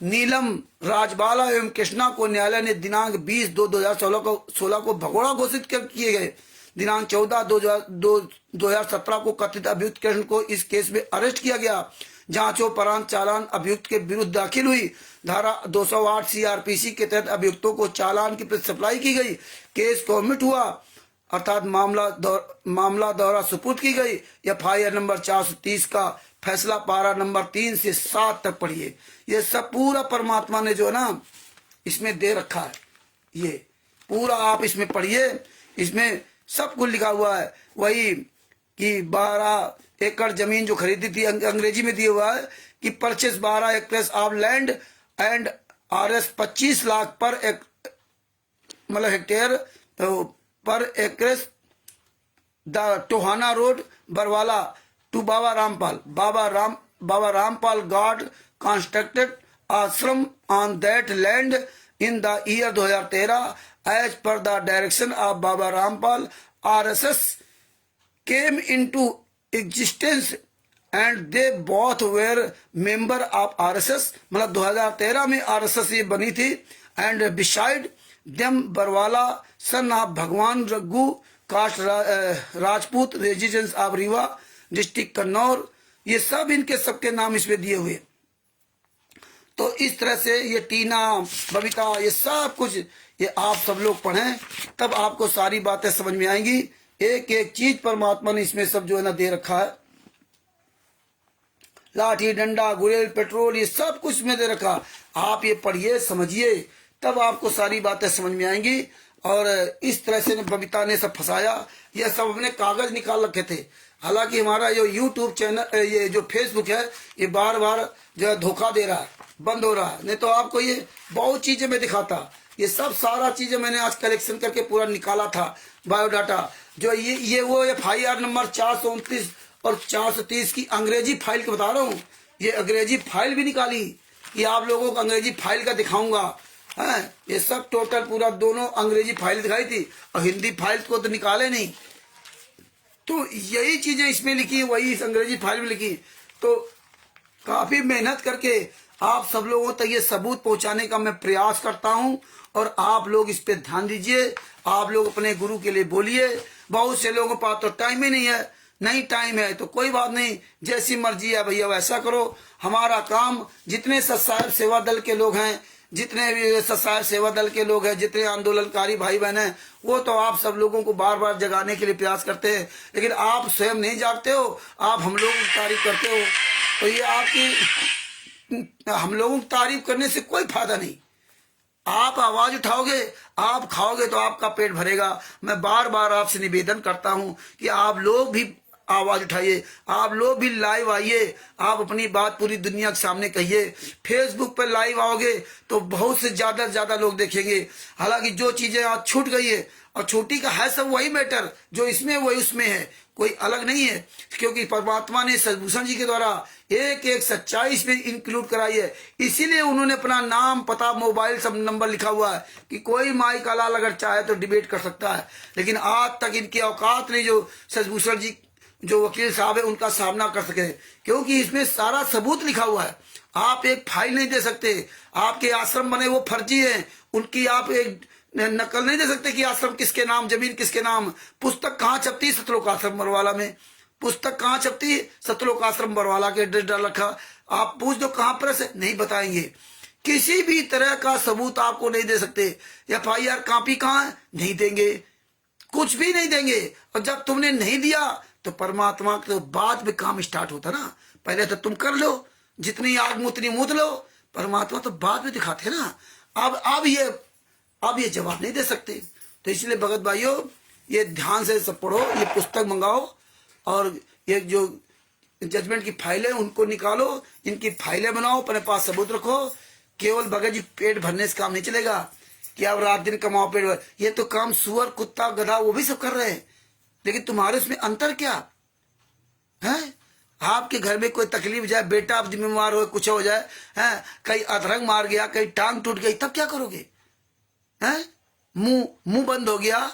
नीलम राजबाला एवं कृष्णा को न्यायालय ने दिनांक 20/2/2016 को भगोड़ा घोषित किए गए। दिनांक 14/2/2017 को कथित अभियुक्त कृष्ण को इस केस में अरेस्ट किया गया। जांचोपरांत चालान अभियुक्त के विरुद्ध दाखिल हुई। धारा 208 सीआरपीसी के तहत अभियुक्तों को चालान की प्रति सप्लाई की गई। केस कमिट हुआ अर्थात मामला दौरा सुपुर्द की गई। एफआईआर नंबर 430 का फैसला पारा नंबर 3 से 7 तक पढ़िए। ये सब पूरा परमात्मा ने जो है ना इसमें दे रखा है, ये पूरा आप इसमें पढ़िए। इसमें सब कुछ लिखा हुआ है। वही कि 12 एकड़ जमीन जो खरीदी थी, अंग्रेजी में दिया हुआ है कि purchase 12 acre of land and RS 25 lakh पर मतलब हेक्टेयर पर acre the Tohana road Barwala to Baba Rampal got constructed ashram on that land in the year 2013 as per the direction of Baba Rampal. RSS came into existence and they both were member of RSS. मतलब 2013 में RSS ये बनी थी। and beside them Barwala son of Bhagwan Raghu caste Rajput residence of Rewa district Kannaur. ये सब इनके सबके नाम इसमें दिए हुए। तो इस तरह से ये टीना बबीता ये सब कुछ ये आप सब लोग पढ़ें, तब आपको सारी बातें समझ में आएंगी। एक एक चीज परमात्मा ने इसमें सब जो है ना दे रखा है। लाठी डंडा गुरेल पेट्रोल ये सब कुछ में दे रखा। आप ये पढ़िए समझिए, तब आपको सारी बातें समझ में आएंगी। और इस तरह से बबीता ने सब फंसाया। ये सब अपने कागज निकाल रखे थे। हालांकि हमारा जो यूट्यूब चैनल ये जो फेसबुक है ये बार बार जो है धोखा दे रहा है, बंद हो रहा है। नहीं तो आपको ये बहुत चीजें मैं दिखाता। ये सब सारा चीजें मैंने आज कलेक्शन करके पूरा निकाला था बायोडाटा। जो ये वो एफआईआर नंबर 429 और 430 की अंग्रेजी फाइल को बता रहा हूँ। ये अंग्रेजी फाइल भी निकाली, ये आप लोगों को अंग्रेजी फाइल का दिखाऊंगा। है ये सब टोटल पूरा दोनों अंग्रेजी फाइल दिखाई थी और हिंदी फाइल को तो निकाले नहीं। तो यही चीजें इसमें लिखी, वही इस अंग्रेजी फाइल में लिखी। तो काफी मेहनत करके आप सब लोगों तक ये सबूत पहुंचाने का मैं प्रयास करता हूं। और आप लोग इस पे ध्यान दीजिए। आप लोग अपने गुरु के लिए बोलिए। बहुत से लोगों के पास तो टाइम ही नहीं है। नहीं टाइम है तो कोई बात नहीं, जैसी मर्जी है भैया वैसा करो। हमारा काम जितने सत्साहिब सेवा दल के लोग हैं, जितने भी सत्साहिब सेवा दल के लोग हैं, जितने आंदोलनकारी भाई बहन हैं, वो तो आप सब लोगों को बार बार जगाने के लिए प्रयास करते हैं। लेकिन आप स्वयं नहीं जागते हो, आप हम लोगों की तारीफ करते हो। तो ये आपकी हम लोगों की तारीफ करने से कोई फायदा नहीं। आप आवाज उठाओगे, आप खाओगे तो आपका पेट भरेगा। मैं बार बार आपसे निवेदन करता हूं कि आप लोग भी आवाज उठाइए, आप लोग भी लाइव आइए, आप अपनी बात पूरी दुनिया के सामने कहिए। फेसबुक पर लाइव आओगे तो बहुत से ज्यादा लोग देखेंगे। हालांकि जो चीजें आज छूट गई है और छूटी का है सब वही मैटर जो इसमें वही उसमें है, कोई अलग नहीं है। क्योंकि परमात्मा ने सदभूषण जी के द्वारा एक एक सच्चाई इसमें इंक्लूड कराई है। इसीलिए उन्होंने अपना नाम पता मोबाइल सब नंबर लिखा हुआ है कि कोई माई का लाल अगर चाहे तो डिबेट कर सकता है। लेकिन आज तक इनकी औकात नहीं जो सदभूषण जी जो वकील साहब है उनका सामना कर सके, क्योंकि इसमें सारा सबूत लिखा हुआ है। आप एक फाइल नहीं दे सकते। आपके आश्रम बने वो फर्जी हैं, उनकी आप एक नकल नहीं दे सकते कि आश्रम किसके नाम, जमीन किसके नाम। पुस्तक कहाँ छपती? सतलोक आश्रम बरवाला में। पुस्तक कहाँ छपती? सतलोक आश्रम बरवाला के एड्रेस डाल रखा। आप पूछ दो कहाँ प्रेस है, नहीं बताएंगे। किसी भी तरह का सबूत आपको नहीं दे सकते। एफआईआर कॉपी कहाँ है, नहीं देंगे, कुछ भी नहीं देंगे। और जब तुमने नहीं दिया तो परमात्मा के बाद में काम स्टार्ट होता ना। पहले तो तुम कर लो, जितनी आग में उतनी मूद लो। परमात्मा तो बाद में दिखाते ना। अब ये जवाब नहीं दे सकते। तो इसलिए भगत भाइयों ये ध्यान से सब पढ़ो, ये पुस्तक मंगाओ और ये जो जजमेंट की फाइलें उनको निकालो, इनकी फाइलें बनाओ, अपने पास सबूत रखो। केवल भगत जी पेट भरने से काम नहीं चलेगा कि आप रात दिन कमाओ पेट भर। ये तो काम सुअर कुत्ता गधा वो भी सब कर रहे हैं। लेकिन तुम्हारे उसमें अंतर क्या है? आपके घर में कोई तकलीफ जाए, बेटा आप बीमार हो, कुछ हो जाए, है कहीं अधरंग मार गया, कहीं टांग टूट गई, तब क्या करोगे? हैं मुंह बंद हो गया,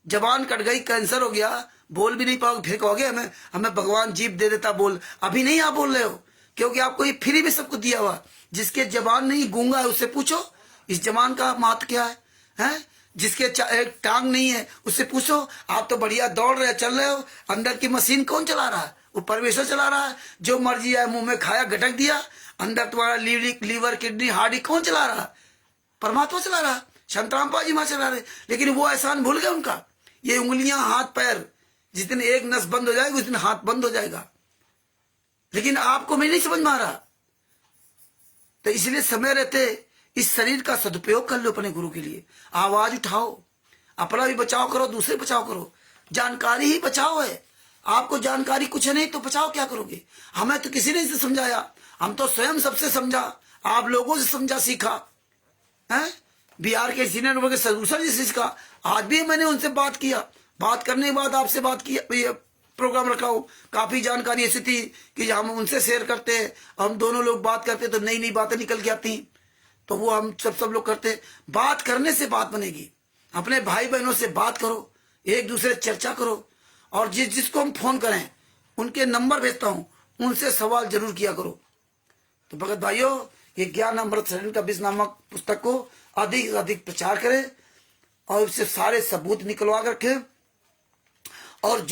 जबान कट गई, कैंसर हो गया, बोल भी नहीं पाओगे, फिर कहोगे हमें भगवान जीभ दे देता बोल। अभी नहीं आप बोल रहे हो, क्योंकि आपको ये फ्री में सबको दिया हुआ। जिसके जबान नहीं गूंगा है उससे पूछो इस जबान का महत्व क्या है? जिसके एक टांग नहीं है उससे पूछो, आप तो बढ़िया दौड़ रहे चल रहे हो, अंदर की मशीन कौन चला रहा है? वो परमेश्वर चला रहा है। जो मर्जी है मुंह में खाया गटक दिया, अंदर तुम्हारा लीवर किडनी हार्डी कौन चला रहा है? परमात्मा चला रहा है, शांताराम पाजी माँ चला रहे। लेकिन वो एहसान भूल गए उनका। ये उंगलियां हाथ पैर, जिस दिन एक नस बंद हो जाएगी उस दिन हाथ बंद हो जाएगा। लेकिन आपको मैं नहीं समझ में आ रहा, तो इसलिए समय रहते इस शरीर का सदुपयोग कर लो अपने गुरु के लिए। आवाज उठाओ, अपना भी बचाव करो, दूसरे बचाव करो। जानकारी ही बचाओ है। आपको जानकारी कुछ है नहीं तो बचाओ क्या करोगे? हमें तो किसी ने इसे समझाया, हम तो स्वयं सबसे समझा, आप लोगों से समझा सीखा है। बिहार के सीनियर के सदूसर जी से सीखा। आज भी मैंने उनसे बात किया, बात करने के बाद आपसे बात किया, ये प्रोग्राम रखा हो। काफी जानकारी ऐसी थी कि हम उनसे शेयर करते हैं, हम दोनों लोग बात करते तो नई नई बातें निकल के आती, तो वो हम सब लोग करते। बात करने से बात बनेगी। अपने भाई बहनों से बात करो, एक दूसरे से चर्चा करो, और जिसको हम फोन करें उनके नंबर भेजता हूं, उनसे सवाल जरूर किया करो। तो भगत भाइयों, ये ज्ञान अमृत शरण का बीज नामक पुस्तक को अधिक से अधिक प्रचार करें और इससे सारे सबूत निकलवा कर रखें। और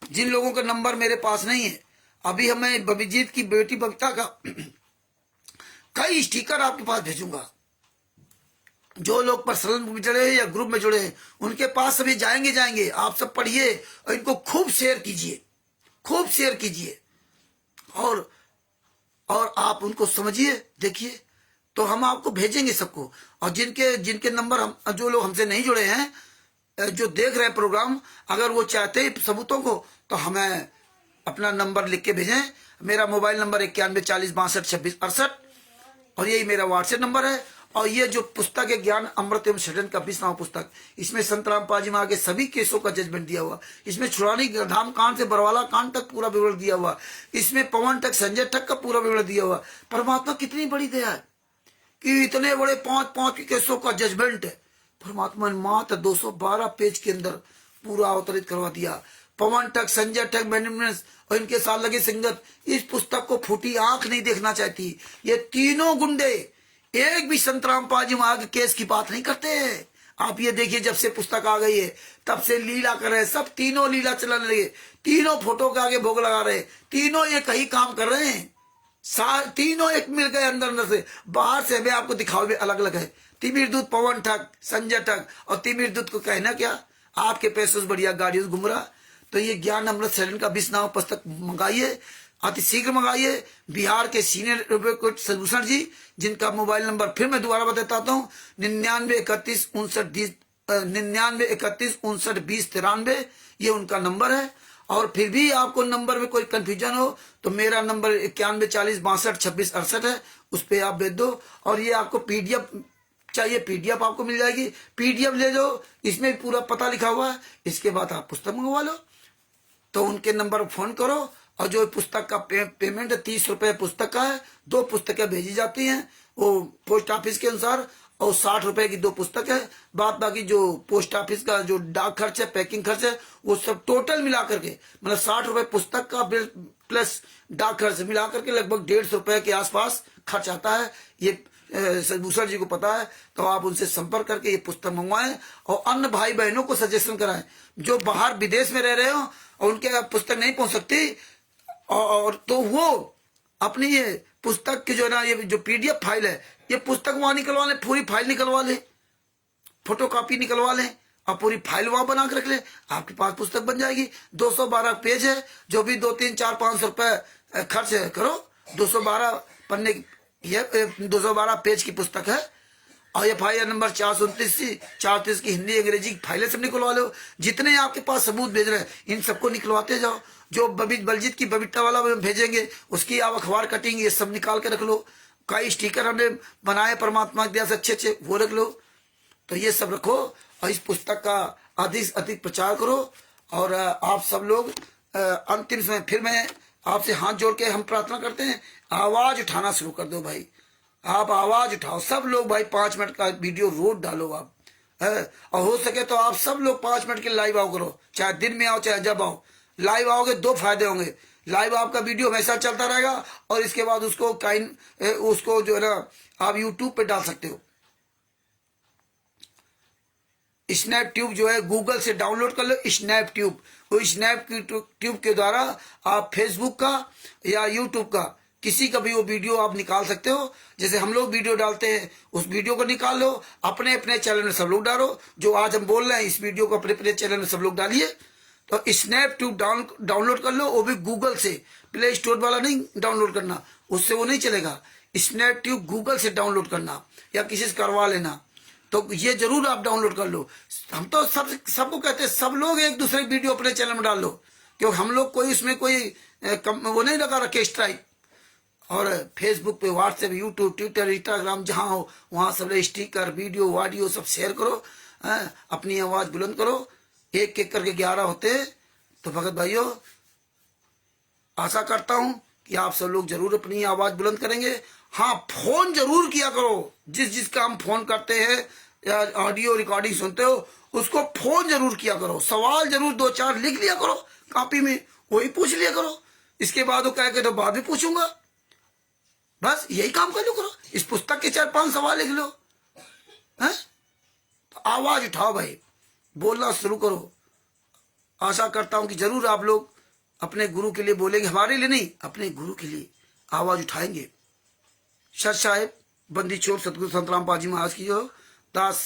जिन लोगों का नंबर मेरे पास नहीं है, अभी हमें बबीजीत की बेटी बबीता का कई स्टिकर आपके पास भेजूंगा। जो लोग पर्सनल में जुड़े हैं या ग्रुप में जुड़े हैं, उनके पास सभी जाएंगे। आप सब पढ़िए और इनको खूब शेयर कीजिए, खूब शेयर कीजिए, और आप उनको समझिए, देखिए, तो हम आपको भेजेंगे सबको। और जिनके नंबर जो लोग हमसे नहीं जुड़े हैं, जो देख रहे हैं प्रोग्राम, अगर वो चाहते हैं सबूतों को, तो हमें अपना नंबर लिख के भेजें। मेरा मोबाइल नंबर 9140622668, और यही मेरा व्हाट्सएप नंबर है। और ये जो पुस्तक है ज्ञान अमृत एवं षड्यंत्र का 20वां पुस्तक, इसमें संत रामपाल जी महाराज के सभी केसों का जजमेंट दिया हुआ। इसमें छुड़ानी धाम कांड से बरवाला कांड तक पूरा विवरण दिया हुआ। इसमें पवन तक संजय तक का पूरा विवरण दिया हुआ। परमात्मा कितनी बड़ी दया है कि इतने बड़े 5 केसों का जजमेंट है। परमात्मा ने मात्र 212 पेज के अंदर पूरा अवतरित करवा दिया। पवन तक संजय तक मैनिमेंस और इनके साथ लगे संगत इस पुस्तक को फूटी आंख नहीं देखना चाहती। ये तीनों गुंडे एक भी संत रामपाल जी महाराज के केस की बात नहीं करते हैं। आप ये देखिए, जब से पुस्तक आ गई है तब से लीला कर रहे हैं, सब तीनों लीला चलाने लगे, तीनों फोटो के आगे भोग लगा रहे, तीनों एक ही काम कर रहे हैं, तीनों एक मिल गए अंदर से। बाहर से हमें आपको दिखावे अलग अलग है। तिमिर दूत पवन ठग संजय ठग, और तिमिर दूत को कहना क्या, आपके पैसों से बढ़िया गाड़ियों से घूम रहा। तो ये ज्ञान अमृत शरण का 20वां पुस्तक मंगाइए, अति शीघ्र मंगाइए। बिहार के सीनियर सदूसर जी, जिनका मोबाइल नंबर फिर मैं दोबारा बताता हूँ, 9931592093, ये उनका नंबर है। और फिर भी आपको नंबर में कोई कंफ्यूजन हो तो मेरा नंबर 9140622668 है, उस पर आप भेज दो। और ये आपको पीडीएफ चाहिए, पीडीएफ आपको मिल जाएगी, पीडीएफ ले लो, इसमें पूरा पता लिखा हुआ है। इसके बाद आप पुस्तक मंगवा लो। तो उनके नंबर पर फोन करो, और जो पुस्तक का पेमेंट 30 रुपए पुस्तक का है, 2 पुस्तकें भेजी जाती हैं वो पोस्ट ऑफिस के अनुसार, और 60 रुपए की 2 पुस्तक है। बाकी जो पोस्ट ऑफिस का जो डाक खर्च है, पैकिंग खर्च है, वो सब टोटल मिला करके, मतलब 60 रुपए पुस्तक का प्लस डाक खर्च मिला करके लगभग 150 रुपए के आसपास खर्च आता है। ये सदूसर जी को पता है, तो आप उनसे संपर्क करके ये पुस्तक मंगवाएं। और अन्य भाई बहनों को सजेशन कराएं जो बाहर विदेश में रह रहे हो और उनके पुस्तक नहीं पहुंच सकती, और तो वो अपनी ये पुस्तक की जो ना ये जो पीडीएफ फाइल है, ये पुस्तक वहां निकलवा लें, पूरी फाइल निकलवा लें, फोटोकॉपी निकलवा लें और पूरी फाइल वहां बना कर रख लें, आपके पास पुस्तक बन जाएगी। 212 पेज है, जो भी 2, 3, 4, 500 रुपए खर्च करो, 212 पन्ने, ये 212 पेज की पुस्तक है। और FIR नंबर 429 की हिंदी अंग्रेजी की फाइलें सब निकलवा लो। जितने आपके पास सबूत भेज रहे हैं इन सबको निकलवाते जाओ। जो बलजीत की बबीता वाला भेजेंगे उसकी आप अखबार कटिंग ये सब निकाल के रख लो। कई स्टिकर हमने बनाए परमात्मा की दया से अच्छे वो रख लो। तो ये सब रखो और इस पुस्तक का अधिक से अधिक प्रचार करो। और आप सब लोग अंतिम समय फिर मैं आपसे हाथ जोड़ के हम प्रार्थना करते हैं, आवाज उठाना शुरू कर दो भाई। आप आवाज उठाओ सब लोग भाई, 5 मिनट का वीडियो रोज डालो आप और हो सके तो आप सब लोग 5 मिनट के लाइव आओ करो, चाहे दिन में आओ चाहे जब आओ। लाइव आओगे 2 फायदे होंगे, लाइव आपका वीडियो हमेशा चलता रहेगा और इसके बाद उसको जो है ना आप यूट्यूब पे डाल सकते हो। स्नैप ट्यूब जो है गूगल से डाउनलोड कर लो, स्नैप ट्यूब। वो स्नैप ट्यूब के द्वारा आप फेसबुक का या यूट्यूब का किसी का भी वो वीडियो आप निकाल सकते हो। जैसे हम लोग वीडियो डालते हैं, उस वीडियो को निकाल लो, अपने अपने चैनल में सब लोग डालो। जो आज हम बोल रहे हैं इस वीडियो को अपने अपने चैनल में सब लोग डालिए। तो स्नैप ट्यूब डाउनलोड कर लो, वो भी गूगल से, प्ले स्टोर वाला नहीं डाउनलोड करना, उससे वो नहीं चलेगा। स्नैप ट्यूब गूगल से डाउनलोड करना या किसी से करवा लेना। तो ये जरूर आप डाउनलोड कर लो। हम तो सबको कहते हैं सब लोग एक दूसरे वीडियो अपने चैनल में डाल लो, क्योंकि हम लोग कोई उसमें कोई वो नहीं लगा रखे स्ट्राइक। और फेसबुक पे, व्हाट्सएप, यूट्यूब, ट्विटर, इंस्टाग्राम जहां हो वहां सब स्टिकर, वीडियो, ऑडियो सब शेयर करो। अपनी आवाज बुलंद करो। एक एक करके 11 होते हैं। तो भगत भाइयों, आशा करता हूं कि आप सब लोग जरूर अपनी आवाज बुलंद करेंगे। हाँ, फोन जरूर किया करो। जिसका हम फोन करते हैं या ऑडियो रिकॉर्डिंग सुनते हो, उसको फोन जरूर किया करो। सवाल जरूर 2-4 लिख लिया करो कॉपी में, वही पूछ लिया करो। इसके बाद वो कह के तो बाद भी पूछूंगा, बस यही काम कर लो करो। इस पुस्तक के 4-5 सवाल लिख लो। है तो आवाज उठाओ भाई, बोलना शुरू करो। आशा करता हूं कि जरूर आप लोग अपने गुरु के लिए बोलेंगे, हमारे लिए नहीं, अपने गुरु के लिए आवाज उठाएंगे। सत साहेब बंदी छोड़ सतगुरु संत रामपाल जी महाराज की जो दास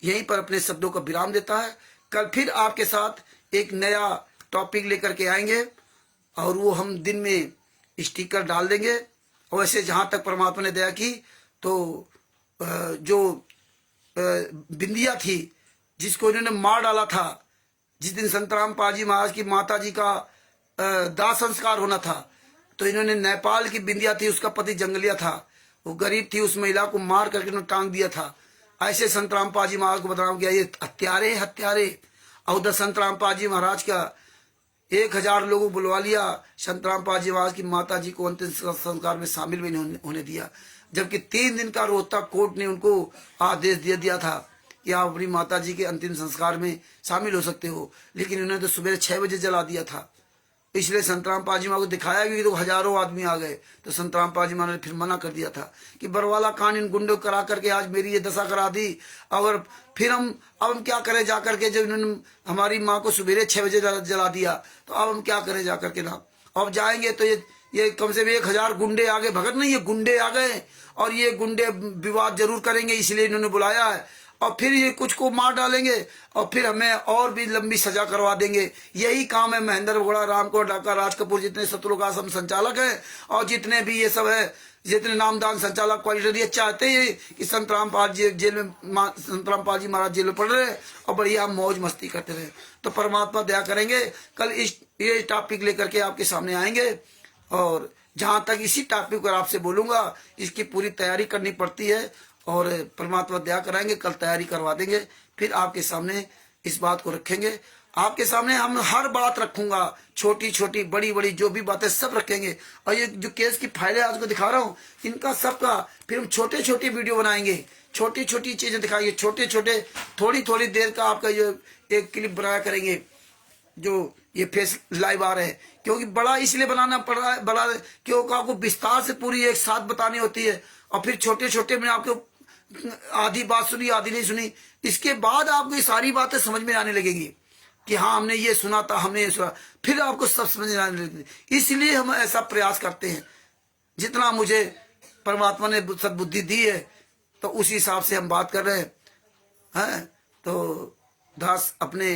यहीं पर अपने शब्दों का विराम देता है। कल फिर आपके साथ एक नया टॉपिक लेकर के आएंगे और वो हम दिन में स्टिकर डाल देंगे। और वैसे जहां तक परमात्मा ने दया की तो जो बिंदिया थी जिसको इन्होंने मार डाला था, जिस दिन संत रामपाल जी महाराज की माता जी का दाह संस्कार होना था, तो इन्होंने नेपाल की बिंदिया थी, उसका पति जंगलिया था, वो गरीब थी, उस महिला को मार करके उन्होंने टांग दिया था। ऐसे संत रामपाल जी महाराज को बताया गया ये हत्यारे हत्यारे। और उधर संत रामपाल जी महाराज का 1000 लोगों बुलवा लिया। संत रामपाल जी महाराज की माता जी को अंतिम संस्कार में शामिल भी नहीं होने दिया, जबकि 3 दिन का रोहतक कोर्ट ने उनको आदेश दे दिया था कि आप अपनी माता जी के अंतिम संस्कार में शामिल हो सकते हो, लेकिन उन्होंने तो सुबह 6 बजे जला दिया था। इसलिए संत रामपाल जी महाराज को दिखाया कि तो हजारों आदमी आ गए, तो संत रामपाल जी महाराज ने फिर मना कर दिया था कि बरवाला कांड इन गुंडों करा करके आज मेरी ये दशा करा दी। और फिर अब हम क्या करें जा करके, जब इन्होंने हमारी माँ को सुबह 6 बजे जला दिया, तो अब हम क्या करें जा करके ना। अब जाएंगे तो ये कम से कम 1000 गुंडे आ गए, भगत नहीं, ये गुंडे आ गए और ये गुंडे विवाद जरूर करेंगे, इसलिए इन्होंने बुलाया है। और फिर ये कुछ को मार डालेंगे और फिर हमें और भी लंबी सजा करवा देंगे। यही काम है महेंद्र बोड़ा, रामकोट, डाका, राज कपूर, जितने सतलोक आश्रम संचालक हैं और जितने भी ये सब है, जितने नामदान संचालक क्वालिटर, ये चाहते हैं कि संत रामपाल जी जेल में, संत रामपाल जी महाराज जेल में पड़ रहे और बढ़िया मौज मस्ती करते रहे। तो परमात्मा दया करेंगे, कल ये टॉपिक लेकर के आपके सामने आएंगे। और जहां तक इसी टॉपिक पर आपसे बोलूंगा, इसकी पूरी तैयारी करनी पड़ती है और परमात्मा दया कराएंगे, कल तैयारी करवा देंगे। फिर आपके सामने इस बात को रखेंगे। आपके सामने हम हर बात रखूंगा, छोटी छोटी बड़ी बड़ी जो भी बातें सब रखेंगे। और ये जो केस की फाइलें आज को दिखा रहा हूँ, इनका सबका फिर हम छोटे छोटे वीडियो बनाएंगे, छोटी छोटी चीजें दिखाएंगे, छोटे छोटे थोड़ी थोड़ी देर का आपका ये एक क्लिप बनाया करेंगे। जो ये फेस लाइव आ रहे हैं, क्योंकि बड़ा इसलिए बनाना पड़ रहा है, बड़ा क्योंकि आपको विस्तार से पूरी एक साथ बतानी होती है। और फिर छोटे छोटे में आपको आधी बात सुनी, आधी नहीं सुनी, इसके बाद आपको ये सारी बातें समझ में आने लगेंगी कि हाँ हमने ये सुना था, हमने ये सुना, फिर आपको सब समझ में आने लगेगी। इसलिए हम ऐसा प्रयास करते हैं। जितना मुझे परमात्मा ने सद्बुद्धि दी है तो उसी हिसाब से हम बात कर रहे हैं। तो दास अपने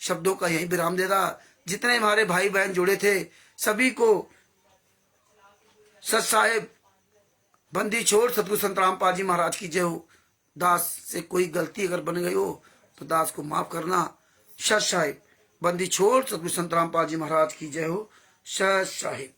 शब्दों का यही विराम दे रहा। जितने हमारे भाई बहन जुड़े थे सभी को सत साहेब बंदी छोड़ सतगुरु संत रामपाल जी महाराज की जय हो। दास से कोई गलती अगर बन गई हो तो दास को माफ करना। सत साहेब बंदी छोड़ सतगुरु संत रामपाल जी महाराज की जय हो। सत साहेब।